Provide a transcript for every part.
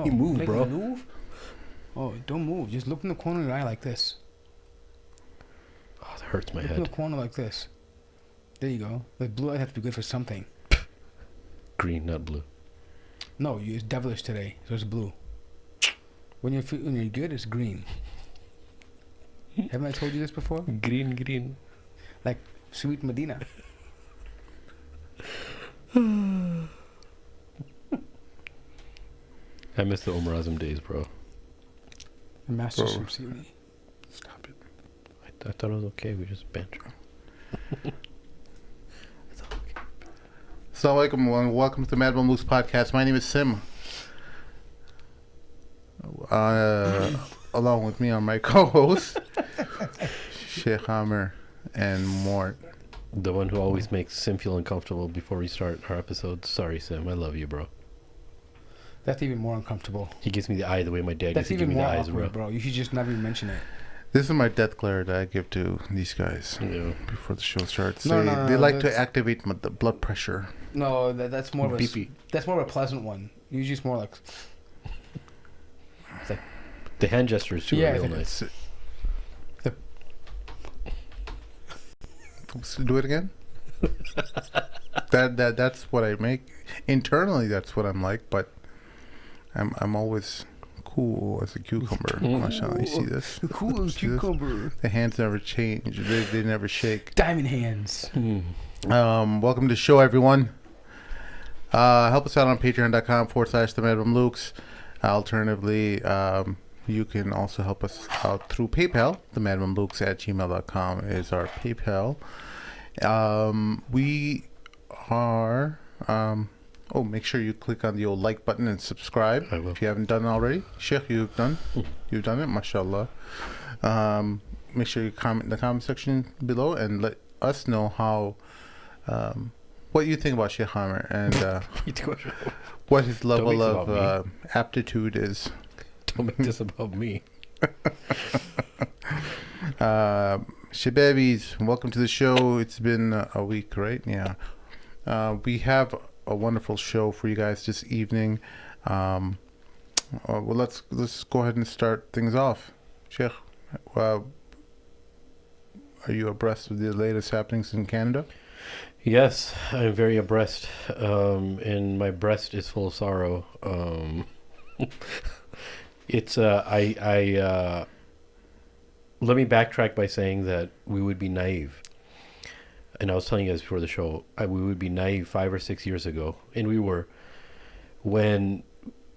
He moved, make bro. me move? Oh, don't move. Just look in the corner of your eye like this. Oh, that hurts my Look in head. the corner like this. There you go. The blue eyes have to be good for something. Green, not blue. No, it's devilish today, so it's blue. When you're good, it's green. Haven't I told you this before? Green. Like sweet Medina. I miss the Azam days, bro. The master some seaweed. Stop it. I thought it was okay. We just banter. Assalamu alaikum. Welcome to the Mad Luke's podcast. My name is Sim. Along with me are my co-hosts, Sheikh Amr and Mort. The one who always makes Sim feel uncomfortable before we start our episodes. Sorry, Sim. I love you, bro. That's even more uncomfortable. He gives me the eye the way my dad That's used to give even me the more eyes, awkward, bro. bro. You should just never even mention it. This is my death glare that I give to these guys Yeah. before the show starts. No, They like to that's- activate the blood pressure. No, that's more of a Beepy. that's more of a pleasant one. Usually, it's more like The hand gestures too Yeah, are I real think nice. Do it again. That's what I make internally. That's what I'm like, but I'm always cool as a cucumber. Mashallah, you see this? cool as See this? cucumber. The hands never change. They never shake. Diamond hands. Welcome to the show, everyone. Help us out on patreon.com/the Lukes. Alternatively, you can also help us out through PayPal. The madmanlukes@gmail.com is our PayPal. We are... make sure you click on the old like button and subscribe I will. if you haven't done it already. Sheikh, you've done it, mashallah. Make sure you comment in the comment section below and let us know how what you think about Sheikh Amr and what his level make this of about aptitude is. Don't make this about me. Shababis, welcome to the show. It's been a week, right? Yeah. We have a wonderful show for you guys this evening. Well, let's go ahead and start things off. Sheikh, are you abreast of the latest happenings in Canada? Yes, I'm very abreast, and my breast is full of sorrow. It's let me backtrack by saying that we would be naive, and I was telling you guys before the show, we would be naive 5 or 6 years ago, and we were, when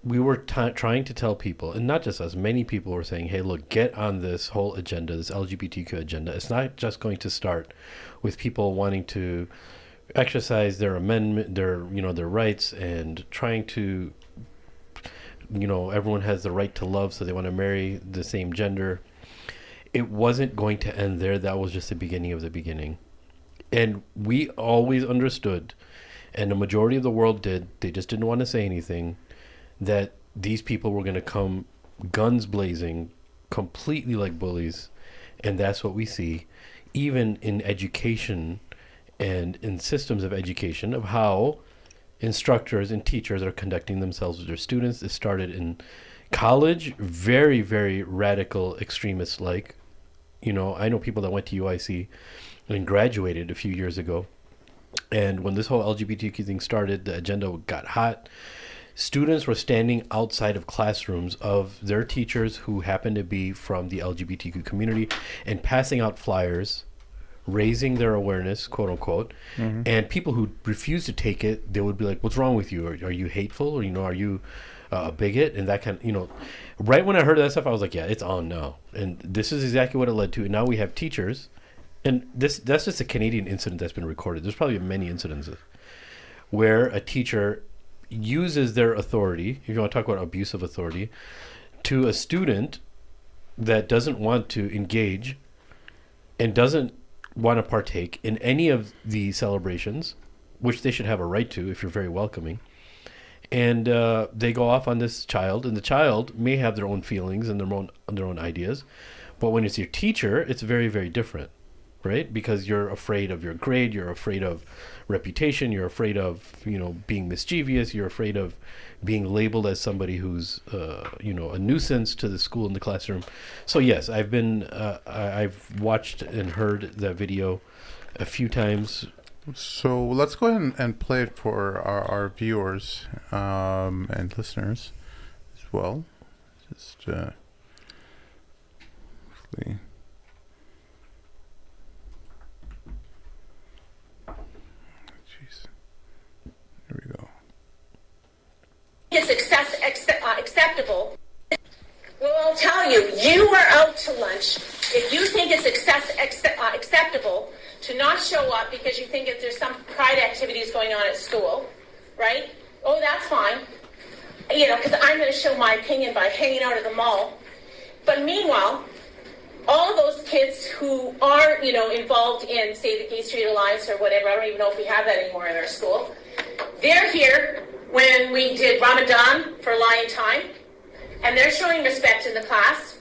we were trying to tell people, and not just us, many people were saying, hey, look, get on this whole agenda, this LGBTQ agenda. It's not just going to start with people wanting to exercise their amendment, their rights, and trying to, everyone has the right to love, so they want to marry the same gender. It wasn't going to end there. That was just the beginning of the beginning. And we always understood, and the majority of the world did, they just didn't want to say anything, that these people were going to come guns blazing, completely like bullies. And that's what we see, even in education and in systems of education, of how instructors and teachers are conducting themselves with their students. It started in college, very, very radical extremists like. I know people that went to UIC and graduated a few years ago. And when this whole LGBTQ thing started, the agenda got hot. Students were standing outside of classrooms of their teachers who happened to be from the LGBTQ community and passing out flyers, raising their awareness, quote unquote. Mm-hmm. And people who refused to take it, they would be like, what's wrong with you? Are you hateful? Or, are you a bigot? And that kind of, right when I heard that stuff, I was like, yeah, it's on now. And this is exactly what it led to. And now we have teachers. And that's just a Canadian incident that's been recorded. There's probably many incidences where a teacher uses their authority, if you want to talk about abuse of authority, to a student that doesn't want to engage and doesn't want to partake in any of the celebrations, which they should have a right to if you're very welcoming. And they go off on this child, and the child may have their own feelings and their own ideas, but when it's your teacher, it's very, very different. right? Because you're afraid of your grade, you're afraid of reputation, you're afraid of, being mischievous, you're afraid of being labeled as somebody who's, a nuisance to the school and the classroom. So yes, I've watched and heard that video a few times. So let's go ahead and play it for our viewers and listeners as well. Just hopefully. Jeez. Here we go. It's acceptable. Well, I'll tell you, you were out to lunch. If you think it's acceptable to not show up because you think that there's some pride activities going on at school, right? Oh, that's fine. Because I'm going to show my opinion by hanging out at the mall. But meanwhile, all of those kids who are, involved in, say, the Gay Street Alliance or whatever, I don't even know if we have that anymore in our school, they're here when we did Ramadan for Lion Time, and they're showing respect in the class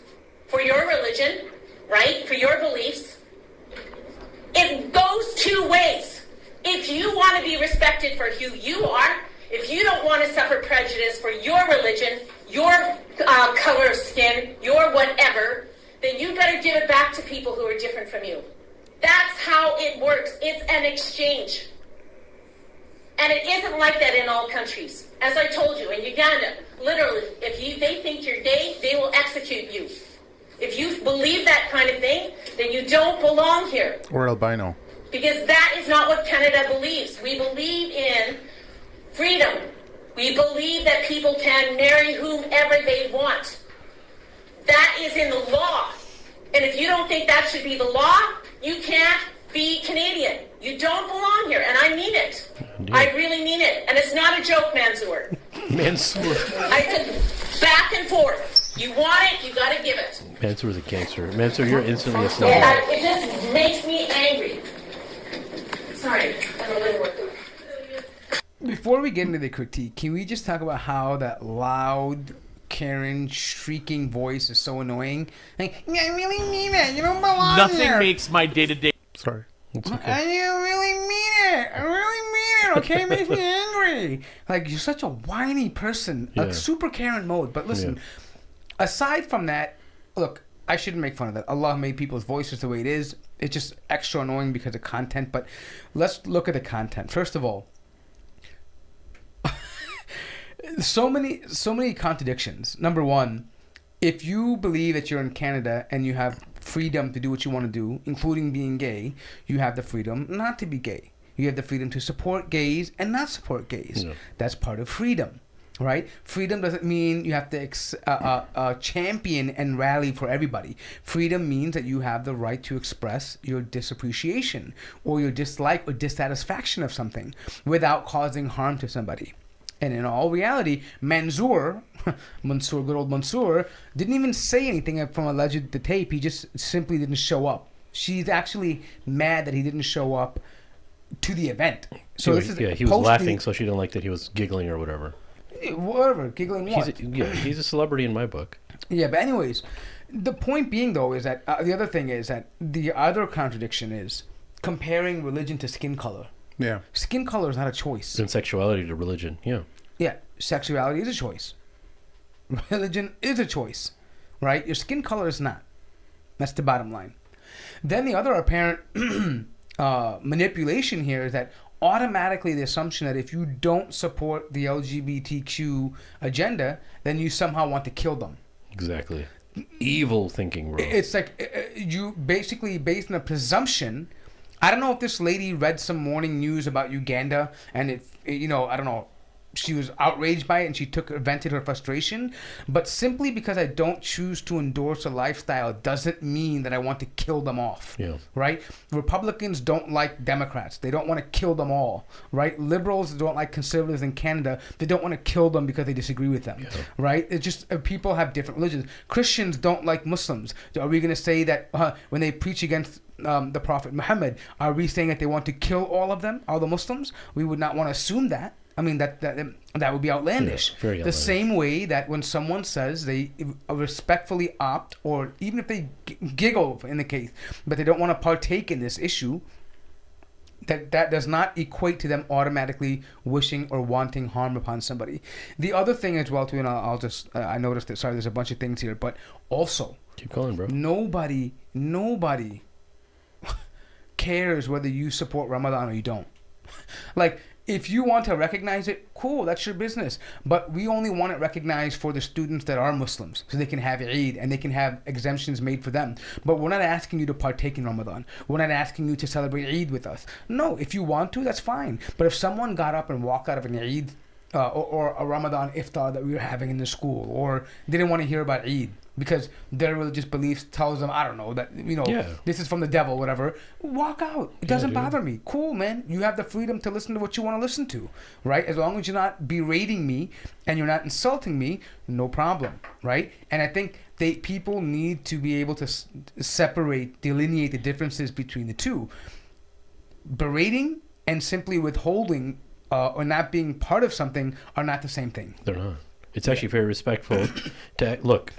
for your religion, right, for your beliefs. It goes two ways. If you want to be respected for who you are, if you don't want to suffer prejudice for your religion, your color of skin, your whatever, then you better give it back to people who are different from you. That's how it works. It's an exchange. And it isn't like that in all countries. As I told you, in Uganda, literally, if they think you're gay, they will execute you. If you believe that kind of thing, then you don't belong here. Or albino. Because that is not what Canada believes. We believe in freedom. We believe that people can marry whomever they want. That is in the law. And if you don't think that should be the law, you can't be Canadian. You don't belong here. And I mean it. Indeed. I really mean it. And it's not a joke, Mansour. Mansour. I could back and forth. You want it, you got to give it. Mansour's a gangster. Mansour, you're instantly a snowball. It just makes me angry. Sorry, I'm a little worked. Before we get into the critique, can we just talk about how that loud, Karen, shrieking voice is so annoying? Like, I really mean it. You don't belong Nothing here. makes my day-to-day... Sorry. It's I okay. really mean it. I really mean it. Okay, it makes me angry. Like, you're such a whiny person. Yeah. Like, super Karen mode. But listen, aside from that, look, I shouldn't make fun of that. Allah made people's voices the way it is. It's just extra annoying because of content. But let's look at the content. First of all, so many contradictions. Number one, if you believe that you're in Canada and you have freedom to do what you want to do, including being gay, you have the freedom not to be gay. You have the freedom to support gays and not support gays. Yeah. That's part of freedom, right? Freedom doesn't mean you have to champion and rally for everybody. Freedom means that you have the right to express your disappreciation or your dislike or dissatisfaction of something without causing harm to somebody. And in all reality, Mansour, good old Mansour, didn't even say anything from alleged the tape. He just simply didn't show up. She's actually mad that he didn't show up to the event. So this is he was laughing, so she didn't like that he was giggling or whatever. Whatever, giggling what? He's a celebrity in my book. Yeah, but anyways, the point being, though, is that the other thing is that the other contradiction is comparing religion to skin color. Yeah. Skin color is not a choice. And sexuality to religion, yeah. Yeah, sexuality is a choice. Religion is a choice, right? Your skin color is not. That's the bottom line. Then the other apparent manipulation here is that automatically the assumption that if you don't support the LGBTQ agenda, then you somehow want to kill them. Exactly. Evil thinking, bro. It's like you basically based on a presumption. I don't know if this lady read some morning news about Uganda and I don't know, she was outraged by it and she vented her frustration. But simply because I don't choose to endorse a lifestyle doesn't mean that I want to kill them off. Yeah. Right? Republicans don't like Democrats. They don't want to kill them all. Right? Liberals don't like conservatives in Canada. They don't want to kill them because they disagree with them. Yeah. Right? It's just people have different religions. Christians don't like Muslims. Are we going to say that when they preach against the Prophet Muhammad, are we saying that they want to kill all of them, all the Muslims? We would not want to assume that. I mean That would be outlandish. Yeah, very the outlandish. same way that when someone says they respectfully opt, or even if they giggle in the case, but they don't want to partake in this issue, that does not equate to them automatically wishing or wanting harm upon somebody. The other thing as well too, and I'll just I noticed that. Sorry, there's a bunch of things here, but also Keep going, bro. nobody cares whether you support Ramadan or you don't. Like, if you want to recognize it, cool, that's your business. But we only want it recognized for the students that are Muslims, so they can have Eid and they can have exemptions made for them. But we're not asking you to partake in Ramadan. We're not asking you to celebrate Eid with us. No, if you want to, that's fine. But if someone got up and walked out of an Eid or a Ramadan iftar that we were having in the school, or didn't want to hear about Eid because their religious beliefs tells them, I don't know, that, you know, this is from the devil, whatever, walk out. It doesn't bother me. Cool, man. You have the freedom to listen to what you want to listen to, right? As long as you're not berating me and you're not insulting me, no problem, right? And I think people need to be able to delineate the differences between the two. Berating and simply withholding or not being part of something are not the same thing. They're not. It's actually very respectful to look.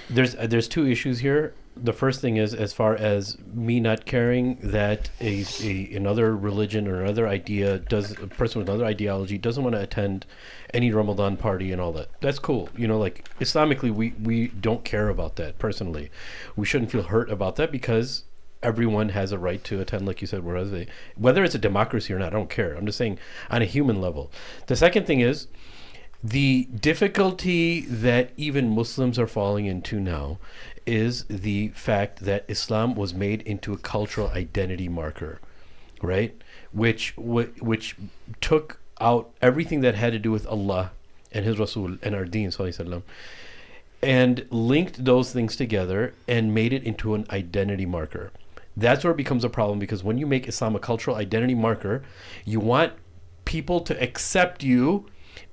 There's two issues here. The first thing is, as far as me not caring that another religion or another idea a person with another ideology doesn't want to attend any Ramadan party and all that. That's cool. You know, like Islamically, we don't care about that personally. We shouldn't feel hurt about that because everyone has a right to attend, like you said, whether it's a democracy or not, I don't care. I'm just saying on a human level. The second thing is the difficulty that even Muslims are falling into now is the fact that Islam was made into a cultural identity marker, right? Which took out everything that had to do with Allah and His Rasul and our Deen, sallallahu alaihi wasallam, and linked those things together and made it into an identity marker. That's where it becomes a problem, because when you make Islam a cultural identity marker, you want people to accept you,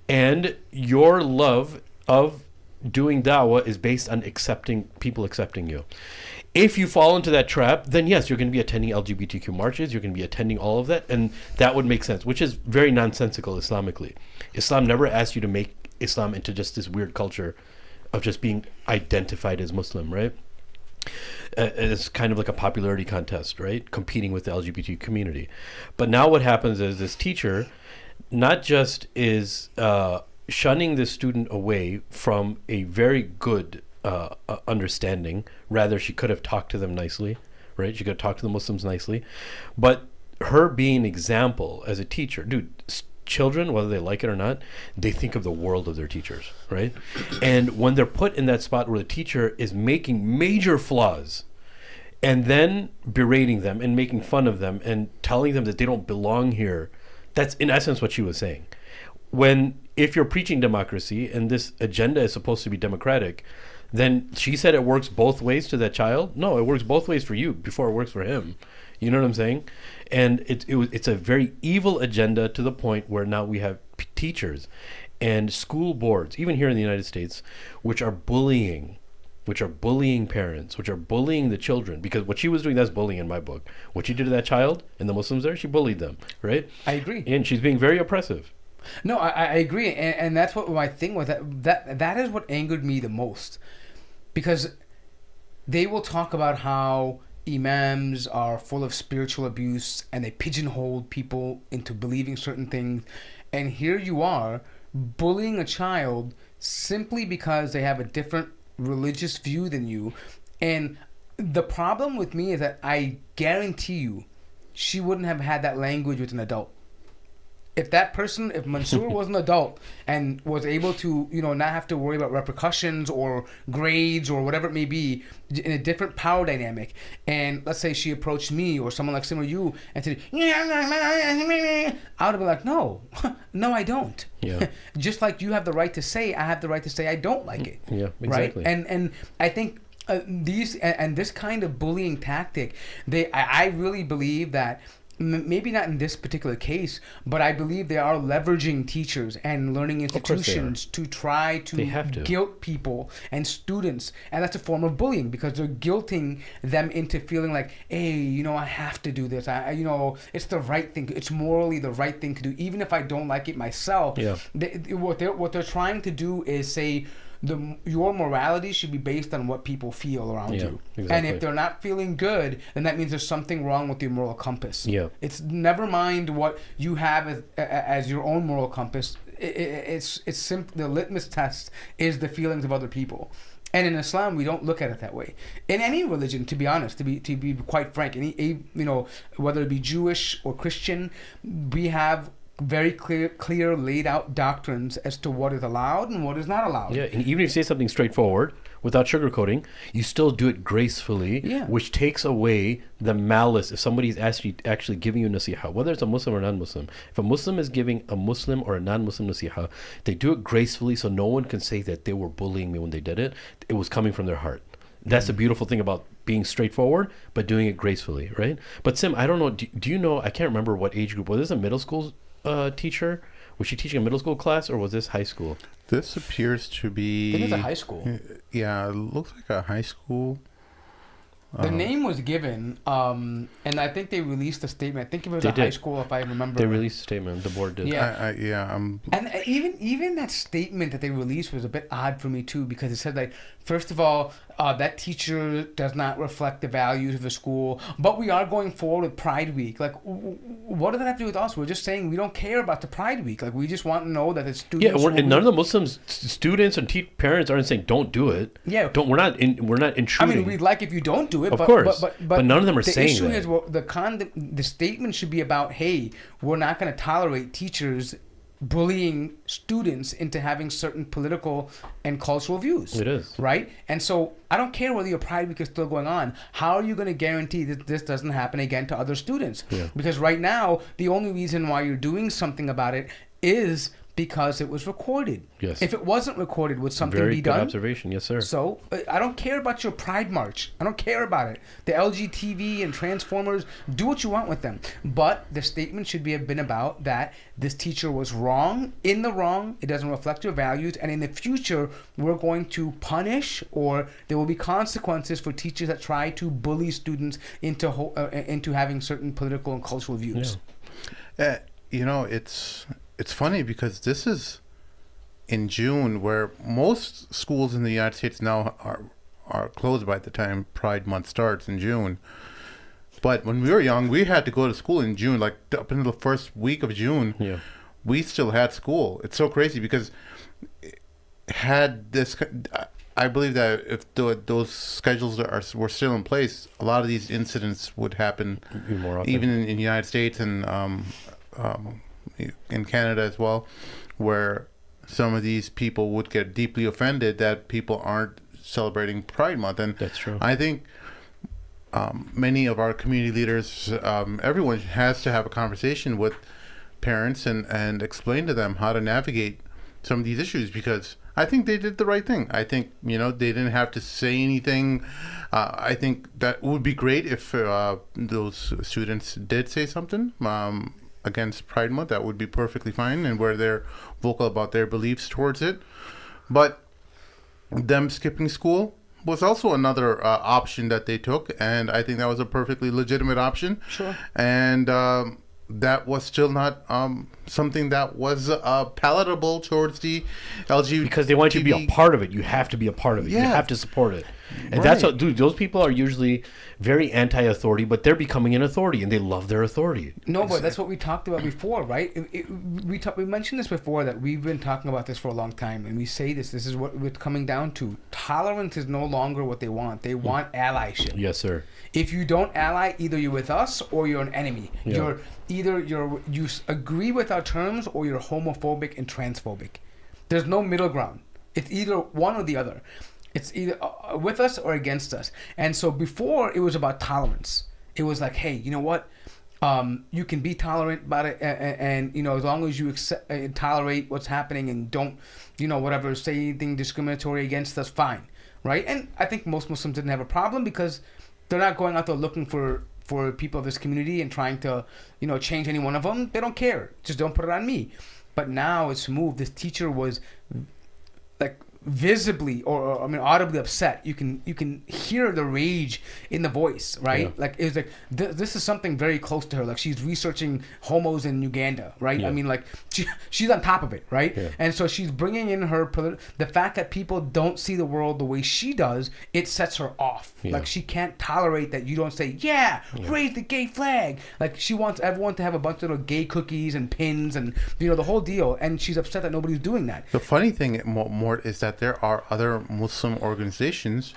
and your love of doing da'wah is based on people accepting you. If you fall into that trap, then yes, you're going to be attending LGBTQ marches, you're going to be attending all of that, and that would make sense, which is very nonsensical Islamically. Islam never asked you to make Islam into just this weird culture of just being identified as Muslim, right? It's kind of like a popularity contest, right? Competing with the LGBT community. But now what happens is this teacher not just is shunning the student away from a very good understanding. Rather, she could have talked to them nicely, right? She could have talked to the Muslims nicely. But her being an example as a teacher, dude, children, whether they like it or not, they think of the world of their teachers, right? And when they're put in that spot where the teacher is making major flaws and then berating them and making fun of them and telling them that they don't belong here, that's in essence what she was saying. If you're preaching democracy and this agenda is supposed to be democratic, then she said it works both ways to that child. No, it works both ways for you before it works for him. You know what I'm saying? And it's a very evil agenda, to the point where now we have teachers and school boards, even here in the United States, which are bullying parents, which are bullying the children. Because what she was doing, that's bullying in my book. What she did to that child and the Muslims there, she bullied them, right? I agree. And she's being very oppressive. No, I agree, and that's what my thing was. That is what angered me the most, because they will talk about how imams are full of spiritual abuse and they pigeonhole people into believing certain things, and here you are bullying a child simply because they have a different religious view than you. And the problem with me is that I guarantee you she wouldn't have had that language with an adult. If Mansoor was an adult and was able to, not have to worry about repercussions or grades or whatever it may be in a different power dynamic, and let's say she approached me or someone like Sim or you and said, I would have been like, no, I don't. Yeah. Just like you have the right to say, I have the right to say I don't like it. Yeah, exactly. Right? And I think this kind of bullying tactic, I really believe that maybe not in this particular case, but I believe they are leveraging teachers and learning institutions to try to guilt people and students, and that's a form of bullying because they're guilting them into feeling like, hey, you know, I have to do this. You know, it's the right thing. It's morally the right thing to do, even if I don't like it myself. Yeah. What they're trying to do is say, your morality should be based on what people feel around you. Exactly. And if they're not feeling good, then that means there's something wrong with your moral compass. Yeah. It's never mind what you have as your own moral compass. It's simply the litmus test is the feelings of other people. And in Islam, we don't look at it that way. In any religion, to be honest, to be quite frank, you know, whether it be Jewish or Christian, we have very clear laid out doctrines as to what is allowed and what is not allowed. Yeah, and even if you say something straightforward without sugarcoating, you still do it gracefully, which takes away the malice. If somebody's actually giving you nasiha, whether it's a Muslim or non-Muslim, if a Muslim is giving a Muslim or a non-Muslim nasiha, they do it gracefully so no one can say that they were bullying me when they did it. It was coming from their heart. That's the beautiful thing about being straightforward, but doing it gracefully, right? But Sim, I don't know, do you know, I can't remember what age group, was this a middle school teacher? Was she teaching a middle school class or was this high school? This appears to be... I think it's a high school. Yeah, it looks like a high school. The name was given, and I think they released a statement. I think it was high school, if I remember. They released a statement. The board did. Yeah. And even that statement that they released was a bit odd for me too, because it said, like, first of all, that teacher does not reflect the values of the school, but we are going forward with Pride Week. Like, what does that have to do with us? We're just saying we don't care about the Pride Week. Like, we just want to know that the students. Yeah, and none of the Muslims, students and parents aren't saying don't do it. Yeah, we're not intruding. I mean, we'd like if you don't do it. Of course, but none of them are saying that. The issue is, the statement should be about, hey, we're not going to tolerate teachers bullying students into having certain political and cultural views. It is. Right? And so I don't care whether your Pride Week is still going on. How are you going to guarantee that this doesn't happen again to other students? Yeah. Because right now, the only reason why you're doing something about it is because it was recorded. Yes. If it wasn't recorded, would something Very be good done? observation. Yes, sir. So I don't care about your Pride March. I don't care about it. The LGTV and Transformers, do what you want with them. But the statement should have been about that this teacher was wrong, in the wrong, it doesn't reflect your values, and in the future, we're going to punish, or there will be consequences for teachers that try to bully students into having certain political and cultural views. Yeah. You know, it's funny because this is in June, where most schools in the United States now are closed by the time Pride Month starts in June. But when we were young, we had to go to school in June, like up until the first week of June. Yeah, we still had school. It's so crazy because I believe that if those schedules were still in place, a lot of these incidents would happen more often. Even in the United States and in Canada as well, where some of these people would get deeply offended that people aren't celebrating Pride Month. And that's true. I think many of our community leaders, everyone has to have a conversation with parents and explain to them how to navigate some of these issues, because I think they did the right thing. I think, you know, they didn't have to say anything. I think that would be great if those students did say something against Pride Month. That would be perfectly fine, and where they're vocal about their beliefs towards it. But them skipping school was also another option that they took, and I think that was a perfectly legitimate option. Sure. And that was still not something that was palatable towards the LGBT. Because they want you to be a part of it. You have to be a part of it. Yeah. You have to support it. And Right. that's what, dude, those people are usually very anti-authority, but they're becoming an authority, and they love their authority. No, but that's what we talked about before, right? We mentioned this before, that we've been talking about this for a long time, and we say this is what we're coming down to. Tolerance is no longer what they want. They want allyship. Yes, sir. If you don't ally, either you're with us or you're an enemy. Yeah. You agree with our terms, or you're homophobic and transphobic. There's no middle ground. It's either one or the other. It's either with us or against us. And so before, it was about tolerance. It was like, hey, you know what? You can be tolerant about it, and you know, as long as you accept, tolerate what's happening and don't, you know, whatever, say anything discriminatory against us, fine, right? And I think most Muslims didn't have a problem, because they're not going out there looking for for people of this community and trying to, change any one of them. They don't care. Just don't put it on me. But now it's moved. This teacher was like visibly or audibly upset. You can hear the rage in the voice, right? Like it was like this is something very close to her. Like she's researching homos in Uganda, right? I mean, like she's on top of it, right? And so she's bringing in her the fact that people don't see the world the way she does. It sets her off. Like she can't tolerate that you don't say raise the gay flag. Like she wants everyone to have a bunch of little gay cookies and pins and the whole deal. And she's upset that nobody's doing that. The funny thing, Mort, is that there are other Muslim organizations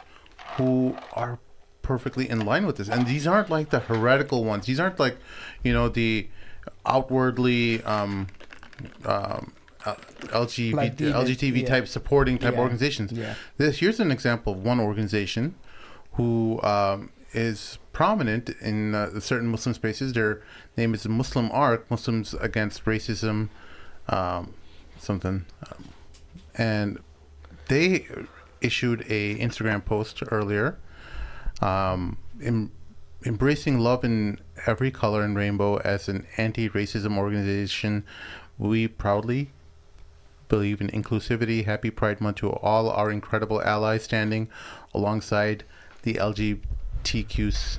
who are perfectly in line with this, and these aren't like the heretical ones. These aren't like, the outwardly LGBT type supporting type organizations. Here's an example of one organization who is prominent in certain Muslim spaces. Their name is MuslimArc, Muslims Against Racism, and they issued a Instagram post earlier, embracing love in every color and rainbow as an anti-racism organization. We proudly believe in inclusivity. Happy Pride Month to all our incredible allies standing alongside the LGBTQ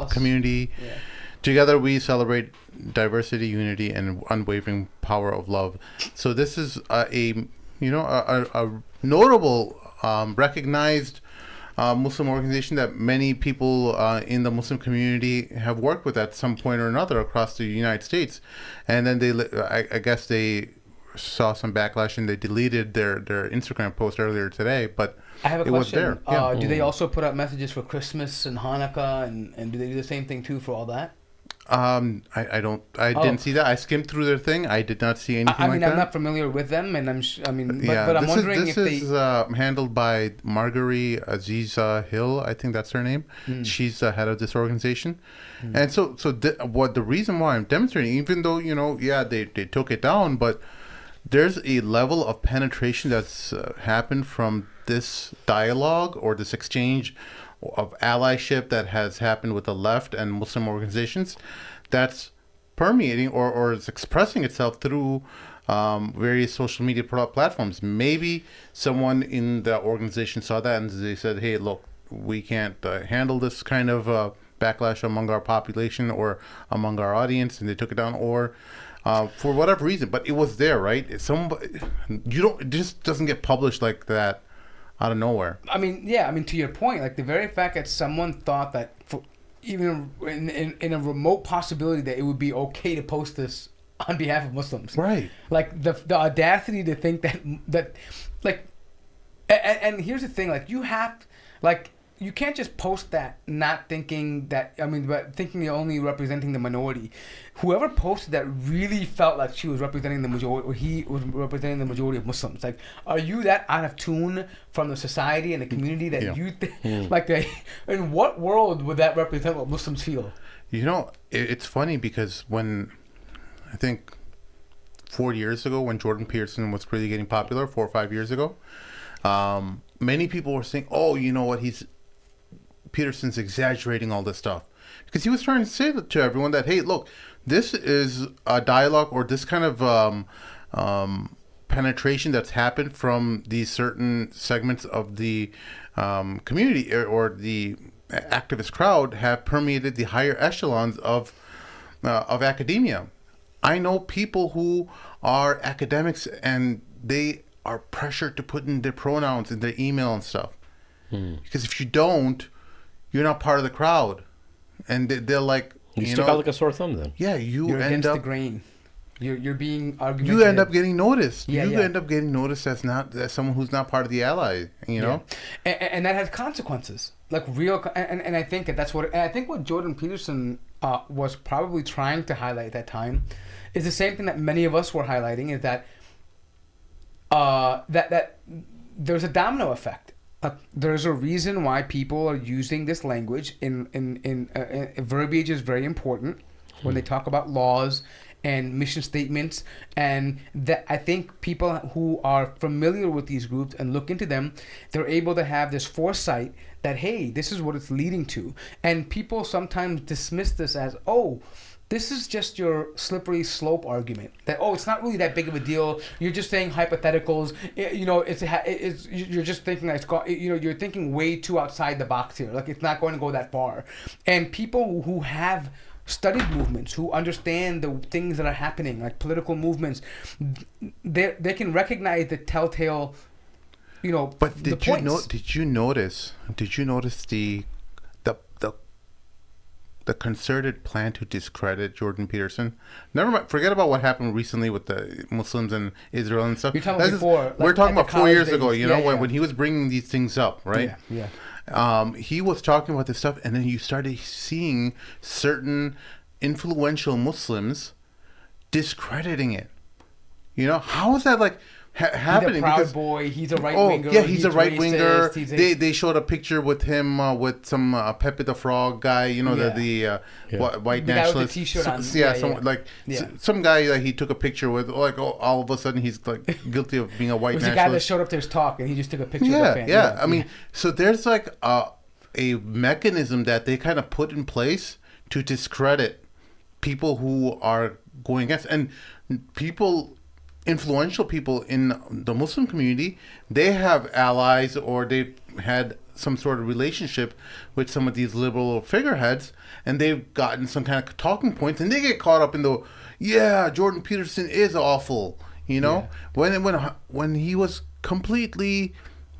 community. Together we celebrate diversity, unity, and unwavering power of love. So this is a notable, recognized Muslim organization that many people in the Muslim community have worked with at some point or another across the United States. And then I guess they saw some backlash and they deleted their Instagram post earlier today, but I have a question. Was there. Do they also put out messages for Christmas and Hanukkah, and do they do the same thing too for all that? I didn't see that. I skimmed through their thing. I did not see anything like that. I'm not familiar with them, and but I'm wondering if this is handled by Marguerite Aziza Hill. I think that's her name. She's the head of this organization, and what the reason why I'm demonstrating, even though they took it down, but there's a level of penetration that's happened from this dialogue or this exchange of allyship that has happened with the left and Muslim organizations that's permeating or is expressing itself through various social media platforms. Maybe someone in the organization saw that and they said, hey, look, we can't handle this kind of backlash among our population or among our audience, and they took it down, or for whatever reason. But it was there, right? It just doesn't get published like that out of nowhere. To your point, like the very fact that someone thought that, even in a remote possibility, that it would be okay to post this on behalf of Muslims, right? Like the audacity to think that like, and here's the thing, like you can't just post that not thinking that, but thinking you're only representing the minority. Whoever posted that really felt like she was representing the majority, or he was representing the majority of Muslims. Like, are you that out of tune from the society and the community that you think, like, in what world would that represent what Muslims feel? It's funny because when, I think 4 years ago, when Jordan Peterson was really getting popular, 4 or 5 years ago, many people were saying, oh, you know what, Peterson's exaggerating all this stuff, because he was trying to say to everyone that, hey, look, this is a dialogue or this kind of penetration that's happened from these certain segments of the community or the activist crowd have permeated the higher echelons of academia. I know people who are academics and they are pressured to put in their pronouns in their email and stuff, because if you don't, you're not part of the crowd, and they're like, you stick out like a sore thumb. Then you're against the grain. You're being argumentative. You end up getting noticed. You end up geting noticed as someone who's not part of the ally. And that has consequences, like real. And I think that's what. And I think what Jordan Peterson was probably trying to highlight at that time is the same thing that many of us were highlighting. Is that that there's a domino effect. There's a reason why people are using this language in verbiage is very important when they talk about laws and mission statements, and that I think people who are familiar with these groups and look into them, they're able to have this foresight that, hey, this is what it's leading to. And people sometimes dismiss this as, oh, this is just your slippery slope argument. That, oh, it's not really that big of a deal. You're just saying hypotheticals. You're just thinking that you're thinking way too outside the box here. Like, it's not going to go that far. And people who have studied movements, who understand the things that are happening, like political movements, they can recognize the telltale, But the points. Did you notice the concerted plan to discredit Jordan Peterson? Never mind. Forget about what happened recently with the Muslims and Israel and stuff. You're talking before. We're talking about 4 years ago. Days. When he was bringing these things up, right? Yeah. He was talking about this stuff, and then you started seeing certain influential Muslims discrediting it. How is that happening? He's a proud boy. He's a right winger. He's a right winger. They showed a picture with him with some Pepe the Frog guy. The white the nationalist. guy with the T-shirt on. Some guy that he took a picture with. All of a sudden he's guilty of being a white nationalist. It was the guy that showed up to his talk and he just took a picture of the fan. Yeah. I mean, so there's a mechanism that they kind of put in place to discredit people who are going against, and influential people in the Muslim community, they have allies or they've had some sort of relationship with some of these liberal figureheads, and they've gotten some kind of talking points, and they get caught up in Jordan Peterson is awful, when he was completely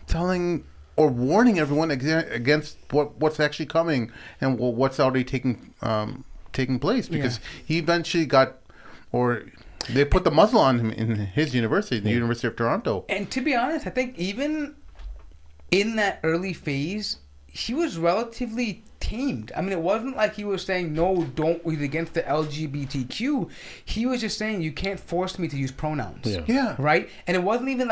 telling or warning everyone against what's actually coming and what's already taking place, because he eventually they put the muzzle on him in his university, the University of Toronto. And to be honest, I think even in that early phase, he was relatively tamed. I mean, it wasn't like he was saying, no, don't read against the LGBTQ. He was just saying, you can't force me to use pronouns. Yeah. Right? And it wasn't even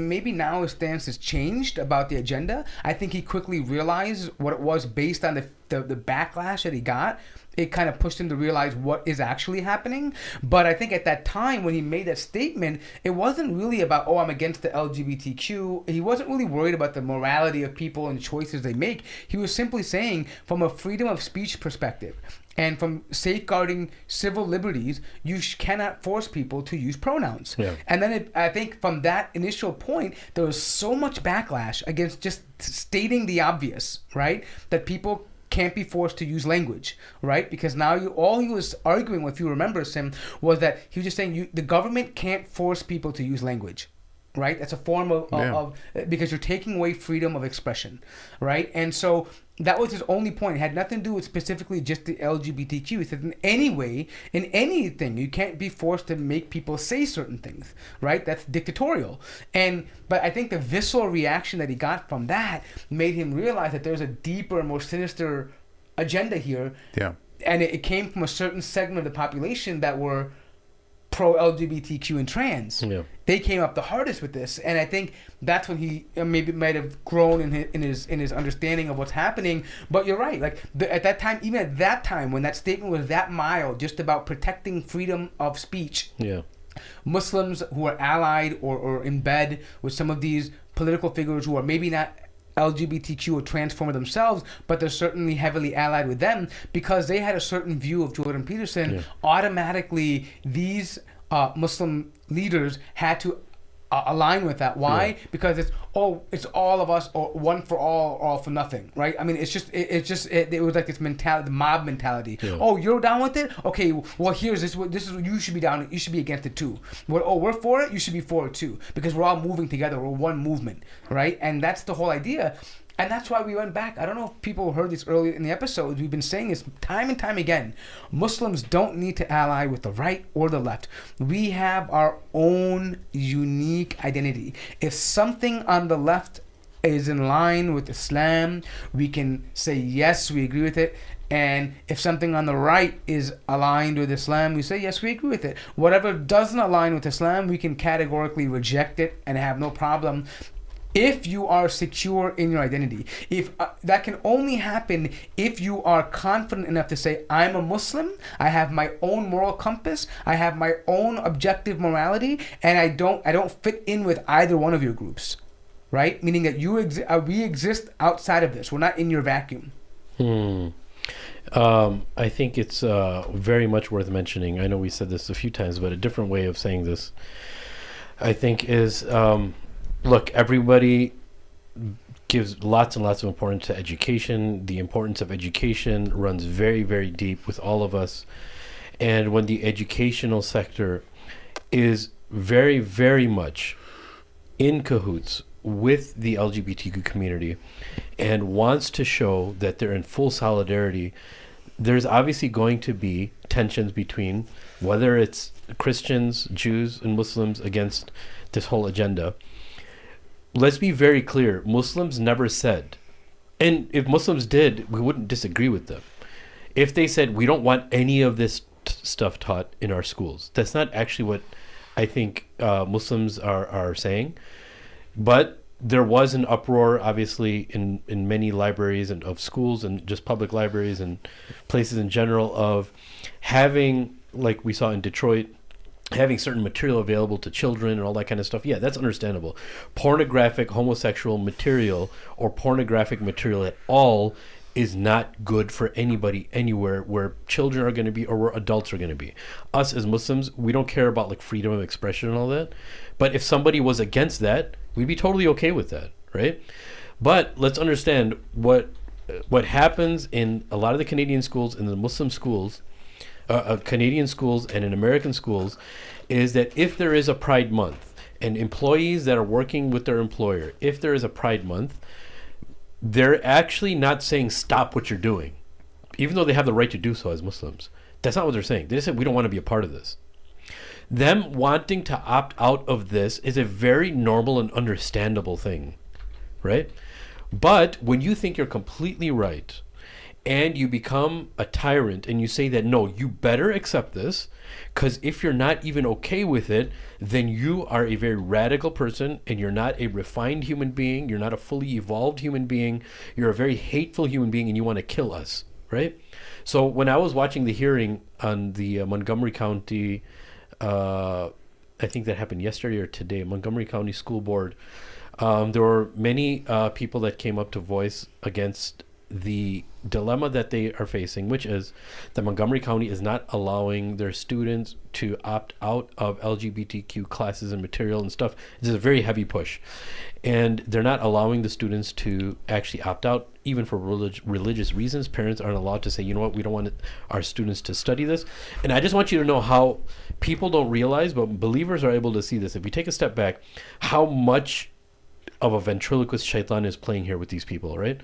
maybe now his stance has changed about the agenda. I think he quickly realized what it was based on the backlash that he got. It kind of pushed him to realize what is actually happening. But I think at that time when he made that statement, it wasn't really about, I'm against the LGBTQ. He wasn't really worried about the morality of people and choices they make. He was simply saying, from a freedom of speech perspective and from safeguarding civil liberties, you cannot force people to use pronouns. Yeah. And then I think from that initial point, there was so much backlash against just stating the obvious, right? That people can't be forced to use language, right? Because now all he was arguing with, if you remember him, was that he was just saying the government can't force people to use language, right? That's a form of because you're taking away freedom of expression, right? And so that was his only point. It had nothing to do with specifically just the LGBTQ. He said in any way, in anything, you can't be forced to make people say certain things, right? That's dictatorial. But I think the visceral reaction that he got from that made him realize that there's a deeper, more sinister agenda here. Yeah. And it came from a certain segment of the population that were pro-LGBTQ and trans. Yeah. They came up the hardest with this, and I think that's when he maybe might have grown in his understanding of what's happening. But you're right, at that time, when that statement was that mild, just about protecting freedom of speech. Yeah. Muslims who are allied or in bed with some of these political figures who are maybe not LGBTQ or transformer themselves, but they're certainly heavily allied with them because they had a certain view of Jordan Peterson. Yeah. Automatically, these Muslim leaders had to align with that. Why? Yeah. Because it's all of us, or one for all for nothing, right? I mean, it was like this mentality, the mob mentality. Yeah. Oh, you're down with it? Okay, well, here's this is you should be down. You should be against it too. We're for it. You should be for it too, because we're all moving together. We're one movement, right? And that's the whole idea. And that's why we went back. I don't know if people heard this earlier in the episodes. We've been saying this time and time again. Muslims don't need to ally with the right or the left. We have our own unique identity. If something on the left is in line with Islam, we can say, yes, we agree with it. And if something on the right is aligned with Islam, we say, yes, we agree with it. Whatever doesn't align with Islam, we can categorically reject it and have no problem If you are secure in your identity, if that can only happen if you are confident enough to say, I'm a Muslim, I have my own moral compass, I have my own objective morality, and I don't fit in with either one of your groups, right? Meaning that we exist outside of this. We're not in your vacuum. I think it's very much worth mentioning. I know we said this a few times, but a different way of saying this, I think, is look, everybody gives lots and lots of importance to education. The importance of education runs very, very deep with all of us. And when the educational sector is very, very much in cahoots with the LGBTQ community and wants to show that they're in full solidarity, there's obviously going to be tensions between whether it's Christians, Jews, and Muslims against this whole agenda. Let's be very clear. Muslims never said, and if Muslims did, we wouldn't disagree with them. If they said, we don't want any of this stuff taught in our schools, that's not actually what I think Muslims are saying. But there was an uproar, obviously, in many libraries and of schools and just public libraries and places in general of having, like we saw in Detroit, having certain material available to children and all that kind of stuff. Yeah, that's understandable. Pornographic, homosexual material or pornographic material at all is not good for anybody anywhere where children are going to be or where adults are going to be. Us as Muslims, we don't care about like freedom of expression and all that. But if somebody was against that, we'd be totally okay with that, right? But let's understand what happens in a lot of the Canadian schools, in the Muslim schools, Canadian schools and in American schools, is that if there is a Pride Month and employees that are working with their employer, if there is a Pride Month, they're actually not saying stop what you're doing, even though they have the right to do so as Muslims. That's not what they're saying. They just said we don't want to be a part of this. Them wanting to opt out of this is a very normal and understandable thing, right? But when you think you're completely right and you become a tyrant and you say that, no, you better accept this, because if you're not even okay with it, then you are a very radical person and you're not a refined human being. You're not a fully evolved human being. You're a very hateful human being and you want to kill us, right? So when I was watching the hearing on the Montgomery County, I think that happened yesterday or today, Montgomery County School Board, there were many people that came up to voice against the dilemma that they are facing, which is that Montgomery County is not allowing their students to opt out of LGBTQ classes and material and stuff. This is a very heavy push. And they're not allowing the students to actually opt out, even for religious reasons. Parents aren't allowed to say, you know what, we don't want our students to study this. And I just want you to know how people don't realize, but believers are able to see this. If we take a step back, how much of a ventriloquist shaitan is playing here with these people, right?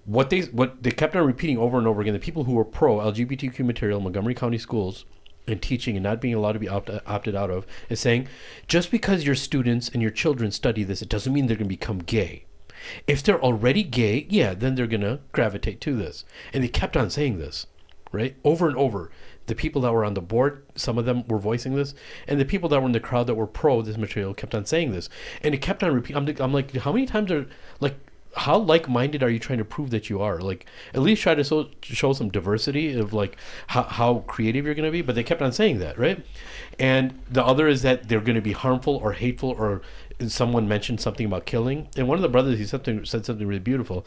What they kept on repeating over and over again, the people who were pro LGBTQ material in Montgomery County schools and teaching and not being allowed to be opted out of, is saying, just because your students and your children study this, it doesn't mean they're going to become gay. If they're already gay, yeah, then they're going to gravitate to this. And they kept on saying this, right? Over and over. The people that were on the board, some of them were voicing this, and the people that were in the crowd that were pro this material kept on saying this. And it kept on repeating. I'm like, how many times are, like, how like-minded are you trying to prove that you are? Like, at least try to show some diversity of like how creative you're going to be. But they kept on saying that, right? And the other is that they're going to be harmful or hateful, or someone mentioned something about killing. And one of the brothers, he said something really beautiful.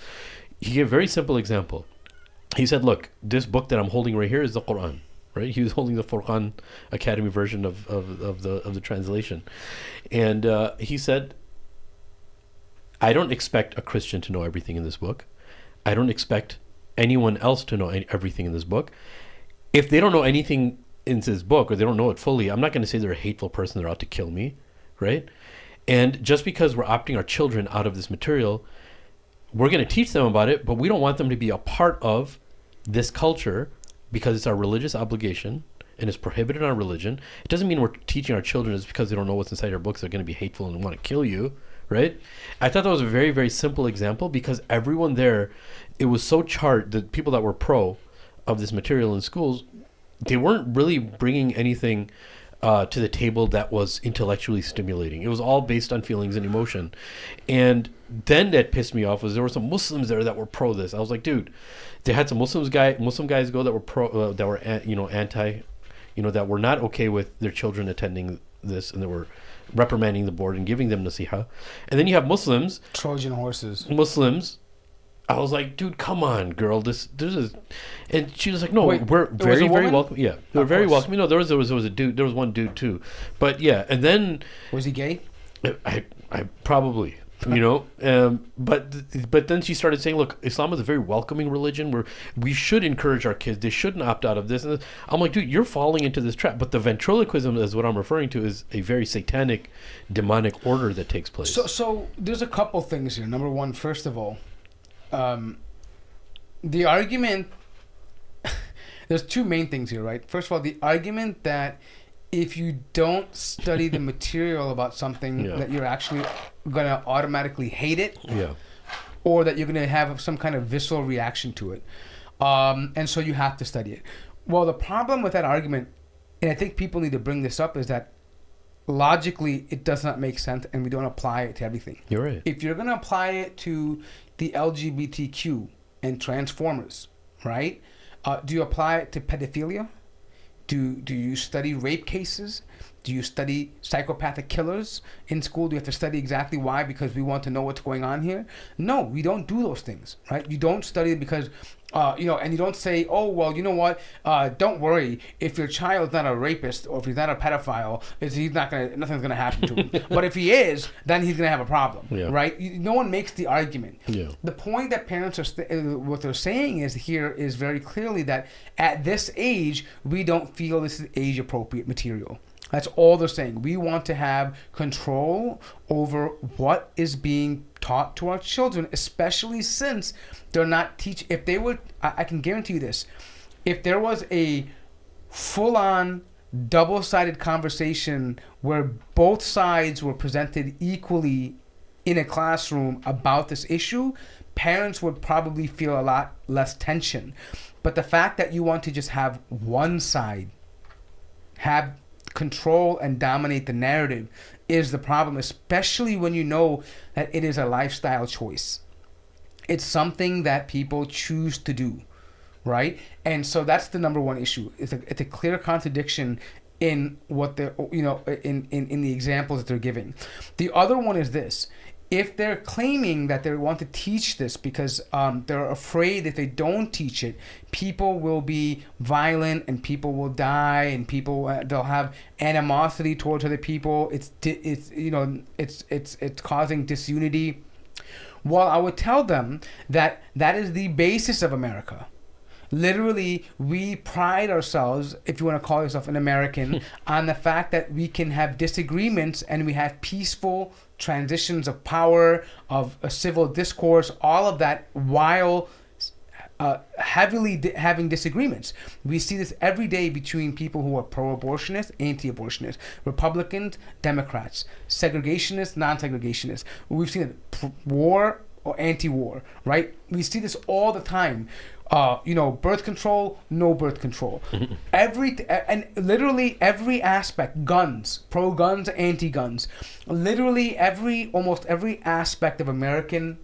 He gave a very simple example. He said, look, this book that I'm holding right here is the Quran, right? He was holding the Furqan Academy version of the translation. And he said, I don't expect a Christian to know everything in this book. I don't expect anyone else to know everything in this book. If they don't know anything in this book, or they don't know it fully, I'm not going to say they're a hateful person, they're out to kill me, right? And just because we're opting our children out of this material, we're going to teach them about it, but we don't want them to be a part of this culture because it's our religious obligation and it's prohibited in our religion. It doesn't mean we're teaching our children just because they don't know what's inside our books, they're going to be hateful and want to kill you, right? I thought that was a very, very simple example because everyone there, it was so charged. The people that were pro of this material in schools, they weren't really bringing anything to the table that was intellectually stimulating. It was all based on feelings and emotion. And then that pissed me off was there were some Muslims there that were pro this. I was like, dude, they had some Muslim guys go that were pro, that were anti, that were not okay with their children attending this, and they were reprimanding the board and giving them nasiha. And then you have Muslims, Trojan horses. Muslims. I was like, dude, come on, girl. This is, and she was like, no, Wait, we're it was very, a very woman? welcome. Yeah, they were Of very course. welcoming. No, there was a dude. There was one dude too, but yeah. And then Was he gay? I probably, but then she started saying, look, Islam is a very welcoming religion where we should encourage our kids. They shouldn't opt out of this. And I'm like, dude, you're falling into this trap. But the ventriloquism is what I'm referring to is a very satanic, demonic order that takes place. So there's a couple things here. Number one, first of all, the argument. There's two main things here, right? First of all, the argument that if you don't study the material about something, Yeah. that you're actually gonna automatically hate it, Yeah. or that you're gonna have some kind of visceral reaction to it, and so you have to study it. Well, the problem with that argument, and I think people need to bring this up, is that logically it does not make sense, and we don't apply it to everything. You're right. If you're gonna apply it to the LGBTQ and transformers, right? Do you apply it to pedophilia? Do you study rape cases? Do you study psychopathic killers in school? Do you have to study exactly why? Because we want to know what's going on here? No, we don't do those things, right? You don't study it because, and you don't say, oh, well, you know what? Don't worry. If your child's not a rapist or if he's not a pedophile, nothing's gonna happen to him. But if he is, then he's gonna have a problem, Yeah. right? No one makes the argument. Yeah. The point that parents are what they're saying is very clearly that at this age we don't feel this is age appropriate material. That's all they're saying. We want to have control over what is being taught to our children, especially since they're not teach. If they were, I can guarantee you this: if there was a full-on double-sided conversation where both sides were presented equally in a classroom about this issue, parents would probably feel a lot less tension. But the fact that you want to just have one side have control and dominate the narrative is the problem, especially when you know that it is a lifestyle choice. It's something that people choose to do, right? And so that's the number one issue. It's a clear contradiction in what they're, in the examples that they're giving. The other one is this: if they're claiming that they want to teach this because they're afraid if they don't teach it, people will be violent and people will die and people they'll have animosity towards other people. It's causing disunity. Well, I would tell them that is the basis of America. Literally, we pride ourselves, if you want to call yourself an American, on the fact that we can have disagreements and we have peaceful transitions of power, of a civil discourse, all of that, while heavily having disagreements. We see this every day between people who are pro-abortionists, anti-abortionists, Republicans, Democrats, segregationists, non-segregationists. We've seen it, war or anti-war, right? We see this all the time. Birth control, no birth control. Literally every aspect, guns, pro-guns, anti-guns. Literally almost every aspect of American,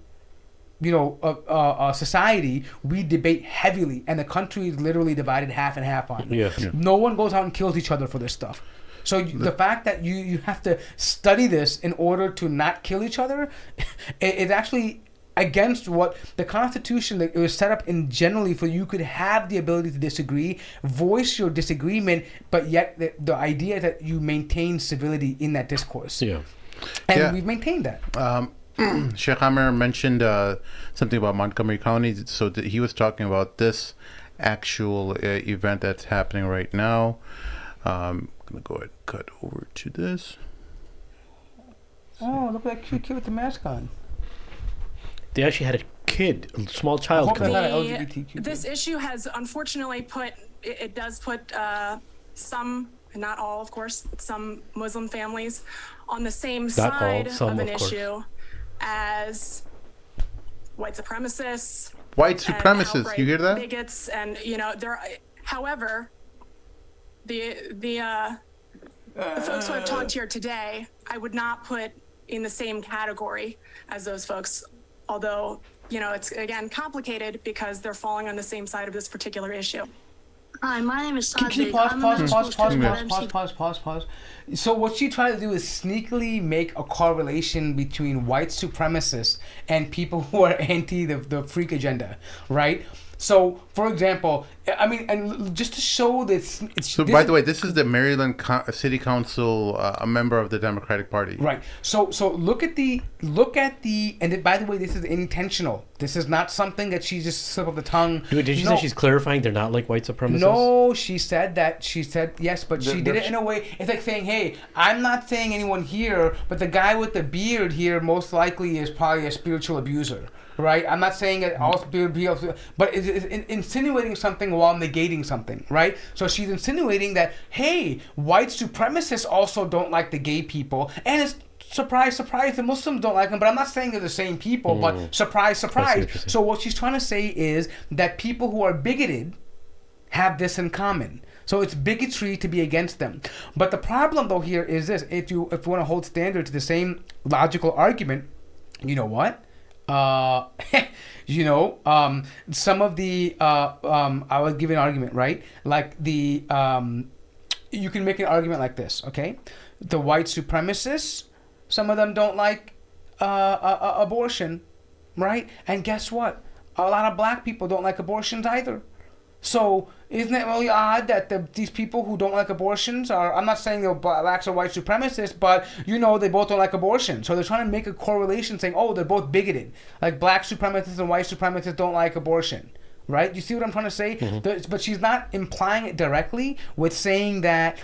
society, we debate heavily, and the country is literally divided half and half on. Yeah. No one goes out and kills each other for this stuff. So the fact that you have to study this in order to not kill each other, it's actually against what the Constitution, that it was set up in generally for you could have the ability to disagree, voice your disagreement, but yet the idea that you maintain civility in that discourse. Yeah. And we've maintained that. Sheikh Amir mentioned something about Montgomery County. So he was talking about this actual event that's happening right now. I'm going to go ahead and cut over to this. Oh, look at that cute kid with the mask on. They actually had a kid, a small child come not up. an LGBTQ. This issue has unfortunately does put some, not all of course, some Muslim families on the same side of an issue as white supremacists. White supremacists, you hear that? Bigots, and however, the the folks who I've talked here today, I would not put in the same category as those folks, although, it's, again, complicated because they're falling on the same side of this particular issue. Hi, my name is Can Siraj. you pause? So what she tried to do is sneakily make a correlation between white supremacists and people who are anti the freak agenda, right? So, for example, I mean, and just to show this. So, by the way, this is the Maryland City Council, a member of the Democratic Party. Right. So look at the, and by the way, this is intentional. This is not something that she just slip of the tongue. Did she say she's clarifying they're not like white supremacists? No, she said yes, but she did it in a way. It's like saying, hey, I'm not saying anyone here, but the guy with the beard here most likely is probably a spiritual abuser. Right, I'm not saying that all but it's insinuating something while negating something, right? So she's insinuating that, hey, white supremacists also don't like the gay people, and it's surprise, the Muslims don't like them. But I'm not saying they're the same people, but surprise. So what she's trying to say is that people who are bigoted have this in common. So it's bigotry to be against them. But the problem though here is this: if you want to hold standard to the same logical argument, you know what? Some of the I would give an argument, right? Like you can make an argument like this, okay? The white supremacists, some of them don't like abortion, right? And guess what? A lot of black people don't like abortions either. So isn't it really odd that these people who don't like abortions are, I'm not saying they're blacks or white supremacists, but they both don't like abortion. So they're trying to make a correlation saying, oh, they're both bigoted. Like black supremacists and white supremacists don't like abortion. Right? You see what I'm trying to say? But she's not implying it directly with saying that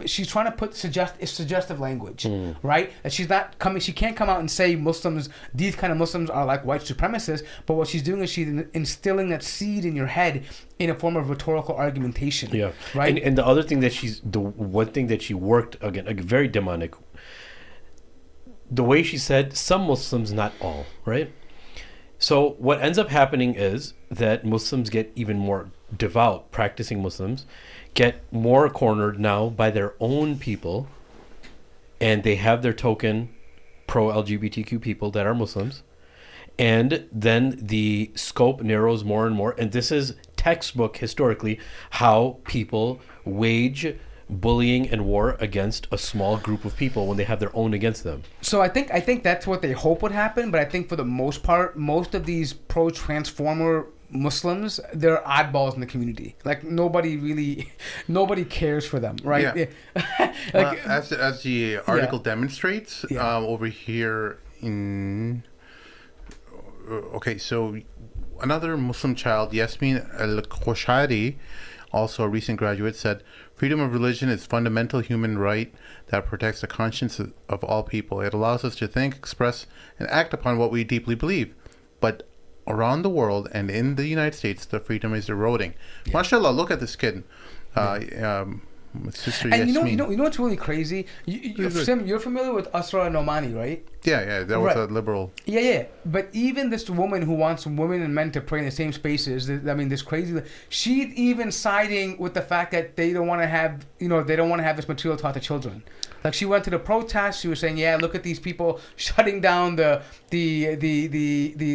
she's trying to put suggestive language, right? That she can't come out and say these kind of Muslims are like white supremacists, but what she's doing is she's instilling that seed in your head in a form of rhetorical argumentation. Yeah. Right? And the other thing that the one thing that she worked, again, very demonic, the way she said, some Muslims, not all, right? So what ends up happening is that Muslims get even more devout, practicing Muslims, get more cornered now by their own people, and they have their token pro-LGBTQ people that are Muslims, and then the scope narrows more and more, and this is textbook historically how people wage bullying and war against a small group of people when they have their own against them. So I think that's what they hope would happen, but I think for the most part, most of these pro-transformer Muslims, they're oddballs in the community. Like nobody cares for them, right? Yeah. As the article demonstrates, over here in so another Muslim child, Yasmin Al-Khoshari, also a recent graduate, said, "Freedom of religion is a fundamental human right that protects the conscience of all people. It allows us to think, express, and act upon what we deeply believe. But around the world and in the United States, the freedom is eroding." MashaAllah, look at this kid. Sister and Yasmin. you know what's really crazy? You're familiar with Asra Nomani, right? Yeah, that was a liberal. Yeah. But even this woman who wants women and men to pray in the same spaces, this crazy. She's even siding with the fact that they don't want to have, this material taught to children. Like she went to the protest. She was saying, "Yeah, look at these people shutting down the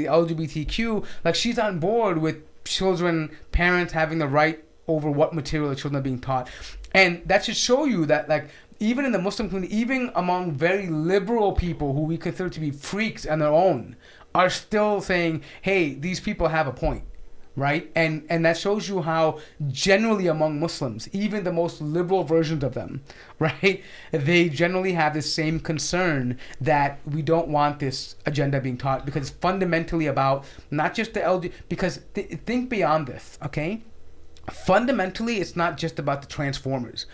LGBTQ." Like she's on board with parents having the right over what material the children are being taught. And that should show you that, like, even in the Muslim community, even among very liberal people who we consider to be freaks on their own, are still saying, hey, these people have a point, right? And that shows you how generally among Muslims, even the most liberal versions of them, right, they generally have the same concern that we don't want this agenda being taught because it's fundamentally about not just the LGBT, because think beyond this, okay? Fundamentally, it's not just about the transformers.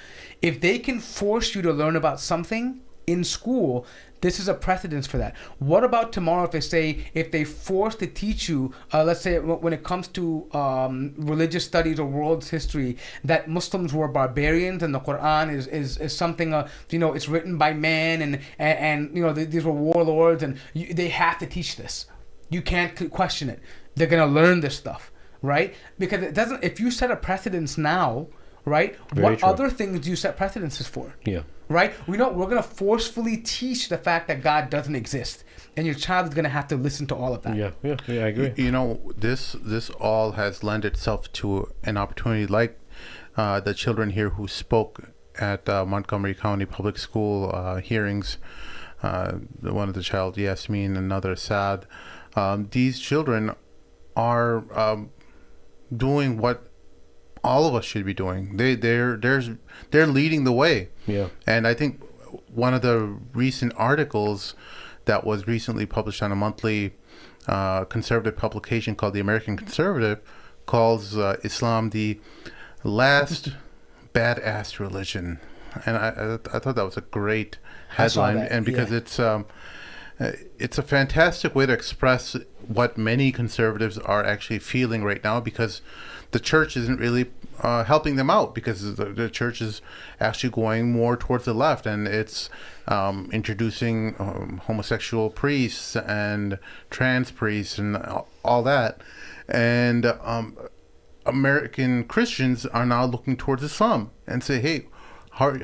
If they can force you to learn about something in school, this is a precedence for that. What about tomorrow if they force to teach you, let's say when it comes to religious studies or world history, that Muslims were barbarians and the Quran is something, it's written by man and these were warlords and they have to teach this. You can't question it. They're going to learn this stuff. Right? Because it doesn't. If you set a precedence now, right? Very What true. other things do you set precedences for? Yeah. Right? We know we're going to forcefully teach the fact that God doesn't exist. And your child is going to have to listen to all of that. Yeah, I agree. You know, this all has lent itself to an opportunity like the children here who spoke at Montgomery County Public School hearings. One of the child, Yasmin, another Saad. These children are doing what all of us should be doing. They're leading the way. Yeah. And I think one of the recent articles that was recently published on a monthly conservative publication called The American Conservative calls Islam the last badass religion. And I thought that was a great headline. And because it's a fantastic way to express what many conservatives are actually feeling right now, because the church isn't really helping them out, because the church is actually going more towards the left, and it's introducing homosexual priests and trans priests and all that. And American Christians are now looking towards Islam and say, hey, how are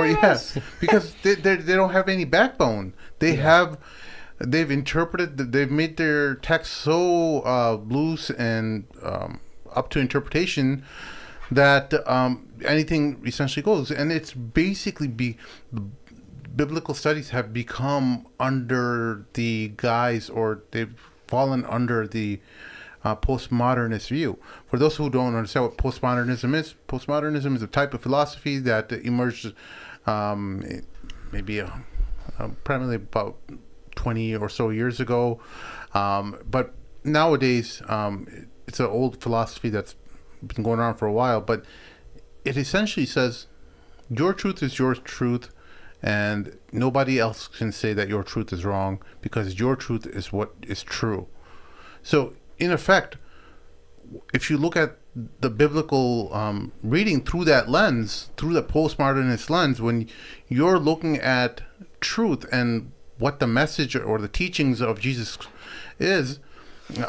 you? Yes, because they don't have any backbone. They've interpreted, they've made their text so loose and up to interpretation that anything essentially goes. And it's basically biblical studies have become under the guise, or they've fallen under the postmodernist view. For those who don't understand what postmodernism is a type of philosophy that emerged maybe primarily about 20 or so years ago. But nowadays, it's an old philosophy that's been going on for a while, but it essentially says your truth is your truth, and nobody else can say that your truth is wrong, because your truth is what is true. So in effect, if you look at the biblical reading through that lens, through the postmodernist lens, when you're looking at truth and what the message or the teachings of Jesus is,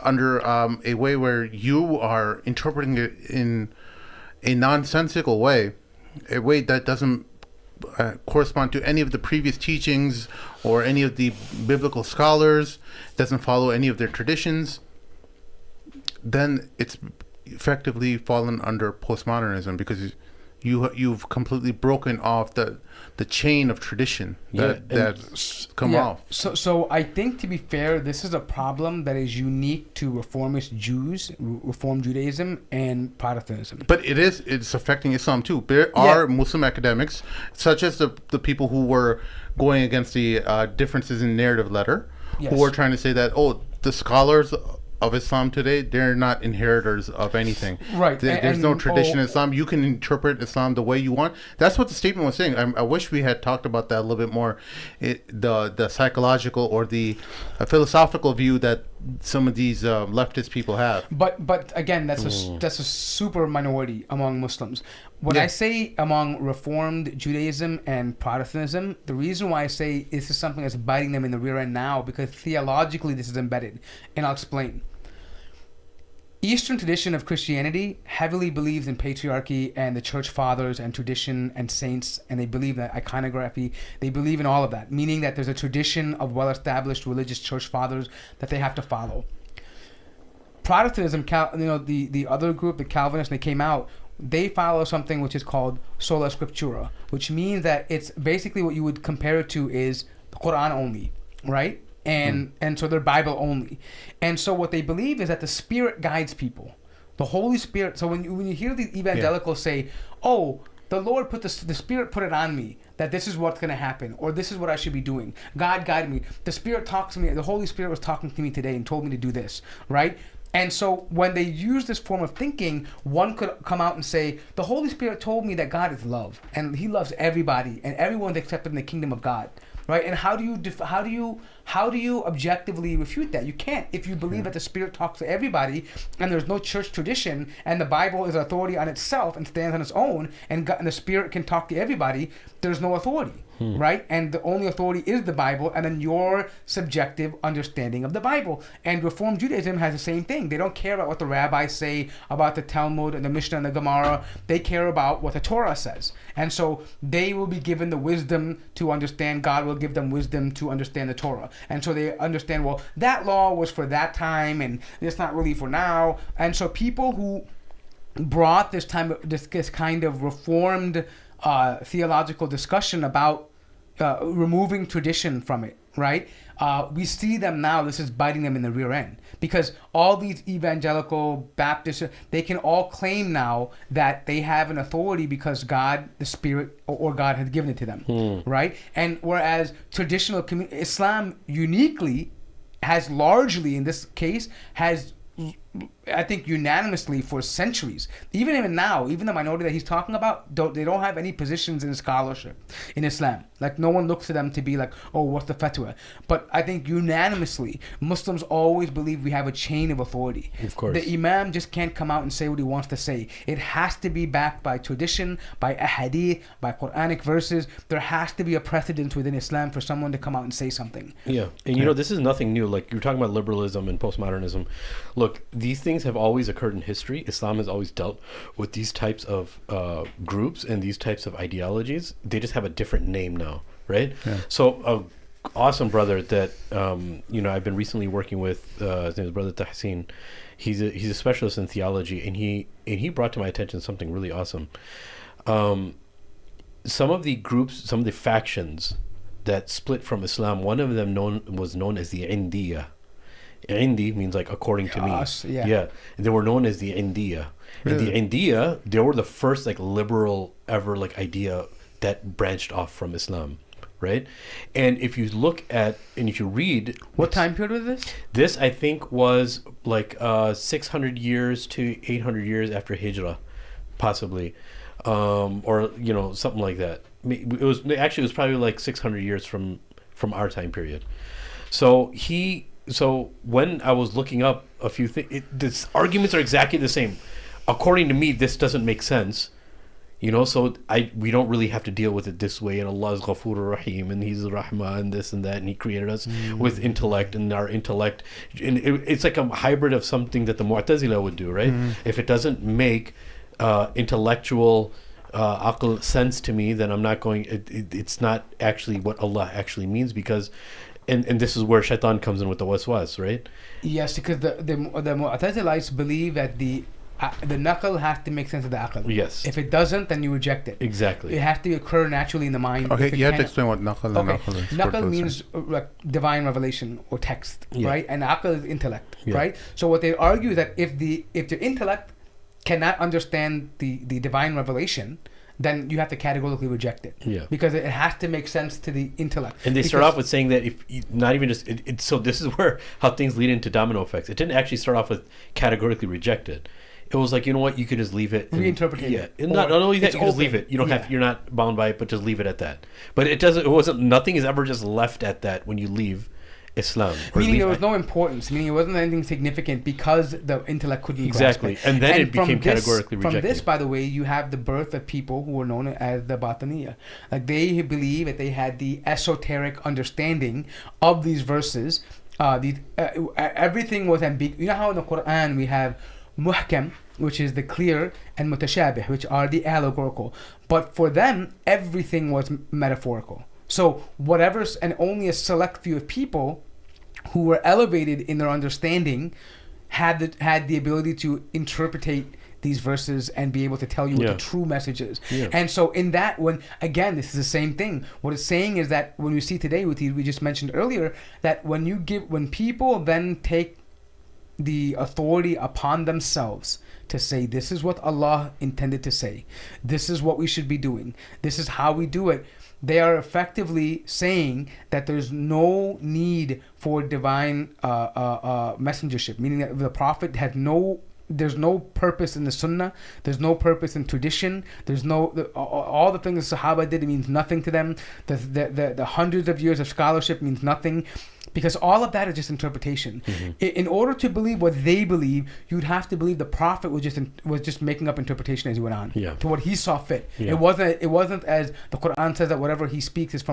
under a way where you are interpreting it in a nonsensical way, a way that doesn't correspond to any of the previous teachings or any of the biblical scholars, doesn't follow any of their traditions, then it's effectively fallen under postmodernism, because you've completely broken off the chain of tradition that's come off. So I think, to be fair, this is a problem that is unique to reformist Jews, Reform Judaism, and Protestantism. But it's affecting Islam too. There are Muslim academics, such as the people who were going against the differences in narrative letter, who were trying to say that, the scholars of Islam today, they're not inheritors of anything. Right. There's no tradition in Islam. You can interpret Islam the way you want. That's what the statement was saying. I wish we had talked about that a little bit more. The psychological or the philosophical view that some of these leftist people have. But again, that's a super minority among Muslims. When I say among Reformed Judaism and Protestantism, the reason why I say this is something that's biting them in the rear end now, because theologically this is embedded, and I'll explain. Eastern tradition of Christianity heavily believes in patriarchy and the church fathers and tradition and saints, and they believe that iconography, they believe in all of that, meaning that there's a tradition of well-established religious church fathers that they have to follow. Protestantism, the other group, the Calvinists, they came out, they follow something which is called sola scriptura, which means that it's basically what you would compare it to is the Quran only, right? And so they're Bible only. And so what they believe is that the Spirit guides people. The Holy Spirit. So when you hear the evangelicals say, the Lord put the Spirit put it on me that this is what's going to happen, or this is what I should be doing. God guided me. The Spirit talked to me. The Holy Spirit was talking to me today and told me to do this, right? And so when they use this form of thinking, one could come out and say, the Holy Spirit told me that God is love, and He loves everybody, and everyone's accepted in the kingdom of God. Right? And how do you objectively refute that? You can't. If you believe that the Spirit talks to everybody, and there's no church tradition, and the Bible is authority on itself and stands on its own, and the Spirit can talk to everybody, there's no authority. right? And the only authority is the Bible, and then your subjective understanding of the Bible. And Reform Judaism has the same thing. They don't care about what the rabbis say about the Talmud and the Mishnah and the Gemara. They care about what the Torah says. And so they will be given the wisdom to understand. God will give them wisdom to understand the Torah. And so they understand, well, that law was for that time, and it's not really for now. And so people who brought this kind of reformed theological discussion about removing tradition from it, right? We see them now, this is biting them in the rear end. Because all these evangelical Baptists, they can all claim now that they have an authority because God, the Spirit, or God has given it to them, right? And whereas traditional Islam uniquely has largely, in this case, has, I think, unanimously for centuries, even now, even the minority that he's talking about, they don't have any positions in scholarship in Islam. Like, no one looks to them to be like, oh, what's the fatwa? But I think unanimously, Muslims always believe we have a chain of authority. Of course. The Imam just can't come out and say what he wants to say. It has to be backed by tradition, by ahadith, by Quranic verses. There has to be a precedent within Islam for someone to come out and say something. Yeah. And you know, this is nothing new. Like, you're talking about liberalism and postmodernism. Look, these things have always occurred in history. Islam has always dealt with these types of groups and these types of ideologies. They just have a different name now, right? Yeah. So awesome brother that I've been recently working with, his name is Brother Tahsin. He's a specialist in theology, and he brought to my attention something really awesome. Some of the groups, some of the factions that split from Islam, one of them was known as the Indiyah. Indi means like according to me. Yeah. And they were known as the Indiyah. Really? And the Indiyah, they were the first like liberal ever like idea that branched off from Islam, right? And if you look at and if you read, what time period was this? This I think was like 600 years to 800 years after Hijrah, possibly, or something like that. It was probably like 600 years from our time period. So when I was looking up a few things, the arguments are exactly the same. According to me, this doesn't make sense. So we don't really have to deal with it this way. And Allah is Ghafur Rahim, and He's Rahman, and this and that, and He created us with intellect, and our intellect, and it's like a hybrid of something that the Mu'tazila would do, right? If it doesn't make intellectual aql sense to me, then I'm not going. It's not actually what Allah actually means, because. And this is where shaitan comes in with the waswas, right? Yes, because the Mu'tazilites believe that the naql has to make sense of the aql. Yes. If it doesn't, then you reject it. Exactly. It has to occur naturally in the mind. Okay, you have to explain what naql and naql is. Naql means like divine revelation or text, right? And aql is intellect, right? So what they argue is that if the intellect cannot understand the divine revelation, then you have to categorically reject it. Yeah. Because it has to make sense to the intellect. And they start off with saying that if not even just so this is where how things lead into domino effects. It didn't actually start off with categorically reject it. It was like, you know what, you could just leave it. Reinterpret it. Yeah. And not only that, you can just leave it. You don't have, you're not bound by it, but just leave it at that. But nothing is ever just left at that when you leave Islam. Meaning there was no importance. Meaning it wasn't anything significant because the intellect couldn't exactly. grasp it. And then it became categorically rejected. From this, by the way, you have the birth of people who were known as the Batiniya. Like they believe that they had the esoteric understanding of these verses. Everything was ambiguous. You know how in the Quran we have muhkam, which is the clear, and mutashabih, which are the allegorical. But for them, everything was metaphorical. So and only a select few of people who were elevated in their understanding had the ability to interpretate these verses and be able to tell you what the true message is. Yeah. And so in that, this is the same thing. What it's saying is that when we see today, we just mentioned earlier, that when people then take the authority upon themselves to say, this is what Allah intended to say, this is what we should be doing, this is how we do it, they are effectively saying that there's no need for divine messengership, meaning that the Prophet there's no purpose in the Sunnah, there's no purpose in tradition, all the things the Sahaba did, it means nothing to them. The hundreds of years of scholarship means nothing. Because all of that is just interpretation. In order to believe what they believe, you'd have to believe the Prophet was just making up interpretation as he went on to what he saw fit. It wasn't as the Quran says that whatever he speaks is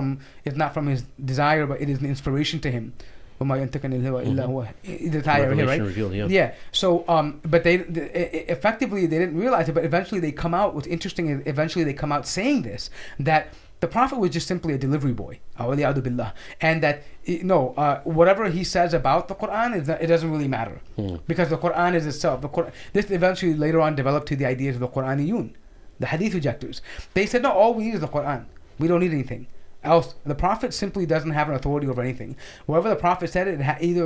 not from his desire, but it is an inspiration to him. Right? Revealed, So, but they effectively they didn't realize it, but eventually they come out. What's interesting is eventually they come out saying this, that the Prophet was just simply a delivery boy, and that whatever he says about the Quran it doesn't really matter because the Quran is itself. This eventually later on developed to the ideas of the Quraniyun, the Hadith rejectors. They said, no, all we need is the Quran. We don't need anything else. The Prophet simply doesn't have an authority over anything. Whatever the Prophet said, it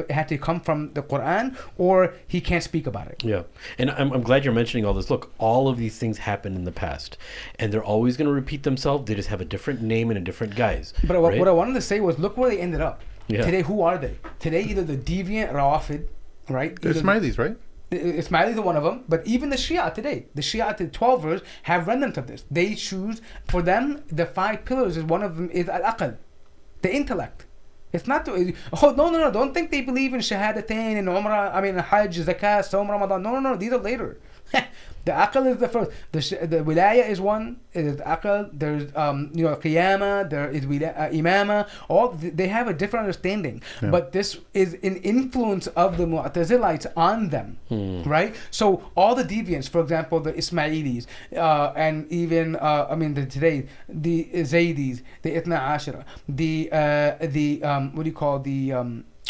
had to come from the Quran, or he can't speak about it. Yeah, and I'm glad you're mentioning all this. Look, all of these things happened in the past, and they're always going to repeat themselves. They just have a different name and a different guise. But right? what I wanted to say was, look where they ended up. Today, who are they? Today, either the deviant Rawafid, right? They're Ismailis, right? Ismailis are one of them, but even the Shia today, the Shia, the 12ers, have remnants of this. They choose, for them, the 5 pillars is one of them is al-aql, the intellect. It's not, no, don't think they believe in shahadatain and umrah, hajj, zakat, sawm, ramadan. No, these are later. The aql is the first. The wilaya is one. It is aql. There's qiyamah. There is imama. All they have a different understanding. Yeah. But this is an influence of the Mu'tazilites on them, right? So all the deviants, for example, the Ismailis, and even today the Zaydis, the Ithna Ashara, the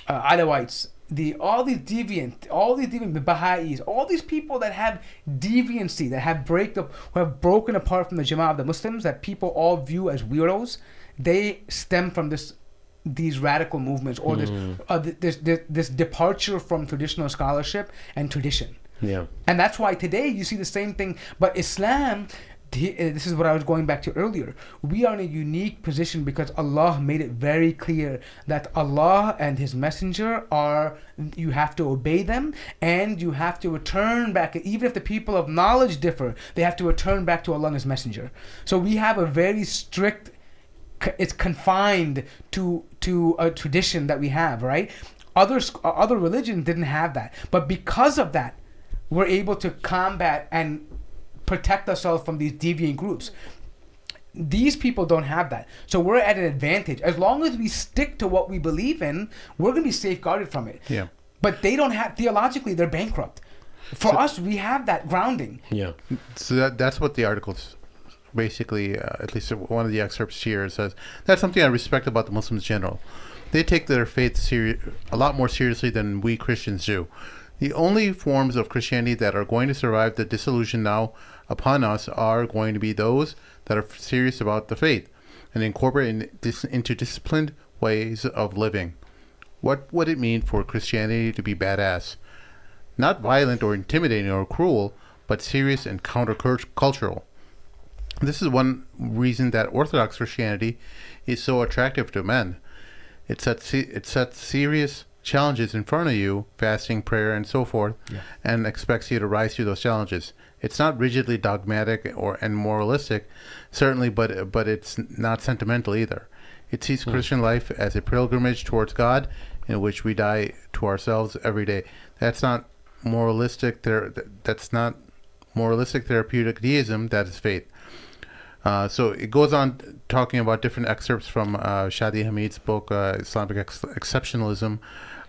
Alawites. All these deviant, the Baha'is, all these people that have deviancy, that have who have broken apart from the Jama'ah of the Muslims, that people all view as weirdos, they stem from these radical movements, or this departure from traditional scholarship and tradition. Yeah, and that's why today you see the same thing. But Islam. This is what I was going back to earlier. We are in a unique position because Allah made it very clear that Allah and His Messenger you have to obey them, and you have to return back. Even if the people of knowledge differ, they have to return back to Allah and His Messenger. So we have a very strict, it's confined to a tradition that we have, right? Other religions didn't have that. But because of that, we're able to combat and protect ourselves from these deviant groups. These people don't have that. So we're at an advantage. As long as we stick to what we believe in, we're going to be safeguarded from it. Yeah. But they don't have, theologically, they're bankrupt. For us, we have that grounding. Yeah. So that's what the article's basically, at least one of the excerpts here says. That's something I respect about the Muslims in general. They take their faith a lot more seriously than we Christians do. The only forms of Christianity that are going to survive the disillusion now upon us are going to be those that are serious about the faith and incorporate this into disciplined ways of living. What would it mean for Christianity to be badass? Not violent or intimidating or cruel, but serious and countercultural. This is one reason that Orthodox Christianity is so attractive to men. It sets serious challenges in front of you, fasting, prayer, and so forth, and expects you to rise to those challenges. It's not rigidly dogmatic and moralistic, certainly, but it's not sentimental either. It sees Christian life as a pilgrimage towards God, in which we die to ourselves every day. That's not moralistic. That's not moralistic therapeutic deism. That is faith. So it goes on talking about different excerpts from Shadi Hamid's book, Islamic Exceptionalism.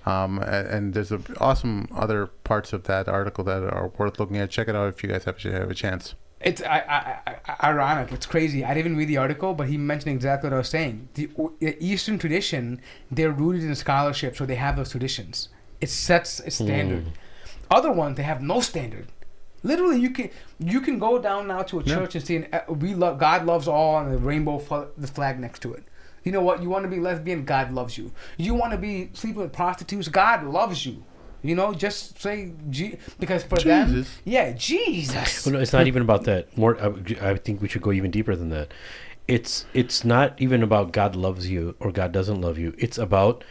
And there's awesome other parts of that article that are worth looking at. Check it out if you guys have a chance. It's ironic. It's crazy. I didn't even read the article, but he mentioned exactly what I was saying. The Eastern tradition, they're rooted in scholarship, so they have those traditions. It sets a standard. Other ones, they have no standard. Literally, you can go down now to a church and see God loves all, and the rainbow the flag next to it. You know what? You want to be lesbian? God loves you. You want to be sleeping with prostitutes? God loves you. You know, just say because for them, Jesus. Well, no, it's not even about that. More, I think we should go even deeper than that. It's not even about God loves you or God doesn't love you. It's about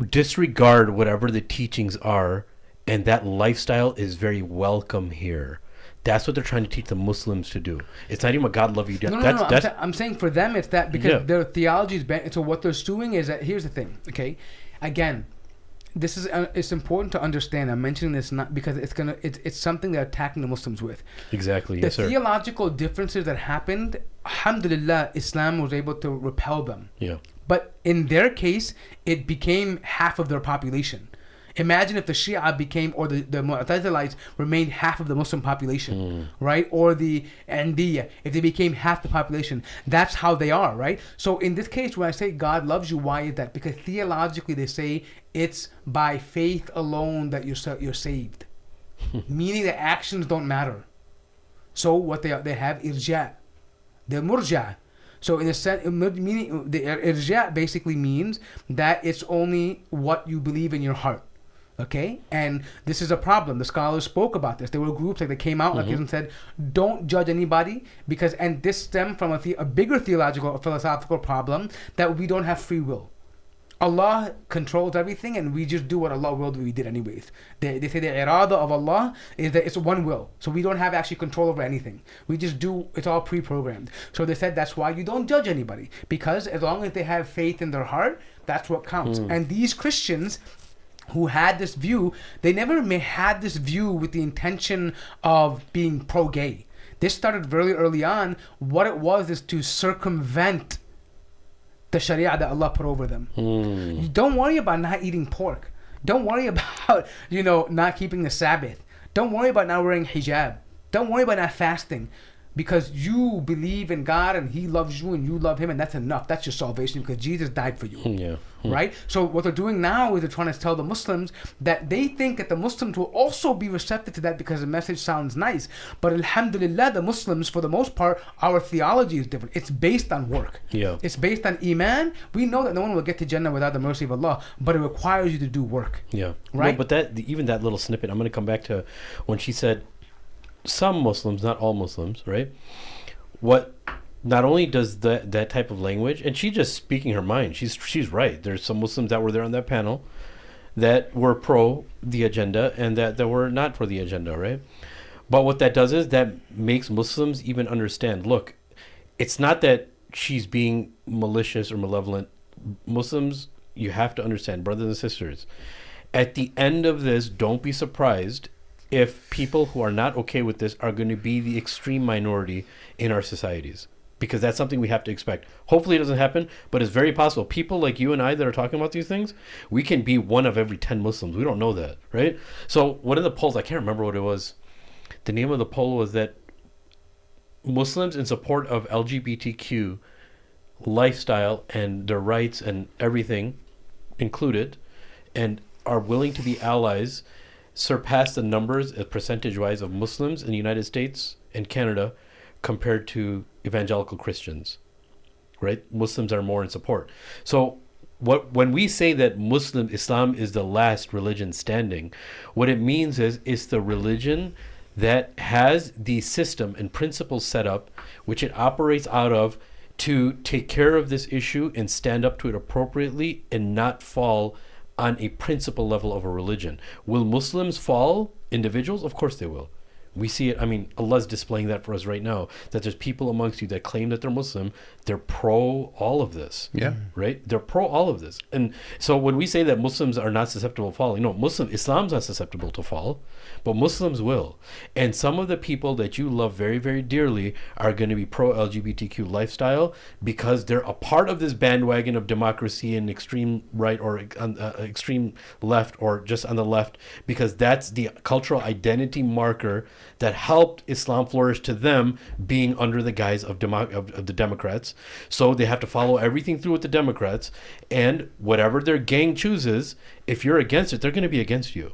disregard whatever the teachings are, and that lifestyle is very welcome here. That's what they're trying to teach the Muslims to do. It's not even what God love you. No. I'm saying for them it's that because their theology is bent. So what they're doing is that here's the thing. Okay, again, this is it's important to understand. I'm mentioning this not because it's something they're attacking the Muslims with. Exactly. The Yes, sir. theological differences that happened, alhamdulillah, Islam was able to repel them. Yeah. But in their case, it became half of their population. Imagine if the Shia became, or the Mu'tazilites remained half of the Muslim population, right? Or the Andiyya, if they became half the population. That's how they are, right? So in this case, when I say God loves you, why is that? Because theologically they say it's by faith alone that you're saved. Meaning that actions don't matter. So what they have irja'. They're murja'. So in a sense, meaning the irja' basically means that it's only what you believe in your heart. Okay, and this is a problem. The scholars spoke about this. There were groups that came out like this and said, "Don't judge anybody," because and this stemmed from a bigger theological or philosophical problem that we don't have free will. Allah controls everything, and we just do what Allah willed we did anyways. They say the irada of Allah is that it's one will, so we don't have actually control over anything. We just do. It's all pre-programmed. So they said that's why you don't judge anybody, because as long as they have faith in their heart, that's what counts. And these Christians who had this view, they never had this view with the intention of being pro-gay. This started very early on. What it was is to circumvent the sharia that Allah put over them. You don't worry about not eating pork. Don't worry about, not keeping the Sabbath. Don't worry about not wearing hijab. Don't worry about not fasting. Because you believe in God and He loves you and you love Him, and that's enough. That's your salvation because Jesus died for you. Right? So what they're doing now is they're trying to tell the Muslims that they think that the Muslims will also be receptive to that because the message sounds nice. But alhamdulillah, the Muslims, for the most part, our theology is different. It's based on work. It's based on iman. We know that no one will get to Jannah without the mercy of Allah, but it requires you to do work. Right? No, but even that little snippet, I'm going to come back to when she said, some Muslims, not all Muslims, right? Not only does that type of language, and she just speaking her mind, she's right. There's some Muslims that were there on that panel that were pro the agenda and that were not for the agenda, right? But what that does is that makes Muslims even understand, look, it's not that she's being malicious or malevolent. Muslims, you have to understand, brothers and sisters, at the end of this, don't be surprised if people who are not okay with this are going to be the extreme minority in our societies, because that's something we have to expect. Hopefully it doesn't happen, but it's very possible. People like you and I that are talking about these things, we can be one of every 10 Muslims. We don't know that, right? So one of the polls, I can't remember what it was. The name of the poll was that Muslims in support of LGBTQ lifestyle and their rights and everything included and are willing to be allies surpass the numbers percentage-wise of Muslims in the United States and Canada compared to evangelical Christians, right? Muslims are more in support. So when we say that Islam is the last religion standing, what it means is it's the religion that has the system and principles set up, which it operates out of to take care of this issue and stand up to it appropriately and not fall on a principle level of a religion. Will Muslims fall? Individuals? Of course they will. We see it. I mean, Allah's displaying that for us right now, that there's people amongst you that claim that they're Muslim. They're pro all of this. Right? They're pro all of this. And so when we say that Muslims are not susceptible to falling, Islam's not susceptible to fall, but Muslims will. And some of the people that you love very, very dearly are going to be pro LGBTQ lifestyle because they're a part of this bandwagon of democracy and extreme right or extreme left or just on the left, because that's the cultural identity marker that helped Islam flourish to them, being under the guise of the Democrats. So they have to follow everything through with the Democrats, and whatever their gang chooses, if you're against it, they're going to be against you.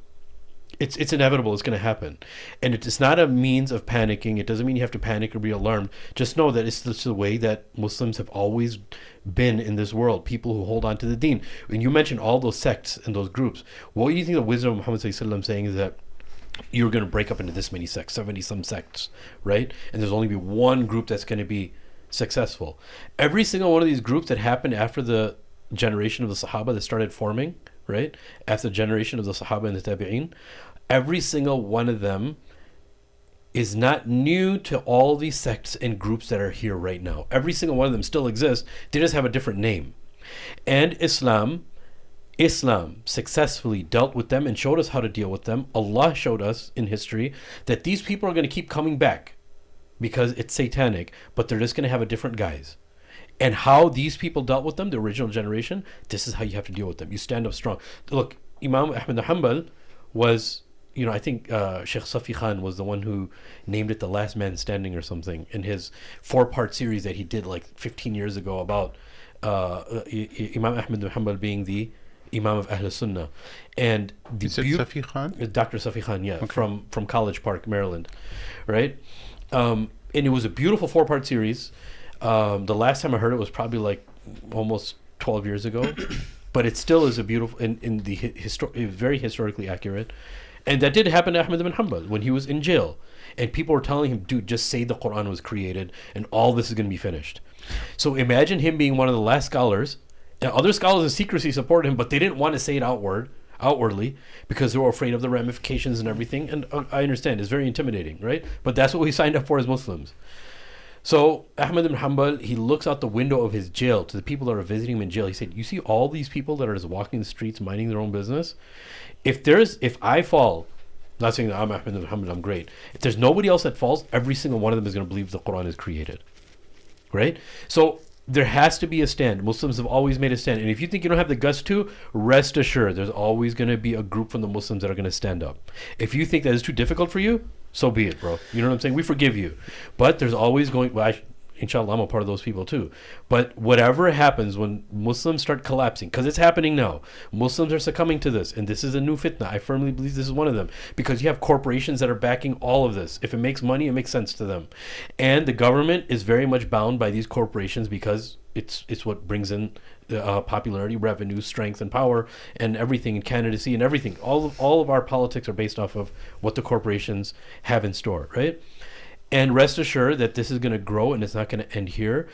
It's inevitable. It's going to happen. And it's not a means of panicking. It doesn't mean you have to panic or be alarmed. Just know that it's the way that Muslims have always been in this world, people who hold on to the deen. When you mentioned all those sects and those groups, what do you think the wisdom of Muhammad saying is that you're going to break up into this many sects, 70 some sects, right? And there's only be one group that's going to be successful. Every single one of these groups that happened after the generation of the Sahaba that started forming, right? After the generation of the Sahaba and the Tabi'een, every single one of them is not new to all these sects and groups that are here right now. Every single one of them still exists. They just have a different name. And Islam successfully dealt with them and showed us how to deal with them. Allah showed us in history that these people are going to keep coming back because it's satanic, but they're just going to have a different guise. And how these people dealt with them, the original generation, this is how you have to deal with them. You stand up strong. Look, Imam Ahmad bin Hanbal was, I think Sheikh Safi Khan was the one who named it The Last Man Standing or something in his 4-part series that he did like 15 years ago about Imam Ahmad bin Hanbal being the Imam of Ahl Sunnah. And the Safi Khan? Dr. Safi Khan, yeah, okay. from College Park, Maryland, right? And it was a beautiful 4-part series. The last time I heard it was probably like almost 12 years ago, but it still is a beautiful, in the very historically accurate. And that did happen to Ahmad bin Hanbal when he was in jail. And people were telling him, dude, just say the Quran was created and all this is going to be finished. So imagine him being one of the last scholars. And other scholars in secrecy supported him, but they didn't want to say it outwardly because they were afraid of the ramifications and everything. And I understand, it's very intimidating, right? But that's what we signed up for as Muslims. So Ahmad bin Hanbal, he looks out the window of his jail to the people that are visiting him in jail. He said, you see all these people that are just walking the streets, minding their own business? If I fall, not saying that I'm Ahmad bin Hanbal, I'm great. If there's nobody else that falls, every single one of them is going to believe the Quran is created. Right? So there has to be a stand. Muslims have always made a stand. And if you think you don't have the guts to, rest assured, there's always going to be a group from the Muslims that are going to stand up. If you think that is too difficult for you, so be it, bro. You know what I'm saying? We forgive you. But there's always inshallah, I'm a part of those people too. But whatever happens when Muslims start collapsing, because it's happening now, Muslims are succumbing to this, and this is a new fitna. I firmly believe this is one of them, because you have corporations that are backing all of this. If it makes money, it makes sense to them. And the government is very much bound by these corporations because it's what brings in popularity, revenue, strength, and power, and everything, and candidacy, and everything. All of our politics are based off of what the corporations have in store, right? And rest assured that this is going to grow and it's not going to end here.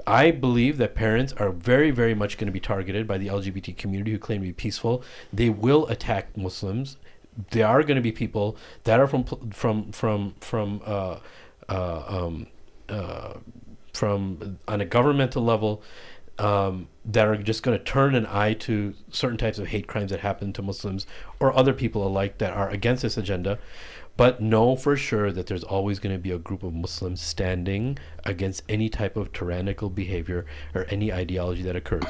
I believe that parents are very, very much going to be targeted by the LGBT community who claim to be peaceful. They will attack Muslims. There are going to be people that are from on a governmental level that are just going to turn an eye to certain types of hate crimes that happen to Muslims or other people alike that are against this agenda. But know for sure that there's always going to be a group of Muslims standing against any type of tyrannical behavior or any ideology that occurs.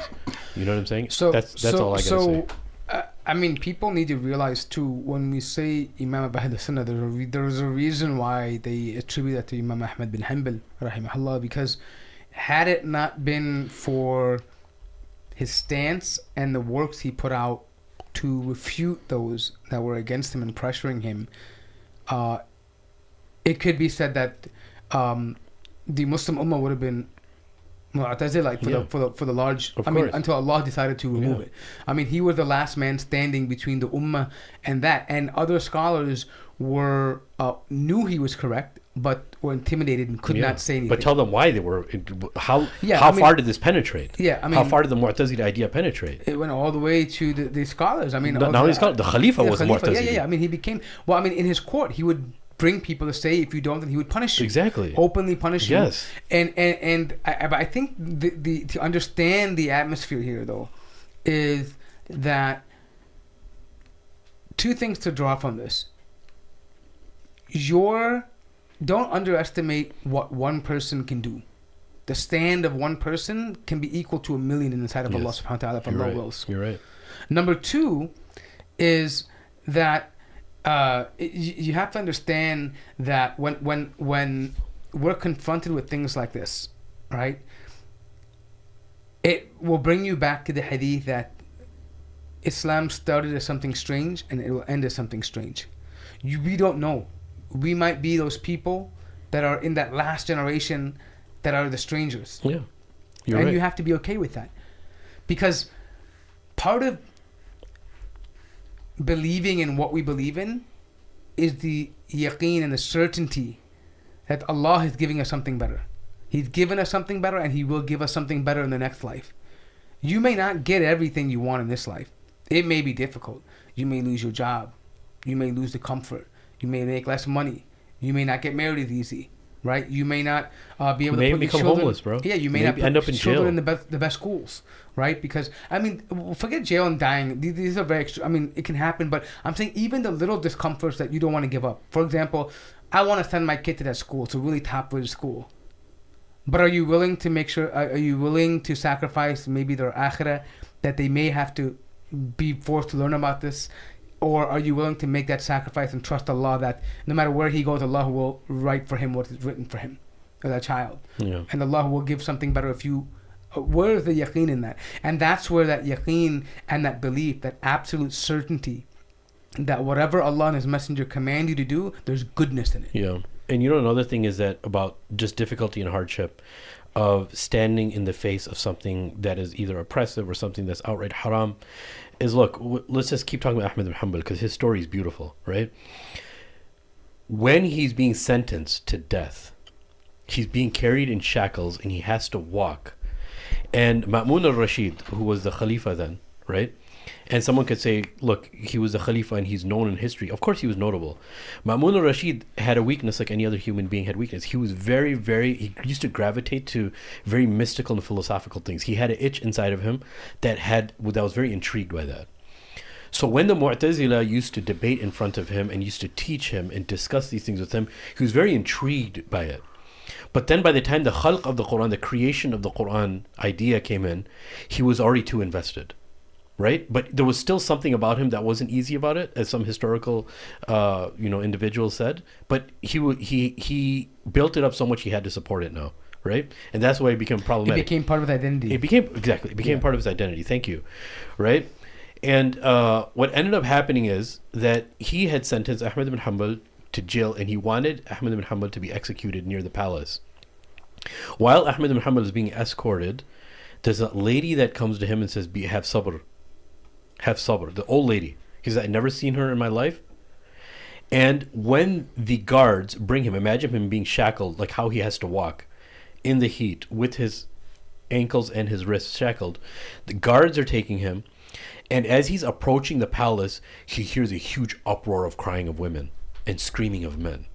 You know what I'm saying? So that's all I gotta say. I mean, people need to realize too, when we say Imam of Ahl Sunnah, there's a reason why they attribute that to Imam Ahmad bin Hanbal, rahimahullah, because had it not been for his stance and the works he put out to refute those that were against him and pressuring him, it could be said that the Muslim Ummah would have been Mu'tazila for the large. Until Allah decided to remove it. I mean, he was the last man standing between the Ummah and that. And other scholars were knew he was correct, but were intimidated and could not say anything. But tell them why they were. How far did this penetrate? Yeah, I mean, how far did the Mu'tazila idea penetrate? It went all the way to the scholars. I mean, not only scholars, the Khalifa was Mu'tazili. Yeah. I mean, he became. Well, I mean, in his court, he would bring people to say, if you don't, then he would punish you. Exactly. Openly punish you. Yes. And I think the to understand the atmosphere here though, is that two things to draw from this. Don't underestimate what one person can do. The stand of one person can be equal to 1 million in the sight of Allah subhanahu wa ta'ala if Allah wills. You're right. Number two is that you have to understand that when we're confronted with things like this, right, it will bring you back to the hadith that Islam started as something strange and it will end as something strange. We don't know. We might be those people that are in that last generation that are the strangers. Yeah, and you have to be okay with that, because part of believing in what we believe in is the yaqeen and the certainty that Allah is giving us something better. He's given us something better and He will give us something better in the next life. You may not get everything you want in this life. It may be difficult. You may lose your job. You may lose the comfort. You may make less money. You may not get married easy, right? You may not be able to Maybe put your become children, homeless, bro. Yeah, you may Maybe not end put up in children jail. in the best schools, right? Because I mean, forget jail and dying. These are very. I mean, it can happen, but I'm saying even the little discomforts that you don't want to give up. For example, I want to send my kid to that school. It's a really top-rated school. But are you willing to make sure? Are you willing to sacrifice maybe their akhirah, that they may have to be forced to learn about this? Or are you willing to make that sacrifice and trust Allah that no matter where he goes, Allah will write for him what is written for him, or that child. Yeah. And Allah will give something better if you... Where is the yaqeen in that? And that's where that yaqeen and that belief, that absolute certainty, that whatever Allah and His Messenger command you to do, there's goodness in it. Yeah. And you know, another thing is that about just difficulty and hardship of standing in the face of something that is either oppressive or something that's outright haram is, look, let's just keep talking about Ahmed ibn Hanbal because his story is beautiful, right? When he's being sentenced to death, he's being carried in shackles and he has to walk. And Ma'mun al-Rashid, who was the Khalifa then, right? And someone could say, look, he was the Khalifa and he's known in history. Of course he was notable. Ma'mun al-Rashid had a weakness like any other human being had weakness. He was he used to gravitate to very mystical and philosophical things. He had an itch inside of him that was very intrigued by that. So when the Mu'tazila used to debate in front of him and used to teach him and discuss these things with him, he was very intrigued by it. But then by the time the khalq of the Quran, the creation of the Quran idea came in, he was already too invested. Right? But there was still something about him that wasn't easy about it, as some historical individuals said. But he built it up so much he had to support it now. Right? And that's why it became problematic. It became part of his identity. It became part of his identity. Thank you. Right? And what ended up happening is that he had sentenced Ahmed ibn Hanbal to jail, and he wanted Ahmed ibn Hanbal to be executed near the palace. While Ahmed ibn Hanbal is being escorted, there's a lady that comes to him and says, have sabr. Have sabr. The old lady. He says, I've never seen her in my life. And when the guards bring him, imagine him being shackled, like how he has to walk in the heat with his ankles and his wrists shackled. The guards are taking him. And as he's approaching the palace, he hears a huge uproar of crying of women and screaming of men.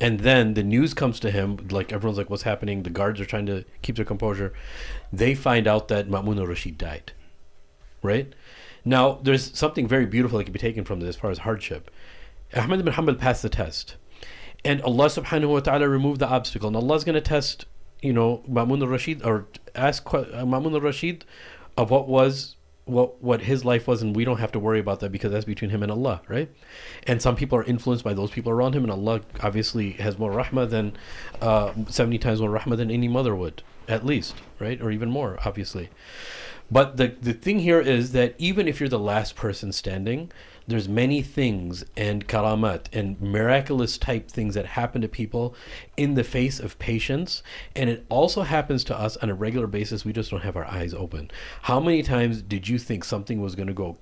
And then the news comes to him, like everyone's like, what's happening? The guards are trying to keep their composure. They find out that Ma'mun al-Rashid died. Right? Now, there's something very beautiful that can be taken from this as far as hardship. Ahmed ibn Hanbal passed the test. And Allah subhanahu wa ta'ala removed the obstacle. And Allah's going to test, Ma'mun al-Rashid, or ask Ma'mun al-Rashid of what his life was, and we don't have to worry about that because that's between him and Allah, right? And some people are influenced by those people around him, and Allah obviously has more rahmah than 70 times more rahmah than any mother would, at least, right? Or even more, obviously. But the thing here is that even if you're the last person standing, there's many things and karamat and miraculous type things that happen to people in the face of patience. And it also happens to us on a regular basis. We just don't have our eyes open. How many times did you think something was going to go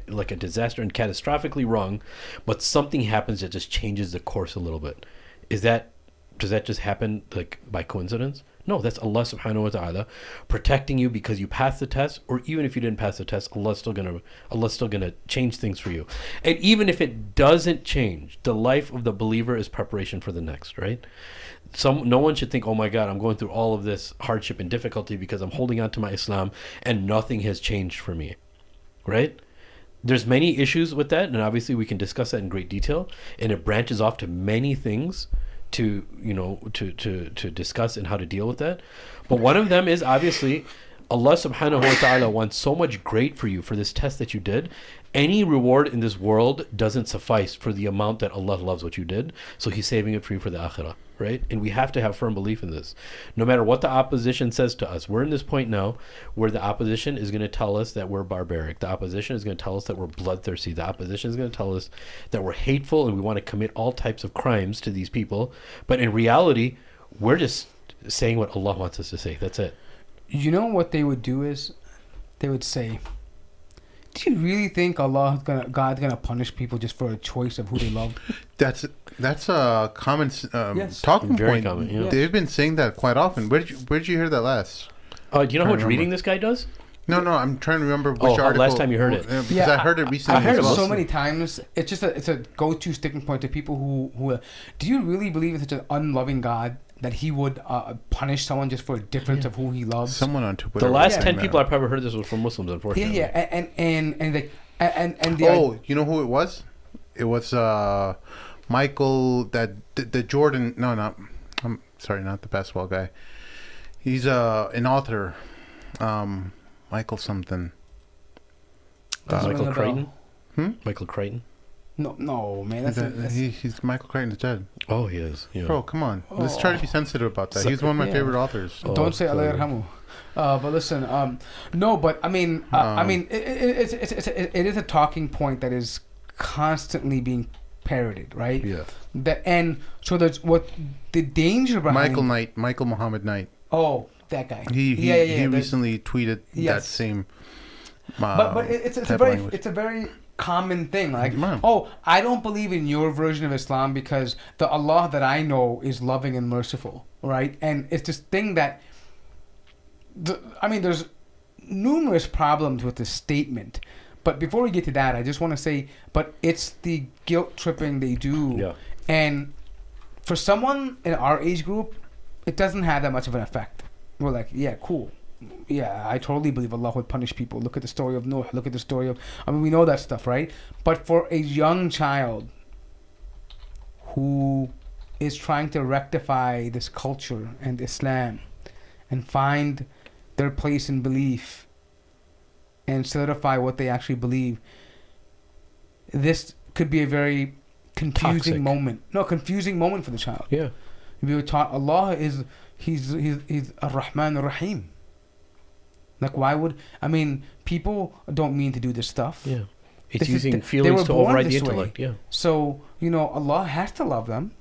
like a disaster and catastrophically wrong, but something happens that just changes the course a little bit? Does that just happen like by coincidence? No, that's Allah subhanahu wa ta'ala protecting you because you passed the test, or even if you didn't pass the test, Allah's still gonna change things for you. And even if it doesn't change, the life of the believer is preparation for the next, right? No one should think, oh my God, I'm going through all of this hardship and difficulty because I'm holding on to my Islam and nothing has changed for me. Right? There's many issues with that, and obviously we can discuss that in great detail, and it branches off to many things to discuss and how to deal with that. But one of them is obviously Allah subhanahu wa ta'ala wants so much great for you for this test that you did. Any reward in this world doesn't suffice for the amount that Allah loves what you did, so He's saving it for you for the akhirah, right? And we have to have firm belief in this. No matter what the opposition says to us, we're in this point now where the opposition is going to tell us that we're barbaric. The opposition is going to tell us that we're bloodthirsty. The opposition is going to tell us that we're hateful and we want to commit all types of crimes to these people. But in reality, we're just saying what Allah wants us to say. That's it. You know what they would do is, they would say, do you really think God's gonna punish people just for a choice of who they love? That's a common Yes. talking Very point. common, yeah. They've been saying that quite often. Where did you hear that last? Do you know how much remember. reading this guy does? No, I'm trying to remember which article. Last time you heard it. Because I heard it recently. I heard it as well. so many times. It's just it's a go-to sticking point to people who do you really believe in such an unloving God that he would punish someone just for a difference of who he loves? Someone on Twitter. The last 10 people I've ever heard this was from Muslims, unfortunately. Yeah, and you know who it was? It was Michael, the Jordan. No, I'm sorry, not the basketball guy. He's an author. Michael something. Michael Crichton? Michael Crichton? No, man. He's Michael Crichton's dead. Oh, he is. Yeah. Bro, come on. Let's try to be sensitive about that. He's one of my favorite authors. Don't say Allah yarhamu. But listen, no, but I mean, it is a talking point that is constantly being parroted, right? Yeah. And so there's what the danger behind Michael Muhammad Knight. Oh, that guy. He recently tweeted that same. But it's a very common thing. Like, I don't believe in your version of Islam because the Allah that I know is loving and merciful, right? And it's this thing that. There's numerous problems with this statement, but before we get to that, I just want to say, but it's the guilt tripping they do, and for someone in our age group, it doesn't have that much of an effect. We're like, yeah, cool. Yeah, I totally believe Allah would punish people. Look at the story of Noah. Look at the story of... we know that stuff, right? But for a young child who is trying to rectify this culture and Islam and find their place in belief and solidify what they actually believe, this could be a very confusing moment. No, confusing moment for the child. Yeah. We were taught Allah is... He's Ar-Rahman Ar-Rahim. Like, why would... people don't mean to do this stuff. Yeah. It's using feelings to override the intellect. Yeah. So, Allah has to love them.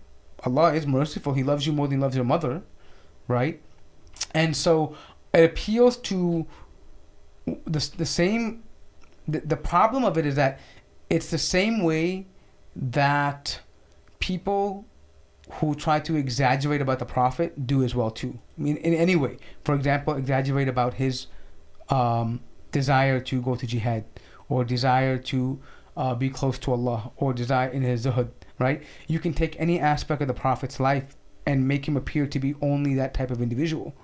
Allah is merciful. He loves you more than he loves your mother. Right? And so, it appeals to the same... The problem of it is that it's the same way that people who try to exaggerate about the Prophet do as well too. In any way. For example, exaggerate about his desire to go to jihad, or desire to be close to Allah, or desire in his zuhud, right? You can take any aspect of the Prophet's life and make him appear to be only that type of individual,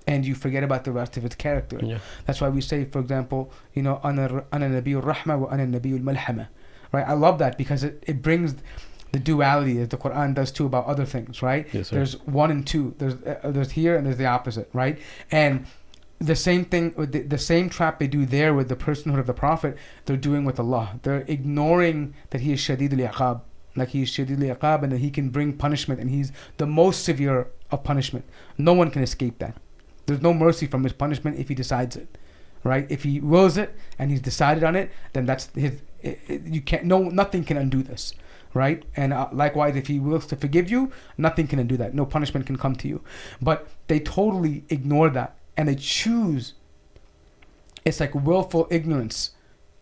and you forget about the rest of his character. Yeah. That's why we say, for example, ana nabiyul rahma wa ana nabiyul malhama, right? I love that because it brings the duality that the Quran does too about other things, right? Yes, sir. There's one and two. There's here and there's the opposite, right? And the same thing, with the same trap they do there with the personhood of the Prophet, they're doing with Allah. They're ignoring that he is Shadidul Iqab, like he is Shadidul Iqab, and that he can bring punishment, and he's the most severe of punishment. No one can escape that. There's no mercy from his punishment if he decides it, right? If he wills it and he's decided on it, then that's his. Nothing can undo this. Right? And likewise, if he wills to forgive you, nothing can undo that. No punishment can come to you. But they totally ignore that, and they choose, it's like willful ignorance,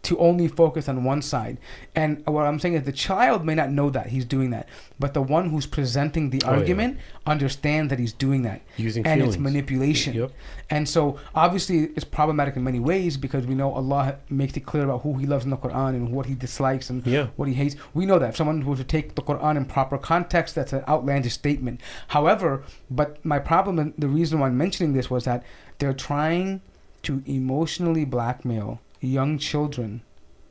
to only focus on one side. And what I'm saying is the child may not know that he's doing that, but the one who's presenting the argument understands that he's doing that. Using and feelings. It's manipulation. Yep. And so obviously it's problematic in many ways, because we know Allah makes it clear about who he loves in the Quran and what he dislikes and what he hates. We know that. If someone were to take the Quran in proper context, that's an outlandish statement. However, but my problem, and the reason why I'm mentioning this, was that they're trying to emotionally blackmail young children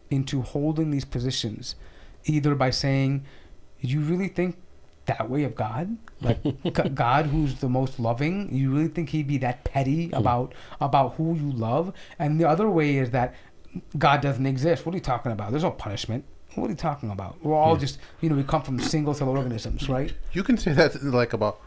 into holding these positions, either by saying, you really think that way of God? Like God, who's the most loving, you really think he'd be that petty about who you love? And the other way is that God doesn't exist. What are you talking about? There's no punishment. What are you talking about? We're all just, we come from single cell organisms, right? You can say that like about,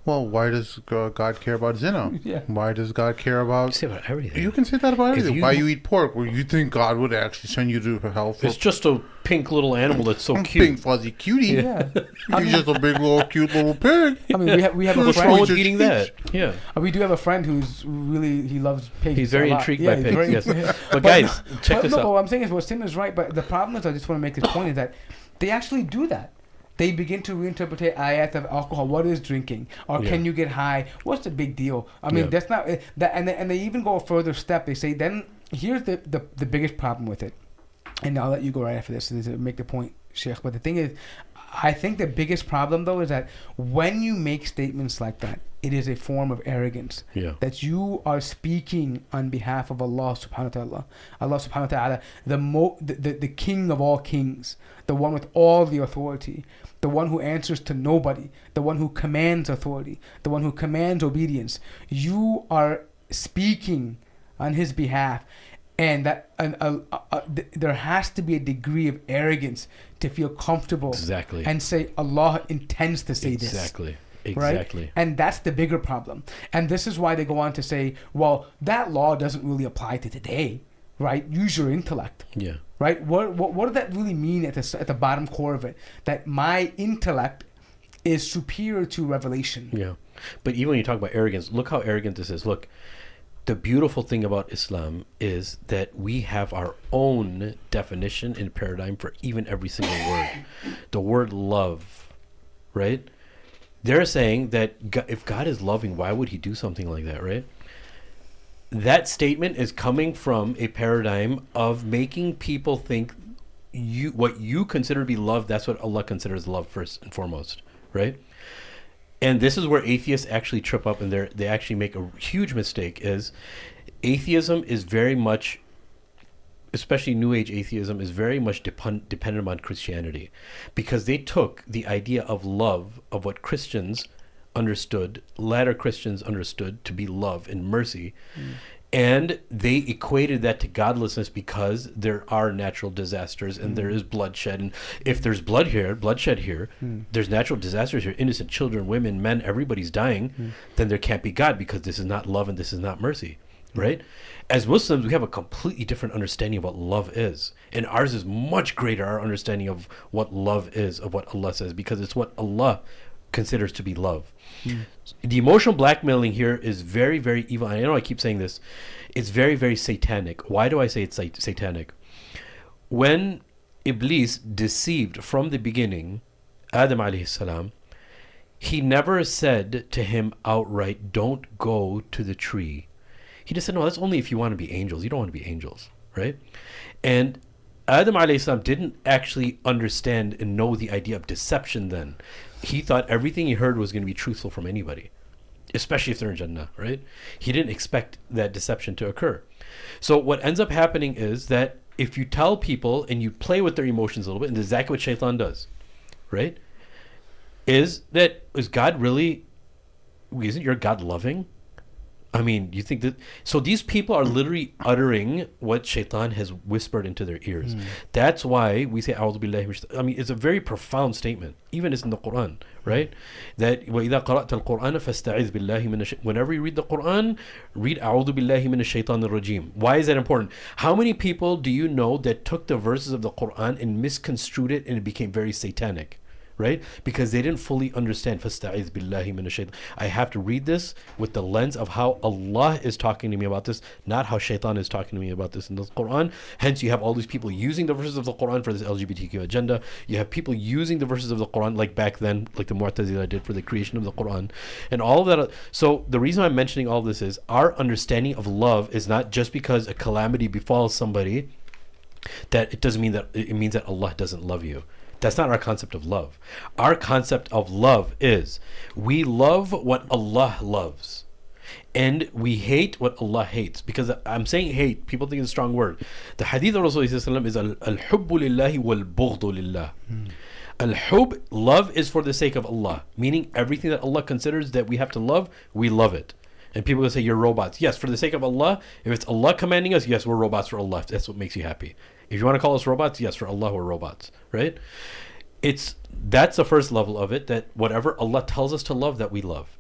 well, why does God care about zina? Yeah. Why does God care about... You say about everything. You can say that about everything. Why you eat pork? Well, you think God would actually send you to hell for... It's just a pink little animal that's so cute. Pink fuzzy cutie. Yeah. He's just a big little cute little pig. We have a What's friend... wrong with eating that? Yeah. We do have a friend who's really... He loves pigs. He's very intrigued by pigs, yes. But guys, check this out. What I'm saying is, what Tim is right, but the problem is, I just want to make this point, is that they actually do that. They begin to reinterpret ayat of alcohol. What is drinking? Or can you get high? What's the big deal? That's not that. And they even go a further step. They say then here's the biggest problem with it, and I'll let you go right after this to make the point, Sheikh. But the thing is, I think the biggest problem though is that when you make statements like that, it is a form of arrogance. Yeah. That you are speaking on behalf of Allah subhanahu wa ta'ala. Allah subhanahu wa ta'ala, the king of all kings, the one with all the authority, the one who answers to nobody, the one who commands authority, the one who commands obedience. You are speaking on his behalf, and that there has to be a degree of arrogance to feel comfortable exactly and say Allah intends to say this. Exactly. Right? And that's the bigger problem. And this is why they go on to say, well, that law doesn't really apply to today, right? Use your intellect. Yeah. Right? What does that really mean at the bottom core of it? That my intellect is superior to revelation. Yeah. But even when you talk about arrogance, look how arrogant this is. Look, the beautiful thing about Islam is that we have our own definition and paradigm for even every single word. The word love, right? They're saying that if God is loving, why would he do something like that, right? That statement is coming from a paradigm of making people think what you consider to be love, that's what Allah considers love first and foremost, right? And this is where atheists actually trip up, and they actually make a huge mistake. Is atheism is very much, especially New Age atheism, is very much dependent on Christianity, because they took the idea of love, of what Christians understood, latter Christians understood to be love and mercy, and they equated that to godlessness because there are natural disasters and there is bloodshed, and if there's bloodshed here, there's natural disasters here, innocent children, women, men, everybody's dying, then there can't be God, because this is not love and this is not mercy. Right? As Muslims, we have a completely different understanding of what love is. And ours is much greater, our understanding of what love is, of what Allah says, because it's what Allah considers to be love. The emotional blackmailing here is very, very evil. I know I keep saying this. It's very, very satanic. Why do I say it's satanic? When Iblis deceived from the beginning Adam alayhi salam, he never said to him outright, don't go to the tree. He just said, no, that's only if you want to be angels. You don't want to be angels, right? And Adam alayhi salam didn't actually understand and know the idea of deception then. He thought everything he heard was going to be truthful from anybody, especially if they're in Jannah, right? He didn't expect that deception to occur. So what ends up happening is that if you tell people and you play with their emotions a little bit, and this is exactly what shaitan does, right? Is God really, isn't your God loving? I mean, you think that... So these people are literally uttering what shaitan has whispered into their ears. That's why we say, A'udhu billahi min shaitan. I mean, it's a very profound statement. Even it's in the Quran, right? That وَإِذَا قَرَأْتَ الْقُرْآنَ فَاسْتَعِذْ بِاللَّهِ مِنَ الشَّيْطَانِ. Whenever you read the Quran, read A'udhu billahi min shaitan al-rajim. Why is that important? How many people do you know that took the verses of the Quran and misconstrued it and it became very satanic? Right? Because they didn't fully understand. فَاسْتَعِذْ بِاللَّهِ مِنَ الشَّيْطَانِ. I have to read this with the lens of how Allah is talking to me about this, not how shaitan is talking to me about this in the Quran. Hence, you have all these people using the verses of the Quran for this LGBTQ agenda. You have people using the verses of the Quran, like back then, like the Mu'tazila did for the creation of the Quran, and all of that. So the reason I'm mentioning all this is our understanding of love is not just because a calamity befalls somebody, that it doesn't mean that it means that Allah doesn't love you. That's not our concept of love. Our concept of love is we love what Allah loves, and we hate what Allah hates. Because I'm saying hate, people think it's a strong word. The hadith of Rasulullah is al-hubbu lillahi wal-bughdu lillah. Al-hub, love is for the sake of Allah, meaning everything that Allah considers that we have to love, we love it. And people will say, you're robots. Yes, for the sake of Allah. If it's Allah commanding us, yes, we're robots for Allah. That's what makes you happy. If you want to call us robots, yes, for Allah, we're robots, right? That's the first level of it, that whatever Allah tells us to love, that we love.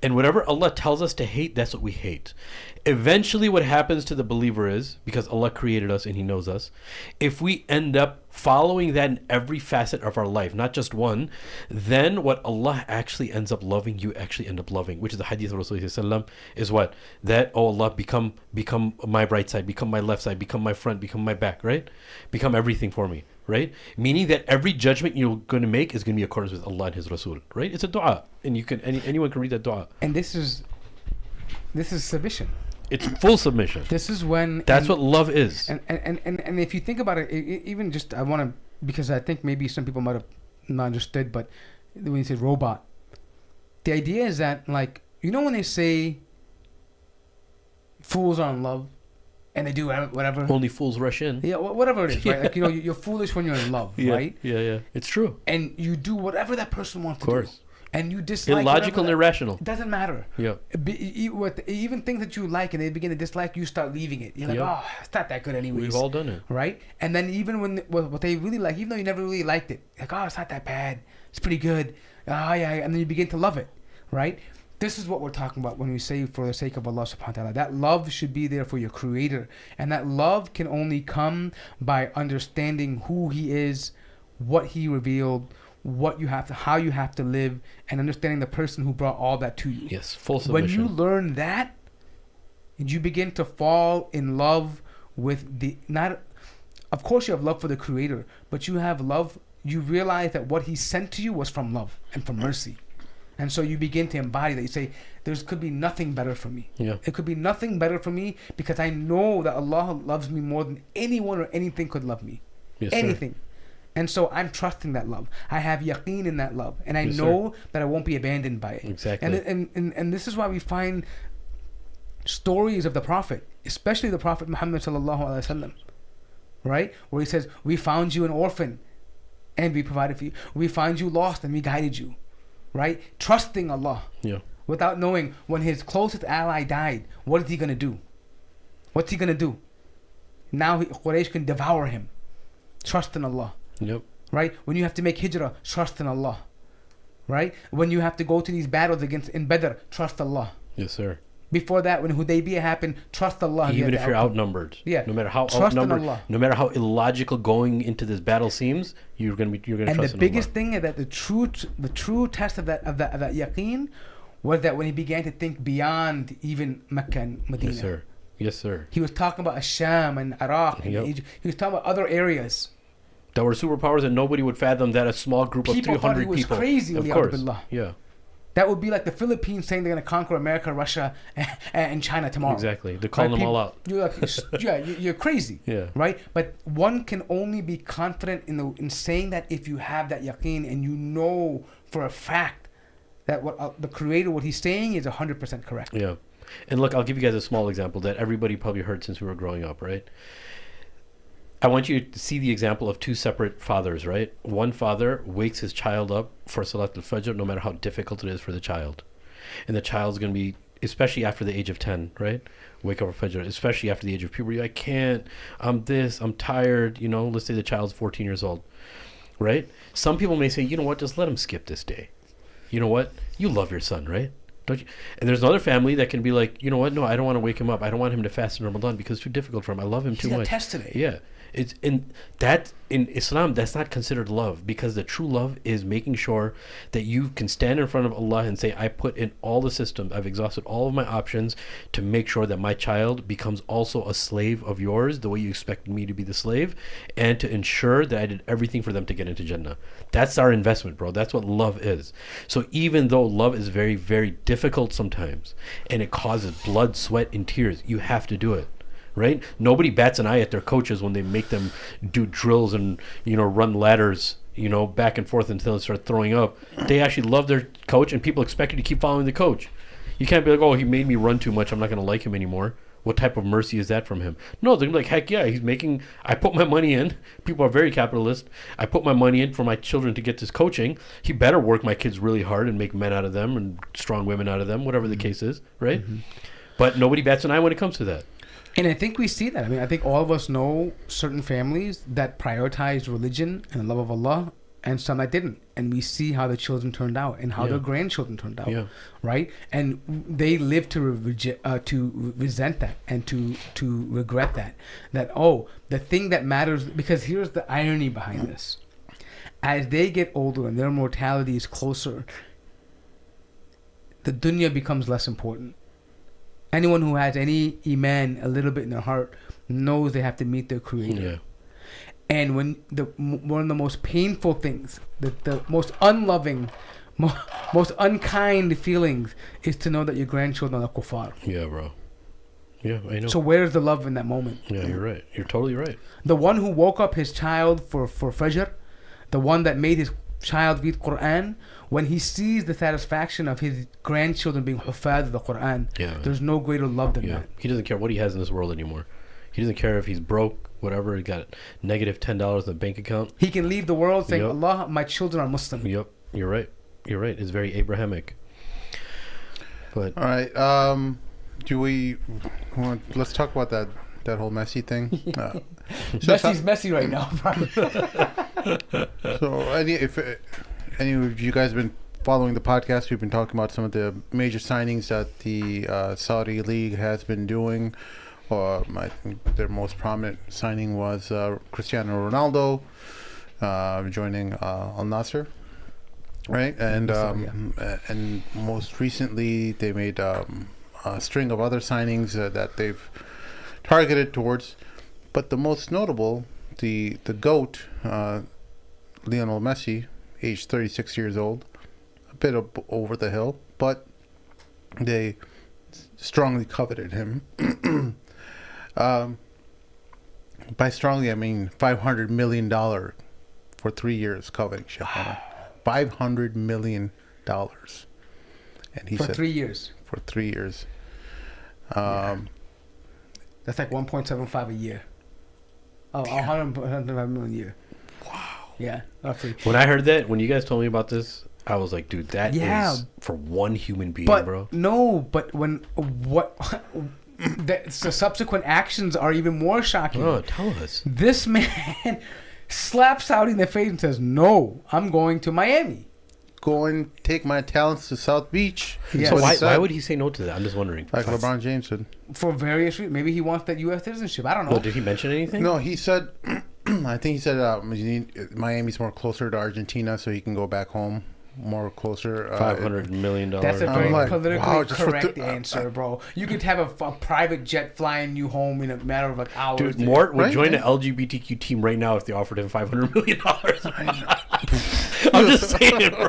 And whatever Allah tells us to hate, that's what we hate. Eventually what happens to the believer is, because Allah created us and He knows us, if we end up following that in every facet of our life, not just one, then what Allah actually ends up loving, you actually end up loving, which is the hadith of Rasulullah is what? That, oh Allah, become my right side, become my left side, become my front, become my back, right? Become everything for me, right? Meaning that every judgment you're going to make is going to be in accordance with Allah and His Rasul, right? It's a dua, and you can anyone can read that dua. And this is submission. It's full submission. This is when... That's what love is. And if you think about it, even just, I want to, because I think maybe some people might have not understood, but when you say robot, the idea is that, like, you know when they say fools are in love and they do whatever? Only fools rush in. Yeah, whatever it is, right? Like, you know, you're foolish when you're in love, right? Yeah. It's true. And you do whatever that person wants to do. Of course. And you dislike illogical and irrational. It doesn't matter. Yeah. Even things that you like and they begin to dislike, you start leaving it. You're like, oh, it's not that good anyways. We've all done it. Right? And then even when what they really like, even though you never really liked it, like, oh, it's not that bad. It's pretty good. Oh, yeah. And then you begin to love it. Right? This is what we're talking about when we say for the sake of Allah subhanahu wa ta'ala. That love should be there for your creator. And that love can only come by understanding who he is, what he revealed, what you have to, how you have to live, and understanding the person who brought all that to you. Yes, full submission. When you learn that, you begin to fall in love with of course you have love for the creator, but you have love, you realize that what he sent to you was from love and from mercy. And so you begin to embody that. You say, there could be nothing better for me. Yeah. It could be nothing better for me because I know that Allah loves me more than anyone or anything could love me. Yes, anything. Sir. And so I'm trusting that love. I have yaqeen in that love. And I Yes, know that I won't be abandoned by it. Exactly. And this is why we find stories of the Prophet, especially the Prophet Muhammad sallallahu alaihi wasallam, right? Where he says, we found you an orphan and we provided for you. We found you lost and we guided you, right? Trusting Allah. Yeah. Without knowing when his closest ally died, what is he going to do? What's he going to do? Now Quraysh can devour him. Trust in Allah. Yep. Right? When you have to make hijrah, trust in Allah. Right? When you have to go to these battles in Badr, trust Allah. Yes, sir. Before that, when Hudaybiyah happened, trust Allah. Even if you're outnumbered. Yeah. No matter how trust outnumbered, in Allah. no matter how illogical going into this battle seems, you're gonna trust in Allah. And the biggest thing is that the true test of that yaqeen was that when he began to think beyond even Mecca and Medina. Yes, sir. Yes, sir. He was talking about Asham and Iraq and Egypt. He was talking about other areas. That were superpowers and nobody would fathom that a small group of 300 thought he was people. Crazy, of course. Billah. Yeah. That would be like the Philippines saying they're going to conquer America, Russia, and China tomorrow. Exactly. They're calling them all out. You're like, you're crazy. Yeah. Right? But one can only be confident in saying that if you have that yaqeen and you know for a fact that what the Creator, what he's saying is 100% correct. Yeah. And look, I'll give you guys a small example that everybody probably heard since we were growing up, right? I want you to see the example of two separate fathers, right? One father wakes his child up for Salat al-Fajr, no matter how difficult it is for the child. And the child's going to be, especially after the age of 10, right? Wake up for Fajr, especially after the age of puberty. I can't, I'm tired, let's say the child's 14 years old, right? Some people may say, you know what, just let him skip this day. You know what? You love your son, right? Don't you? And there's another family that can be like, you know what? No, I don't want to wake him up. I don't want him to fast in Ramadan because it's too difficult for him. I love him too much. He's a test today. Yeah. It's in Islam, that's not considered love, because the true love is making sure that you can stand in front of Allah and say, I put in all the systems, I've exhausted all of my options to make sure that my child becomes also a slave of yours the way you expect me to be the slave, and to ensure that I did everything for them to get into Jannah. That's our investment, bro. That's what love is. So even though love is very, very difficult sometimes, and it causes blood, sweat, and tears, you have to do it. Right? Nobody bats an eye at their coaches when they make them do drills and, run ladders, back and forth until they start throwing up. They actually love their coach, and people expect you to keep following the coach. You can't be like, oh, he made me run too much, I'm not going to like him anymore. What type of mercy is that from him? No, they're like, heck yeah, I put my money in. People are very capitalist. I put my money in for my children to get this coaching. He better work my kids really hard and make men out of them and strong women out of them, whatever the case is, right? Mm-hmm. But nobody bats an eye when it comes to that. And I think we see that. I mean, I think all of us know certain families that prioritized religion and the love of Allah, and some that didn't. And we see how the children turned out and how their grandchildren turned out, right? And they live to resent that and to regret that. That, the thing that matters, because here's the irony behind this. As they get older and their mortality is closer, the dunya becomes less important. Anyone who has any iman a little bit in their heart knows they have to meet their Creator. Yeah. And when one of the most painful things, the most unloving, most unkind feelings is to know that your grandchildren are kuffar. Yeah, bro. Yeah, I know. So where's the love in that moment? Yeah, you're right. You're totally right. The one who woke up his child for Fajr, the one that made his child read Quran, when he sees the satisfaction of his grandchildren being huffaz of the Quran, there's no greater love than that. He doesn't care what he has in this world anymore. He doesn't care if he's broke, whatever. He got negative $10 in the bank account. He can leave the world saying, Allah, my children are Muslim. Yep, you're right. You're right. It's very Abrahamic. But all right. Let's talk about that whole Messi thing. Messi's messy right now. So, if any of you guys have been following the podcast, we've been talking about some of the major signings that the Saudi League has been doing. I think their most prominent signing was Cristiano Ronaldo joining Al Nassr, right? And and most recently they made a string of other signings that they've targeted towards. But the most notable, the GOAT, Lionel Messi, aged 36 years old, a bit over the hill, but they strongly coveted him. By strongly, I mean $500 million for 3 years coveting Shahana. $500 million. And he for said 3 years. For 3 years. That's like 1.75 a year. Oh, 125 million a year. Wow. Yeah, roughly. When I heard that, when you guys told me about this, I was like, dude, that is for one human being, bro. No, but the subsequent actions are even more shocking. Oh, tell us. This man slaps Saudi in the face and says, "No, I'm going to Miami. Go and take my talents to South Beach." Yes. So why would he say no to that? I'm just wondering. Like LeBron James did. For various reasons. Maybe he wants that U.S. citizenship. I don't know. Well, did he mention anything? No, he said, I think he said Miami's more closer to Argentina, so he can go back home more closer. $500 million. That's a very politically correct answer, bro. You could have a private jet flying you home in a matter of like hours. Dude, Mort would join the LGBTQ team right now if they offered him $500 million. I'm just saying, bro.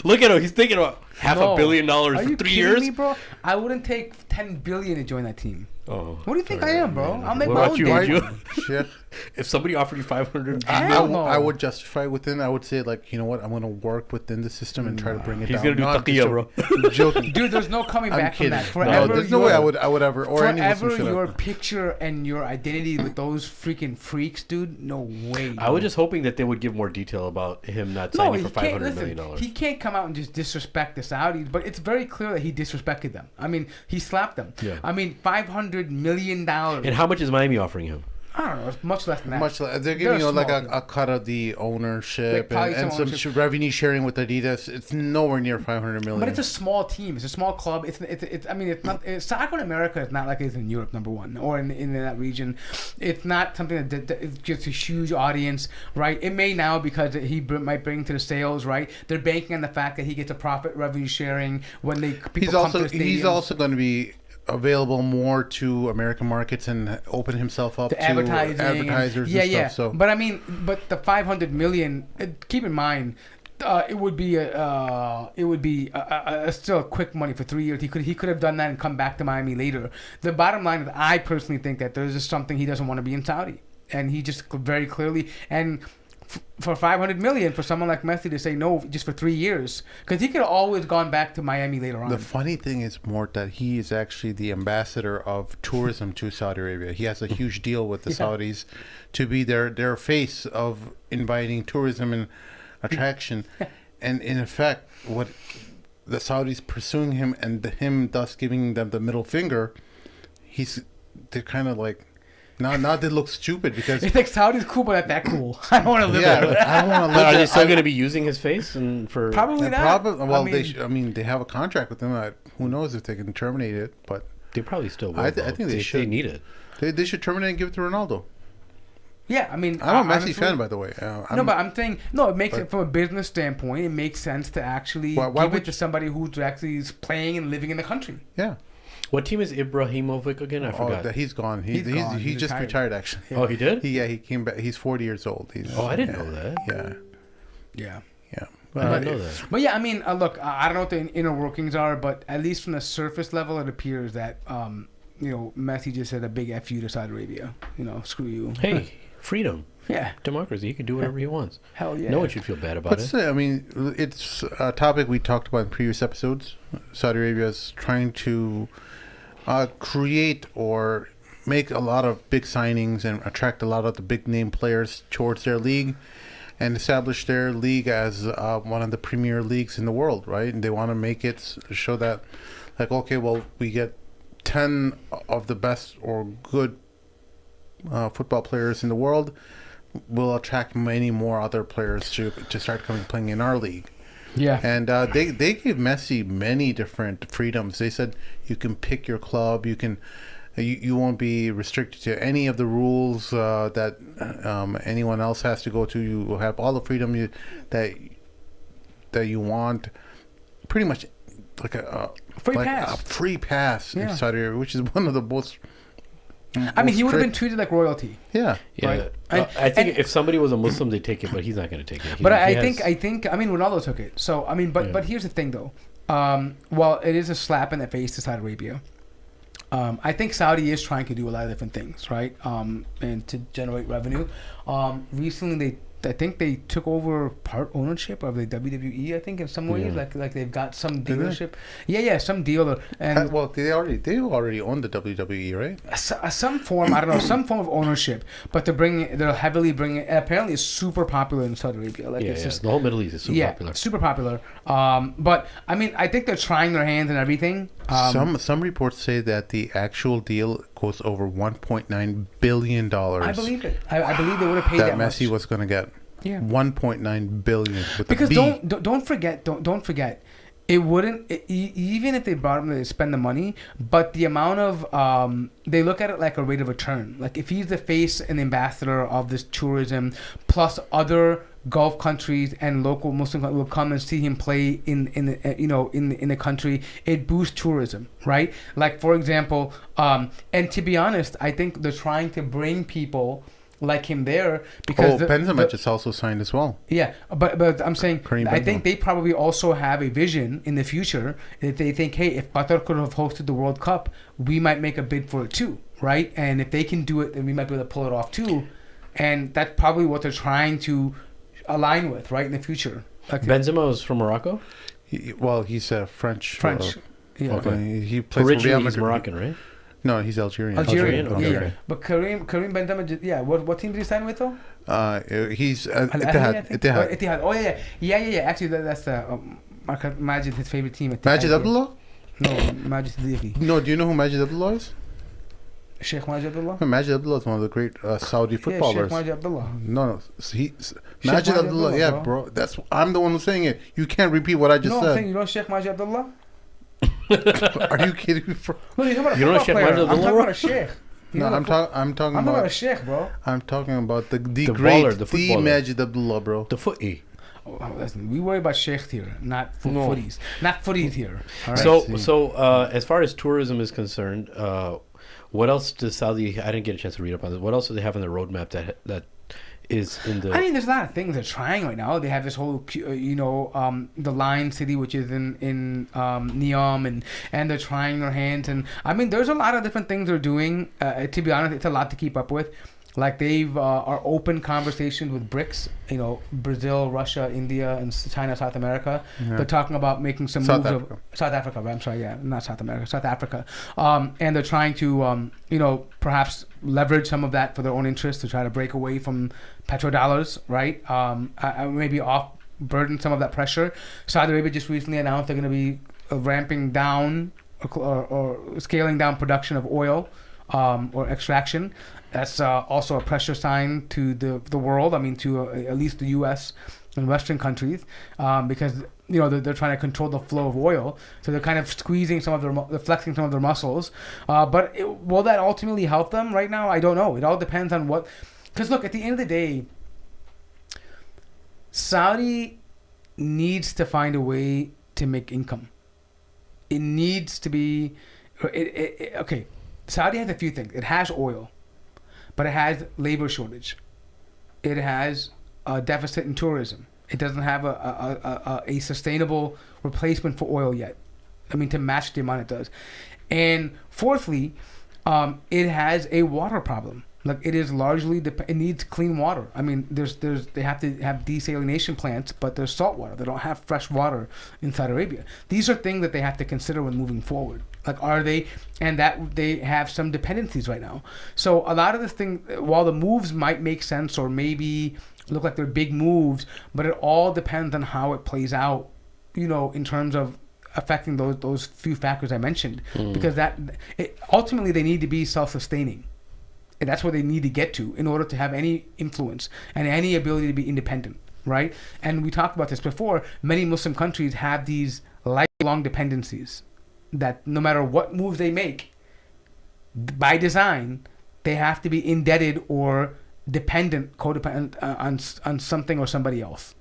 Look at him. He's thinking about $500 million for 3 years. Me, bro? I wouldn't take $10 billion to join that team. Oh, what do you think I am, bro? I'll make what my about own you? day. Shit. If somebody offered you $500 I would justify within. I would say, like, you know what? I'm going to work within the system and try to bring it down. He's going to do taqiyya, bro. I'm joking. Dude, there's no coming back from that. Forever, no, there's no way I would ever. Or forever your picture and your identity with those freaking freaks, dude. No way. I was just hoping that they would give more detail about him not signing for $500 million. He can't come out and just disrespect the Saudis, but it's very clear that he disrespected them. I mean, he slapped them. Yeah. I mean, $500 million. And how much is Miami offering him? I don't know. It's much less than that. Much less. They're giving you like a cut of the ownership and some revenue sharing with Adidas. It's nowhere near $500 million. But it's a small team. It's a small club. It's. I mean, it's not. Soccer in America is not like it is in Europe, number one, or in that region. It's not something that gets a huge audience, right? It may now because he might bring to the sales, right? They're banking on the fact that he gets a profit revenue sharing when He's also going to be available more to American markets and open himself up to advertisers and stuff. So, but I mean, the $500 million. Keep in mind, it would be still quick money for 3 years. He could have done that and come back to Miami later. The bottom line is, I personally think that there's just something he doesn't want to be in Saudi, and he just very clearly and. For $500 million for someone like Messi to say no just for 3 years, because he could have always gone back to Miami later on. The funny thing is, Mort, that he is actually the ambassador of tourism to Saudi Arabia. He has a huge deal with the Saudis to be their face of inviting tourism and attraction. And in effect, what the Saudis pursuing him and him thus giving them the middle finger, they're kind of like. Now they look stupid because it's like Saudi's cool, but not that cool. I don't want to live there. I don't want to live there. Are they still going to be using his face for? Probably not. Well, they have a contract with them. Who knows if they can terminate it? But they probably still will. I think they should. They need it. They should terminate and give it to Ronaldo. Yeah, I mean, I'm a Messi fan, by the way. But I'm saying it makes it from a business standpoint. It makes sense to actually give it to somebody who's actually playing and living in the country. Yeah. What team is Ibrahimovic again? I forgot. He's gone. He just retired, actually. Oh, he did? He came back. He's 40 years old. I didn't know that. Yeah. I didn't know that. But yeah, I mean, look, I don't know what the inner workings are, but at least from the surface level, it appears that Messi just said a big F you to Saudi Arabia. Screw you. Hey, freedom. Yeah. Democracy. He can do whatever he wants. Hell yeah. No one should feel bad about it. I mean, it's a topic we talked about in previous episodes. Saudi Arabia is trying to create or make a lot of big signings and attract a lot of the big name players towards their league and establish their league as one of the premier leagues in the world, right? And they want to make it show that, like, okay, well, we get 10 of the best or good football players in the world. Will attract many more other players to start playing in our league. Yeah. And they gave Messi many different freedoms. They said you can pick your club. You won't be restricted to any of the rules that anyone else has to go to. You will have all the freedom that you want. Pretty much like a free pass in Saudi Arabia, which is one of the most. I mean, he would have been treated like royalty. Yeah. Right? I think if somebody was a Muslim, they'd take it, but he's not going to take it. I think Ronaldo took it. So, I mean, but here's the thing, though. While it is a slap in the face to Saudi Arabia, I think Saudi is trying to do a lot of different things, right? And to generate revenue. Recently, I think they took over part ownership of the WWE. I think in some ways, like they've got some dealership. Some deal. And they already own the WWE, right? Some form, I don't know, some form of ownership. But they're heavily bringing. Apparently, it's super popular in Saudi Arabia. Like it's just the whole Middle East is super popular. Super popular. But I mean, I think they're trying their hands and everything. Some reports say that the actual deal goes over $1.9 billion. I believe it. I believe they would have paid that Messi much. was going to get. Yeah. 1.9 billion. Because don't forget, it wouldn't even if they brought him to spend the money, but the amount of they look at it like a rate of return. Like if he's the face and ambassador of this tourism, plus other Gulf countries and local Muslim will come and see him play in the country, it boosts tourism, right? Like for example, and to be honest, I think they're trying to bring people like him there because Benzema just also signed as well. Yeah, but I'm saying I think Benzema. they probably also have a vision in the future that they think, hey, if Qatar could have hosted the World Cup, we might make a bid for it too, right? And if they can do it, then we might be able to pull it off too. And that's probably what they're trying to align with, right, in the future. Like Benzema is from Morocco? He's French. Yeah. Okay. He plays Originally, he's Moroccan, right? No, he's Algerian. Algerian. Okay. Yeah. But Karim Benzema, what team did he sign with though? He's Ittihad. Ittihad. Oh yeah. Actually, that's Majid, his favorite team. Majid Abdullah? No, Majid Siddiqui. No, do you know who Majid Abdullah is? Sheikh Majid Abdullah? Majid Abdullah is one of the great Saudi footballers. Yeah, Sheikh Majid Abdullah. No. Majid Abdullah, yeah, bro. I'm the one who's saying it. You can't repeat what I just said. No, I'm saying you know Sheikh Majid Abdullah? Are you kidding me, bro? No, you're talking about you know Sheikh Majid Abdullah? I'm talking about a sheikh. I'm talking about a sheikh, bro. I'm talking about the great, baller, the Majid Abdullah, bro. The footy. Oh, listen, we worry about sheikhs here, not footies. Not footies here. All right? So as far as tourism is concerned, what else does Saudi? I didn't get a chance to read up on this. What else do they have on their roadmap that is in the? I mean, there's a lot of things they're trying right now. They have this whole, the Lion City, which is in Neom, and they're trying their hands. And I mean, there's a lot of different things they're doing. To be honest, it's a lot to keep up with. Like they've are open conversations with BRICS, Brazil, Russia, India, and China, South America. Yeah. They're talking about making some moves. South Africa, right? I'm sorry, yeah, not South America, South Africa. And they're trying to, perhaps leverage some of that for their own interests to try to break away from petrodollars, right? Maybe burden some of that pressure. Saudi Arabia just recently announced they're going to be ramping down or scaling down production of oil or extraction. That's also a pressure sign to the world. I mean, to at least the U.S. and Western countries, because they're trying to control the flow of oil. So they're kind of squeezing they're flexing some of their muscles. But will that ultimately help them? Right now, I don't know. It all depends on what. Because look, at the end of the day, Saudi needs to find a way to make income. It needs to be. Okay, Saudi has a few things. It has oil. But it has labor shortage. It has a deficit in tourism. It doesn't have a sustainable replacement for oil yet. I mean, to match the amount it does. And fourthly, it has a water problem. Like it is largely it needs clean water. I mean, they have to have desalination plants, but there's salt water. They don't have fresh water in Saudi Arabia. These are things that they have to consider when moving forward. Like, are they, and that they have some dependencies right now. So a lot of this thing, while the moves might make sense or maybe look like they're big moves, but it all depends on how it plays out, in terms of affecting those few factors I mentioned. Because ultimately they need to be self-sustaining. And that's where they need to get to in order to have any influence and any ability to be independent, right? And we talked about this before. Many Muslim countries have these lifelong dependencies that no matter what moves they make, by design, they have to be indebted or codependent on something or somebody else.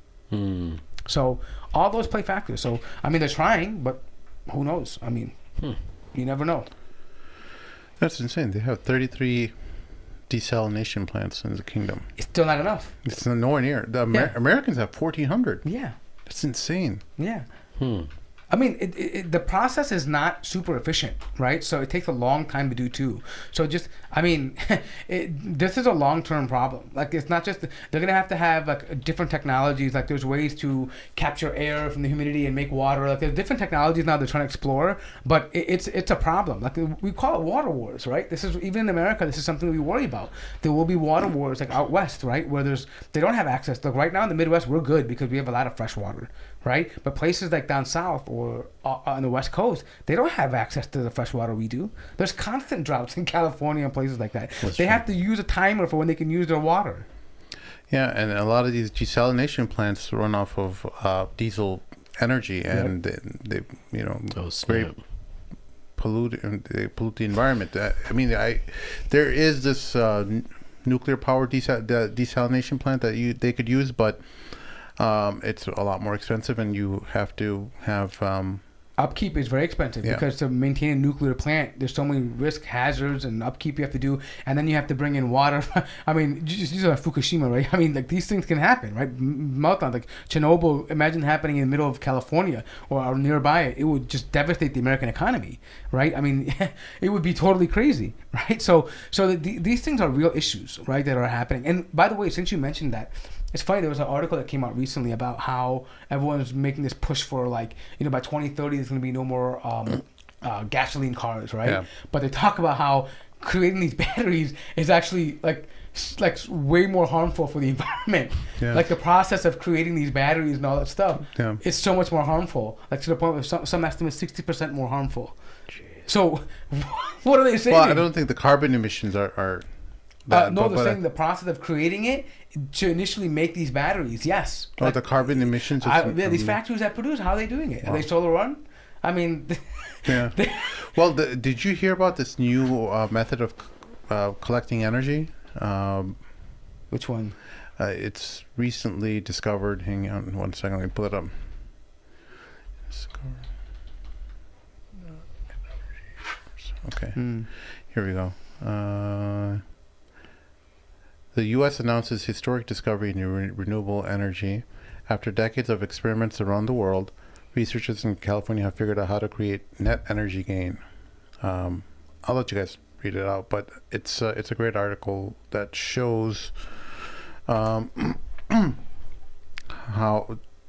So all those play factors. So, I mean, they're trying, but who knows? I mean, you never know. That's insane. They have 33 desalination plants in the kingdom. It's still not enough. It's nowhere near. The Americans have 1,400. Yeah. That's insane. Yeah. I mean, the process is not super efficient, right? So it takes a long time to do too. So this is a long-term problem. Like, it's not just, they're going to have like different technologies. Like, there's ways to capture air from the humidity and make water. Like, there's different technologies now they're trying to explore, but it's a problem. Like, we call it water wars, right? This is, even in America, this is something we worry about. There will be water wars like out west, right? Where they don't have access. Like, right now in the Midwest, we're good because we have a lot of fresh water, right? But places like down south or on the West Coast, they don't have access to the fresh water we do. There's constant droughts in California and places like that. They have to use a timer for when they can use their water. Yeah, and a lot of these desalination plants run off of diesel energy, and they very pollute. They pollute the environment. I mean, there is this nuclear power desalination plant that they could use, but it's a lot more expensive, and you have to have upkeep is very expensive because to maintain a nuclear plant, there's so many risk hazards and upkeep you have to do, and then you have to bring in water. I mean, just like Fukushima, right? I mean, like, these things can happen, right? Meltdown, like Chernobyl. Imagine happening in the middle of California or nearby. It would just devastate the American economy, right? I mean, it would be totally crazy, right? So these things are real issues, right, that are happening. And by the way, since you mentioned that, it's funny, there was an article that came out recently about how everyone's making this push for, like, by 2030 there's going to be no more gasoline cars, right? Yeah. But they talk about how creating these batteries is actually like way more harmful for the environment. Yeah. Like, the process of creating these batteries and all that stuff, it's so much more harmful. Like, to the point where some estimates 60% more harmful. Jeez. So what are they saying? Well, I don't think the carbon emissions are they're saying the process of creating it to initially make these batteries, yes. Oh, like, the carbon emissions? These factories that produce, how are they doing it? Are they solar run? I mean... Yeah. Well, did you hear about this new method of collecting energy? Which one? It's recently discovered. Hang on 1 second, let me pull it up. Okay, here we go. The U.S. announces historic discovery in renewable energy. After decades of experiments around the world, researchers in California have figured out how to create net energy gain. I'll let you guys read it out, but it's a great article that shows how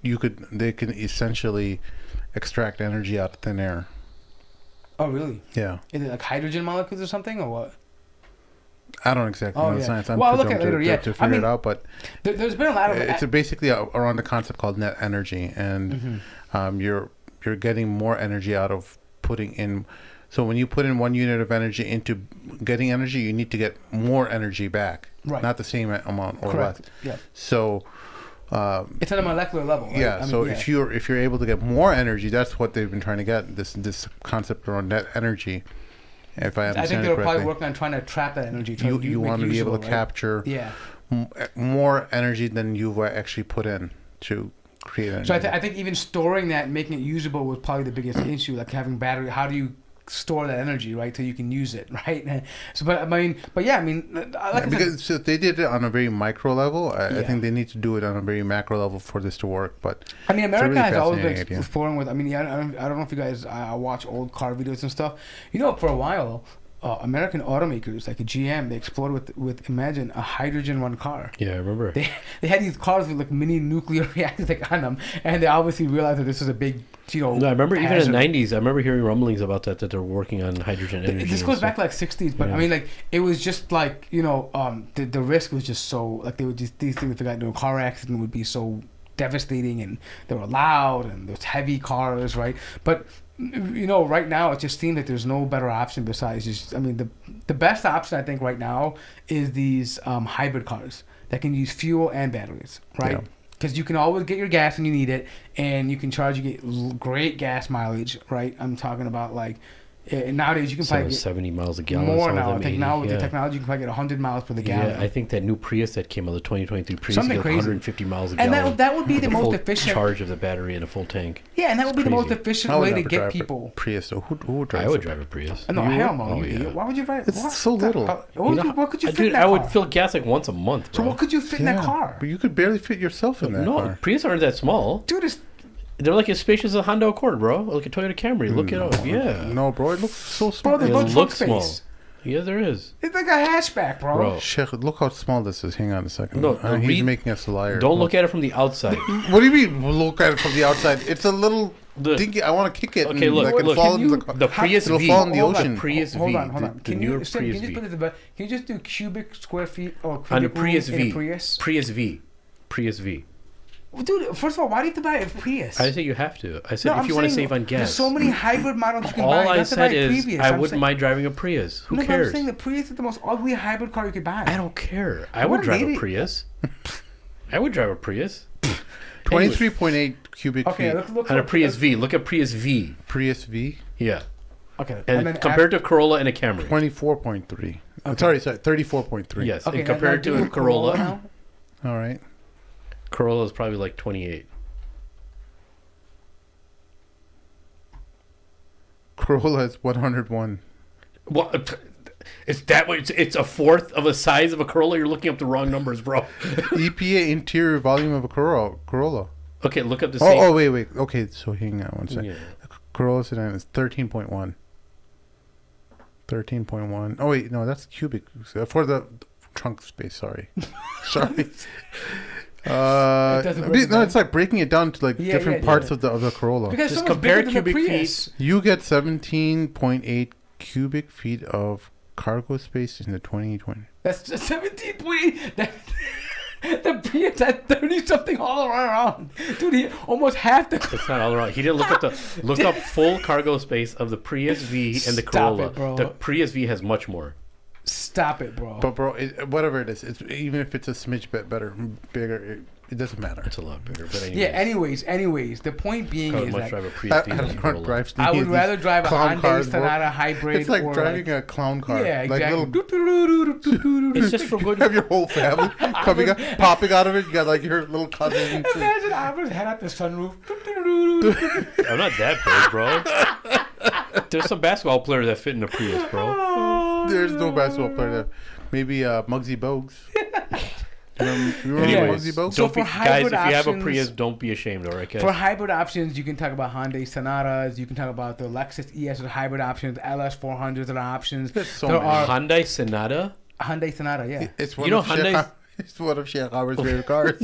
they can essentially extract energy out of thin air. Oh, really? Yeah. Is it like hydrogen molecules or something, or what? I don't exactly know the science. I'll look at it later. To figure it out, but there's been a lot of. It's basically around the concept called net energy, and you're getting more energy out of putting in. So when you put in 1 unit of energy into getting energy, you need to get more energy back, right? Not the same amount or Correct. less. Yeah. So. It's on a molecular level, right? Yeah. If you're able to get more energy, that's what they've been trying to get. This concept around net energy. If I understand, I think they were probably working on trying to trap that energy. You want to be able to capture more energy than you've actually put in to create energy. So I think even storing that and making it usable was probably the biggest issue. Like, having battery, how do you store that energy, right, so you can use it, right? So, because so they did it on a very micro level. I think they need to do it on a very macro level for this to work. But I mean, America has always been exploring with. I mean, I don't know if you guys watch old car videos and stuff. For a while, American automakers like a GM, they exploded with imagine a hydrogen run car. Yeah, I remember. They had these cars with like mini nuclear reactors like on them, and they obviously realized that this was a big, No, I remember even in the 90s, I remember hearing rumblings about that they're working on hydrogen energy. This goes back to like 60s, but I mean, like, it was just like, the risk was just so, like, they would just, these things, if they got into a car accident, would be so devastating, and they were loud, and there's heavy cars, right? But, right now, it just seems that there's no better option besides just, I mean, the best option, I think, right now is these hybrid cars that can use fuel and batteries, right? Yeah. Because you can always get your gas when you need it, and you can you get great gas mileage, right? I'm talking about like nowadays you can probably get 70 miles a gallon. More now. I think now with the technology you can probably get 100 miles per the gallon. Yeah, I think that new Prius that came out, the 2023 Prius, something crazy. 150 miles a gallon. And that would be the most efficient charge of the battery in a full tank. Yeah, and that would be the most efficient way to get people. Prius. So who drives? I would drive a Prius. No, hell no. Why would you drive? It's so little. What could you fit in that car? I would fill gas like once a month, bro. So what could you fit in that car? But you could barely fit yourself in that car. No, Prius aren't that small. Dude, they're like as spacious as a Honda Accord, bro. Like a Toyota Camry. Look it up. Yeah. No, bro. It looks so small. Bro, there's no trunk small. space. Yeah, there is. It's like a hatchback, bro. Sheikh, look how small this is. Hang on a second. No, he's making us a liar. Don't look at it from the outside. What do you mean look at it from the outside? It's a little dinky. I want to kick it. Okay, look. The Prius V. It'll fall in the ocean. Prius V. Hold on. Can you just do cubic square feet or cubic on the Prius V? Prius V. Dude, first of all, why do you have to buy a Prius? I didn't say you have to. I said if you want to save on gas. There's so many hybrid models you can buy. All I said is I wouldn't mind driving a Prius. Who cares? I'm saying the Prius is the most ugly hybrid car you could buy. I don't care. I would drive a Prius. 23.8 cubic feet. Look on a Prius V. Look at Prius V. Prius V? Yeah. Okay. And compared to Corolla and a Camry. 24.3. Okay. Sorry, 34.3. Yes. Okay, and compared to a Corolla. All right. Corolla is probably like 28. Corolla is 101. What? Is that what? It's a fourth of the size of a Corolla. You're looking up the wrong numbers, bro. EPA interior volume of a Corolla. Okay, look up the same. Oh, wait. Okay, so hang on one second. Yeah. The Corolla sedan is 13.1. 13.1. Oh, wait, no, that's cubic. For the trunk space, sorry. It's like breaking it down to like different parts of the Corolla. Because just compare cubic feet. You get 17.8 cubic feet of cargo space in the 2020. That's just 17.8. The Prius had 30 something all around. Dude, he almost half the. It's not all around. He didn't look up full cargo space of the Prius V and the Corolla. Stop it, bro. The Prius V has much more. Stop it, bro. But bro, whatever it is, even if it's a smidge bit bigger, it doesn't matter. It's a lot bigger. But anyways, the point being is that drive a Prius I would rather drive a Hyundai Sonata hybrid. It's like driving a clown car. Yeah, exactly. Like it's just for good. You have your whole family coming up, popping out of it. You got like your little cousins. Imagine I was head out the sunroof. I'm not that big, bro. There's some basketball players that fit in a Prius, bro. There's no basketball player that. Maybe Muggsy Bogues. Remember Muggsy Bogues? So guys, if you have a Prius, don't be ashamed, all right, guys? For hybrid options, you can talk about Hyundai Sonatas. You can talk about the Lexus ES with hybrid options. LS 400s are options. Hyundai Sonata? Hyundai Sonata, yeah. It's one of Sheikh Amar's favorite cars.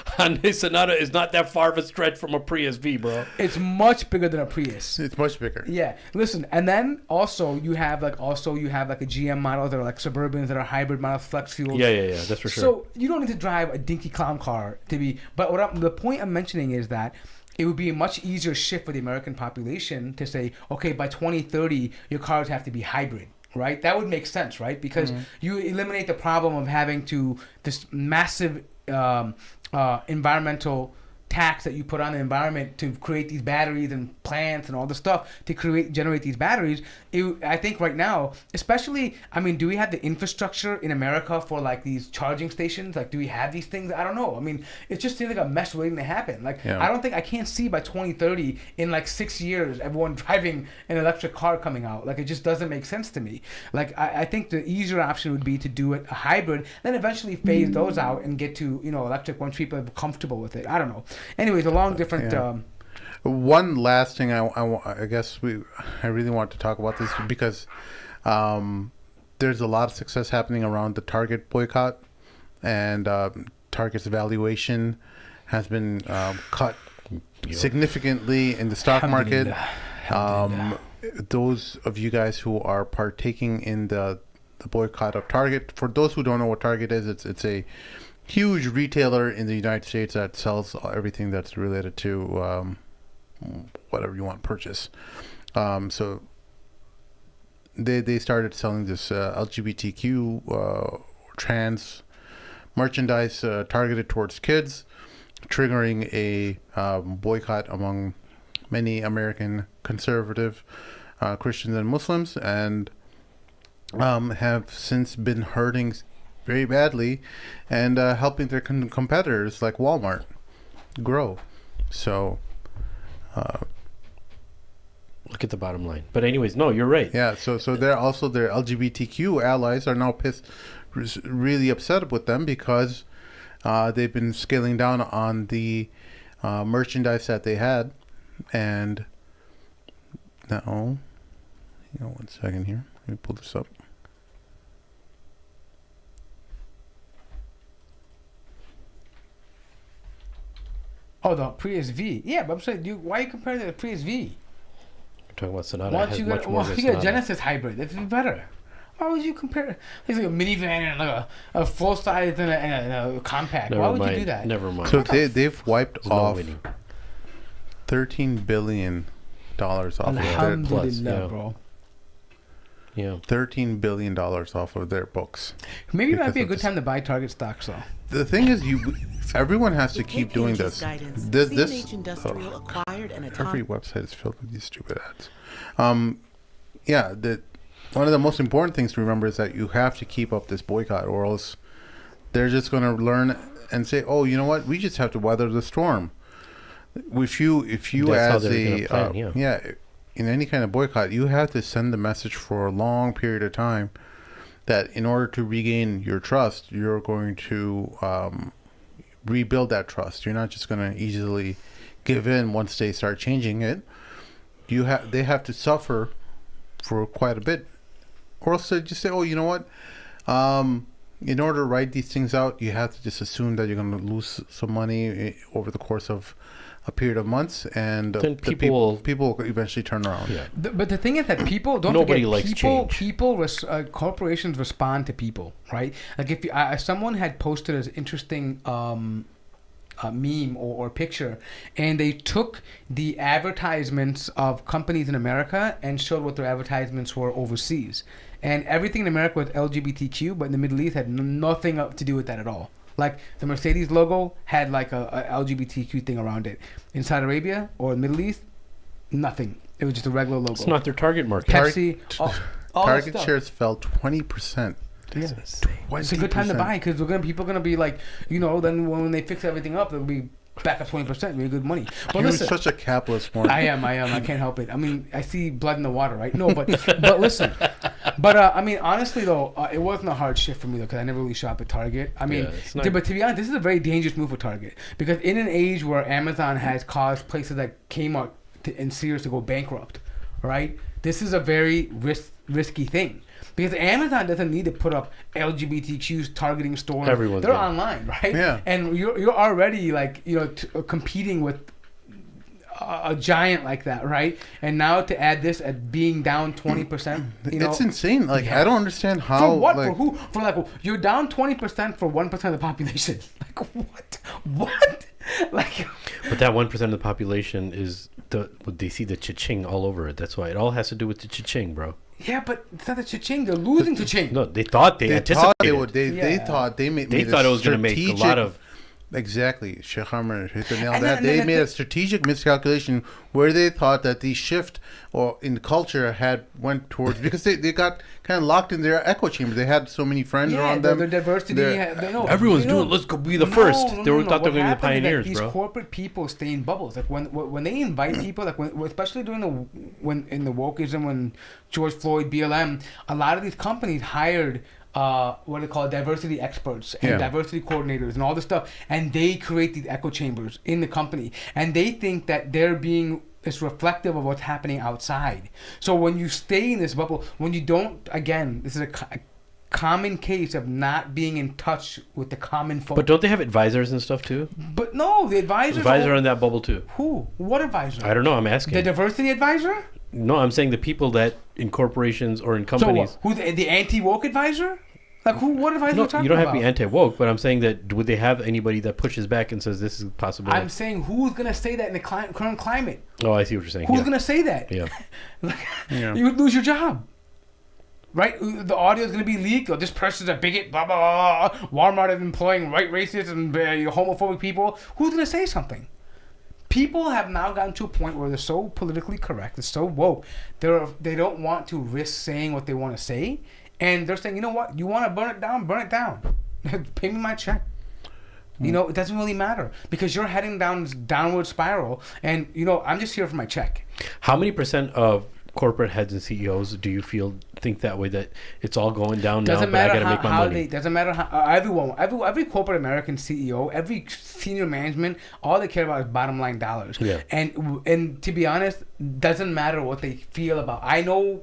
Hyundai Sonata is not that far of a stretch from a Prius V, bro. It's much bigger than a Prius. It's much bigger. Yeah. Listen, and then also you have like a GM model that are like Suburbans that are hybrid models, flex fuels. Yeah, that's for sure. So you don't need to drive a dinky clown car to be. But the point I'm mentioning is that it would be a much easier shift for the American population to say, okay, by 2030 your cars have to be hybrid. Right? That would make sense, right? Because you eliminate the problem of having this massive environmental tax that you put on the environment to create these batteries and plants and all the stuff to generate these batteries. I think right now, especially, do we have the infrastructure in America for like these charging stations? Like, do we have these things? I don't know. It just seems like a mess waiting to happen. Like, yeah. I can't see by 2030 in like 6 years everyone driving an electric car coming out. Like, it just doesn't make sense to me. Like, I think the easier option would be to do it a hybrid, then eventually phase those out and get to electric once people are comfortable with it. I don't know. Anyways, along different. Yeah. One last thing, I guess I really want to talk about this because There's a lot of success happening around the Target boycott, and Target's valuation has been cut significantly in the stock market. Those of you guys who are partaking in the boycott of Target, for those who don't know what Target is, it's a huge retailer in the United States that sells everything that's related to whatever you want to purchase. So they started selling this LGBTQ trans merchandise targeted towards kids, triggering a boycott among many American conservative Christians and Muslims, and have since been hurting very badly and helping their competitors like Walmart grow. So look at the bottom line. But anyways, no, you're right. Yeah, so they're also, their LGBTQ allies are now really upset with them because they've been scaling down on the merchandise that they had. And now, one second here. Let me pull this up. Oh, the Prius V. Yeah, but I'm saying, why are you comparing it to the Prius V? You're talking about Sonata. Why don't you get a Genesis hybrid? That's better. Why would you compare? It's like a minivan and like a full size and a compact. Why would you do that? Never mind. So they've wiped off $13 billion off of their plus, bro. Yeah, $13 billion off of their books. Maybe it might be a good time to buy Target stocks, though. The thing is, everyone has to keep doing this. Every website is filled with these stupid ads. One of the most important things to remember is that you have to keep up this boycott, or else they're just going to learn and say, "Oh, you know what? We just have to weather the storm." If you as in any kind of boycott, you have to send the message for a long period of time that in order to regain your trust, you're going to rebuild that trust. You're not just going to easily give in once they start changing it. They have to suffer for quite a bit, or else they just say, "Oh, you know what? In order to write these things out, you have to just assume that you're going to lose some money over the course of a period of months, and then people will eventually turn around." Yeah. But the thing is that people don't Nobody forget, likes change. Corporations respond to people, right? Like if someone had posted an interesting meme or picture, and they took the advertisements of companies in America and showed what their advertisements were overseas, and everything in America was LGBTQ, but in the Middle East had nothing to do with that at all. Like the Mercedes logo had like a LGBTQ thing around it. In Saudi Arabia or the Middle East, nothing. It was just a regular logo. It's not their target market. Pepsi, all Target shares fell 20%. Yeah. It's a good time to buy because people are going to be like, then when they fix everything up, they'll be back up 20%, really good money. But You're listen, such a capitalist morning. I am. I can't help it. I mean, I see blood in the water, right? No, but listen. But I mean, honestly though, it wasn't a hard shift for me though, because I never really shop at Target. I mean, but to be honest, this is a very dangerous move for Target, because in an age where Amazon has caused places like Kmart and Sears to go bankrupt, right? This is a very risky thing. Because Amazon doesn't need to put up LGBTQs targeting stores. They're online, right? Yeah. And you're already like competing with a giant like that, right? And now to add this at being down 20%, it's insane. Like I don't understand how. For what? For who? For like you're down 20% for 1% of the population. Like what? Like. But that 1% of the population is they see the cha-ching all over it. That's why it all has to do with the cha-ching, bro. Yeah, but it's not the cha-ching. They're losing cha-ching. No, they thought they anticipated. They thought they thought it was going to make a lot of. Exactly. Sheikh Hammer hit the nail on that. They made a strategic miscalculation where they thought that the shift or in culture went towards, because they got kind of locked in their echo chamber. They had so many friends around them. Their diversity. Everyone's doing it. Let's go be the first. They thought they were going to be the pioneers, bro. These corporate people stay in bubbles. Like when they invite people, like especially during in the wokeism, when George Floyd, BLM, a lot of these companies hired what they call diversity experts and diversity coordinators and all this stuff, and they create these echo chambers in the company, and they think that they're being it's reflective of what's happening outside. So when you stay in this bubble, when you don't, again, this is a common case of not being in touch with the common folk. But don't they have advisors and stuff too? But no, the advisors. Advisor in that bubble too. Who? What advisor? I don't know. I'm asking. The diversity advisor? No, I'm saying the people that in corporations or in companies. So who? The anti-woke advisor? Like who? What advisor are you talking about? You don't have to be anti-woke, but I'm saying that would they have anybody that pushes back and says this is possible? I'm saying who's going to say that in the current climate? Oh, I see what you're saying. Who's going to say that? Yeah. You would lose your job. Right? The audio is going to be leaked. Or this person's a bigot, blah, blah, blah. Walmart is employing white racists and homophobic people. Who's going to say something? People have now gotten to a point where they're so politically correct, they're so woke, they don't want to risk saying what they want to say. And they're saying, you know what? You want to burn it down? Burn it down. Pay me my check. You know, it doesn't really matter because you're heading down this downward spiral. And, you know, I'm just here for my check. How many % of corporate heads and CEOs do you think that way, that it's all going down now, but I got to make my money? Doesn't matter how every corporate American CEO, every senior management, all they care about is bottom line dollars. Yeah. And to be honest, doesn't matter what they feel about. I know,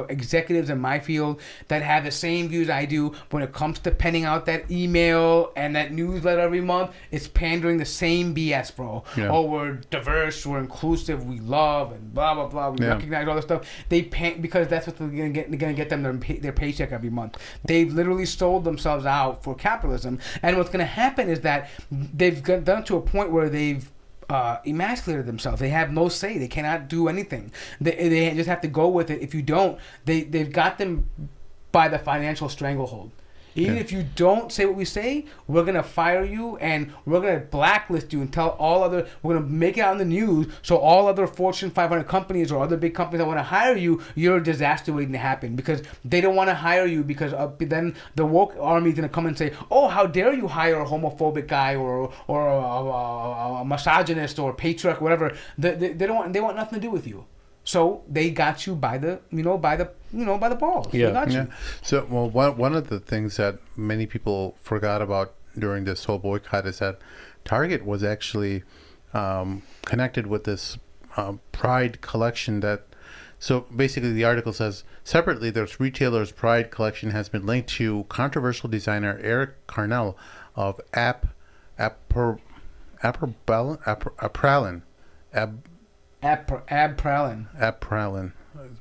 executives in my field that have the same views I do when it comes to penning out that email and that newsletter every month. It's pandering the same BS, bro. Yeah. Oh, we're diverse, we're inclusive, we love, and blah blah blah. We recognize all this stuff. They pay because that's what they're gonna get them their paycheck every month. They've literally sold themselves out for capitalism. And what's gonna happen is that they've done to a point where they've emasculated themselves. They have no say. They cannot do anything. They just have to go with it. If you don't, they've got them by the financial stranglehold. Even if you don't say what we say, we're going to fire you and we're going to blacklist you and tell we're going to make it out in the news so all other Fortune 500 companies or other big companies that want to hire you, you're a disaster waiting to happen because they don't want to hire you because then the woke army is going to come and say, oh, how dare you hire a homophobic guy or a misogynist or a patriarch, whatever. They want nothing to do with you. So they got you by the balls. Yeah. They got you. So, well, one of the things that many people forgot about during this whole boycott is that Target was actually connected with this Pride collection so basically the article says, separately, this retailer's Pride collection has been linked to controversial designer Eric Carnell of Abprallen.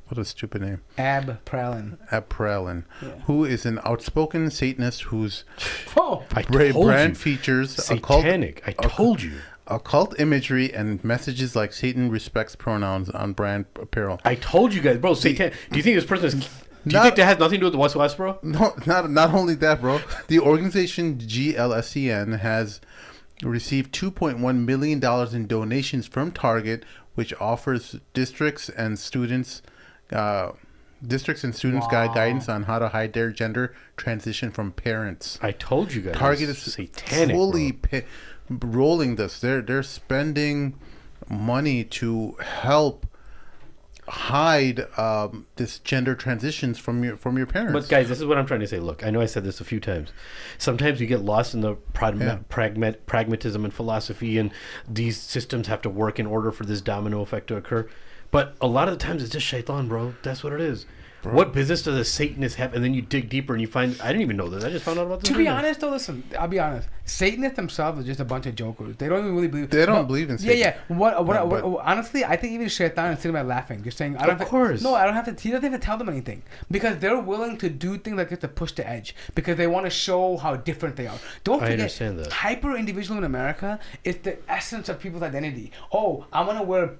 What a stupid name. Abprallen. Yeah. Who is an outspoken Satanist whose brand features satanic. I told you. Occult imagery and messages like Satan respects pronouns on brand apparel. I told you guys, bro. Satan. Do you think this person is... Do you think that has nothing to do with the West, bro? No, not only that, bro. The organization GLSEN has received $2.1 million in donations from Target, which offers districts and students guidance on how to hide their gender transition from parents. I told you guys. Target is satanic, fully rolling this. They're spending money to help hide this gender transitions from your parents. But guys, this is what I'm trying to say. Look, I know I said this a few times. Sometimes you get lost in the pragmatism and philosophy, and these systems have to work in order for this domino effect to occur. But a lot of the times it's just shaitan, bro. That's what it is. Bro. What business does a Satanist have? And then you dig deeper and you find... I didn't even know this. I just found out about this. To be honest, though, listen. I'll be honest. Satanists themselves are just a bunch of jokers. They don't even really believe... They don't believe in Satan. Yeah. Honestly, I think even shaitan is sitting there laughing. Just saying... I don't have to... He doesn't even tell them anything. Because they're willing to do things like this to push the edge. Because they want to show how different they are. Don't forget... I understand that. Hyper-individual in America is the essence of people's identity. Oh, I want to wear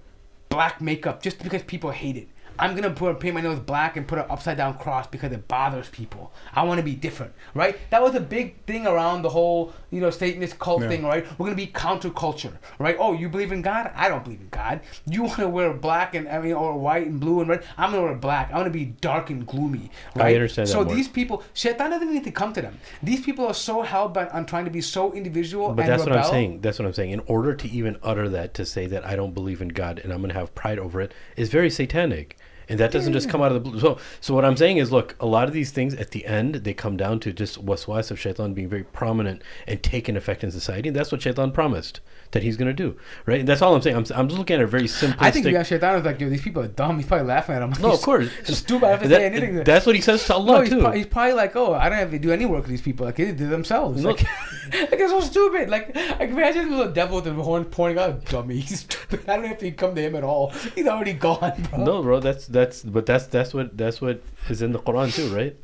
black makeup just because people hate it. I'm going to paint my nose black and put an upside down cross because it bothers people. I want to be different, right? That was a big thing around the whole, Satanist cult thing, right? We're going to be counterculture, right? Oh, you believe in God? I don't believe in God. You want to wear black or white and blue and red? I'm going to wear black. I want to be dark and gloomy, right? I understand that. So these people, Shaitan doesn't need to come to them. These people are so hell-bent on trying to be so individual and rebel. What I'm saying. That's what I'm saying. In order to even utter that, to say that I don't believe in God and I'm going to have pride over it, is very satanic. And that doesn't just come out of the blue. So what I'm saying is, look, a lot of these things at the end, they come down to just waswas of shaitan being very prominent and taking effect in society. And that's what shaitan promised that he's going to do, right? And that's all I'm saying. I'm just looking at it very simplistic. I think shaitan is like, yo, these people are dumb. He's probably laughing at them. No, of course. It's stupid. I have to say anything. That's what he says to Allah, too. He's probably like, oh, I don't have to do any work with these people. Like, they did themselves. No. Like, it's so stupid. Like imagine the devil with the horn pointing out, dummy. He's stupid. I don't have to come to him at all. He's already gone, bro. No, bro, that's what is in the Quran too, right?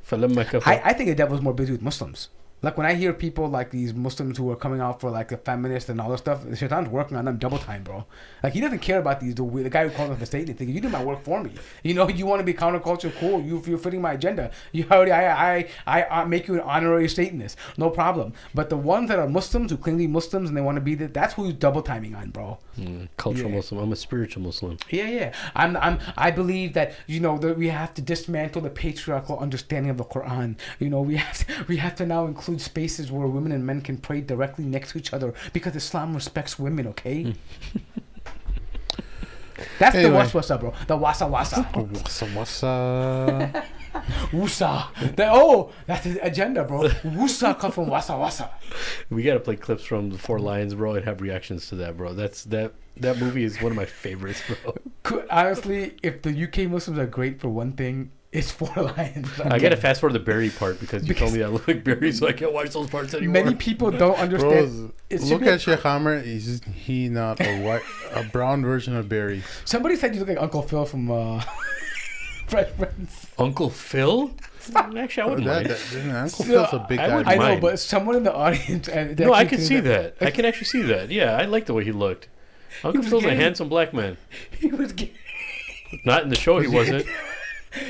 I think the devil's more busy with Muslims. Like when I hear people like these Muslims who are coming out for like the feminists and all this stuff, the shaitan's working on them double time, bro. Like he doesn't care about the guy who calls him a Satan. Thinking you do my work for me. You know, you want to be counterculture, cool. You're fitting my agenda. You already, I make you an honorary Satanist, no problem. But the ones that are Muslims who claim to be Muslims and they want to be that's who he's double timing on, bro. Cultural Muslim. I'm a spiritual Muslim. Yeah. I believe that that we have to dismantle the patriarchal understanding of the Quran. You know, we have to now include spaces where women and men can pray directly next to each other because Islam respects women, okay? That's the waswasa, bro. The wasa. Wasa. Wusa. That's his agenda, bro. Wusa comes from wasa. We gotta play clips from the Four Lions, bro, and have reactions to that, bro. That movie is one of my favorites, bro. Honestly, if the UK Muslims are great for one thing, it's Four Lions. I gotta fast forward the berry part because you told me I look like berry, so I can't watch those parts anymore. Many people don't understand. Look at Sheikh Amr. He not a brown version of Barry. Somebody said you look like Uncle Phil from Fresh Prince. Uncle Phil? Actually, I wouldn't mind. Uncle Phil's a big guy. I know, but someone in the audience. No, I can see that. I can actually see that. Yeah, I like the way he looked. Uncle Phil's a handsome black man. He was gay. Not in the show, he wasn't.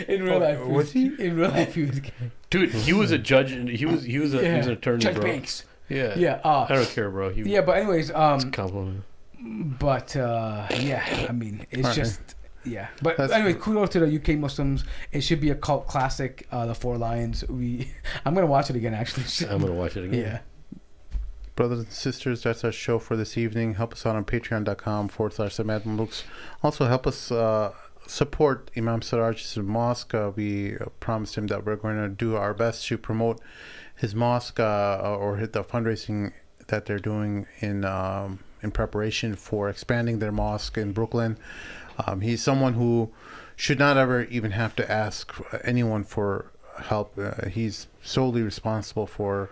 In real life, was he? In real life, he was gay. Dude, he was a judge. And he was an attorney, Judge bro. Banks. Yeah. I don't care, bro. But anyways, it's a compliment. But I mean, it's just. Yeah, but That's anyway, kudos to the UK Muslims. It should be a cult classic. The Four Lions. I'm gonna watch it again. Actually, I'm gonna watch it again. Yeah. Brothers and sisters, that's our show for this evening. Help us out on patreon.com/themadmamluks. Also, help us support Imam Siraj's mosque. We promised him that we're going to do our best to promote his mosque or hit the fundraising that they're doing in preparation for expanding their mosque in Brooklyn. He's someone who should not ever even have to ask anyone for help. He's solely responsible for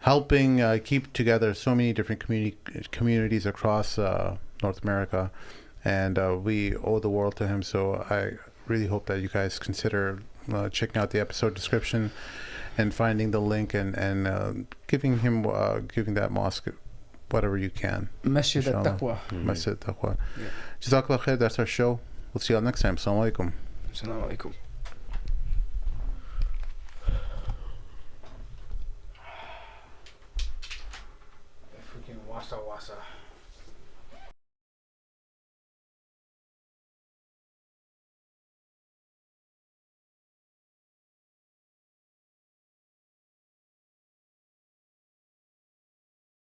helping keep together so many different communities across North America, and we owe the world to him. So I really hope that you guys consider checking out the episode description and finding the link and giving that mosque whatever you can. Masjid al-Taqwa. Masjid al-Taqwa. Jazakallah khair. That's our show. We'll see you all next time. Assalamu alaikum. Assalamu alaikum. Freaking wasa.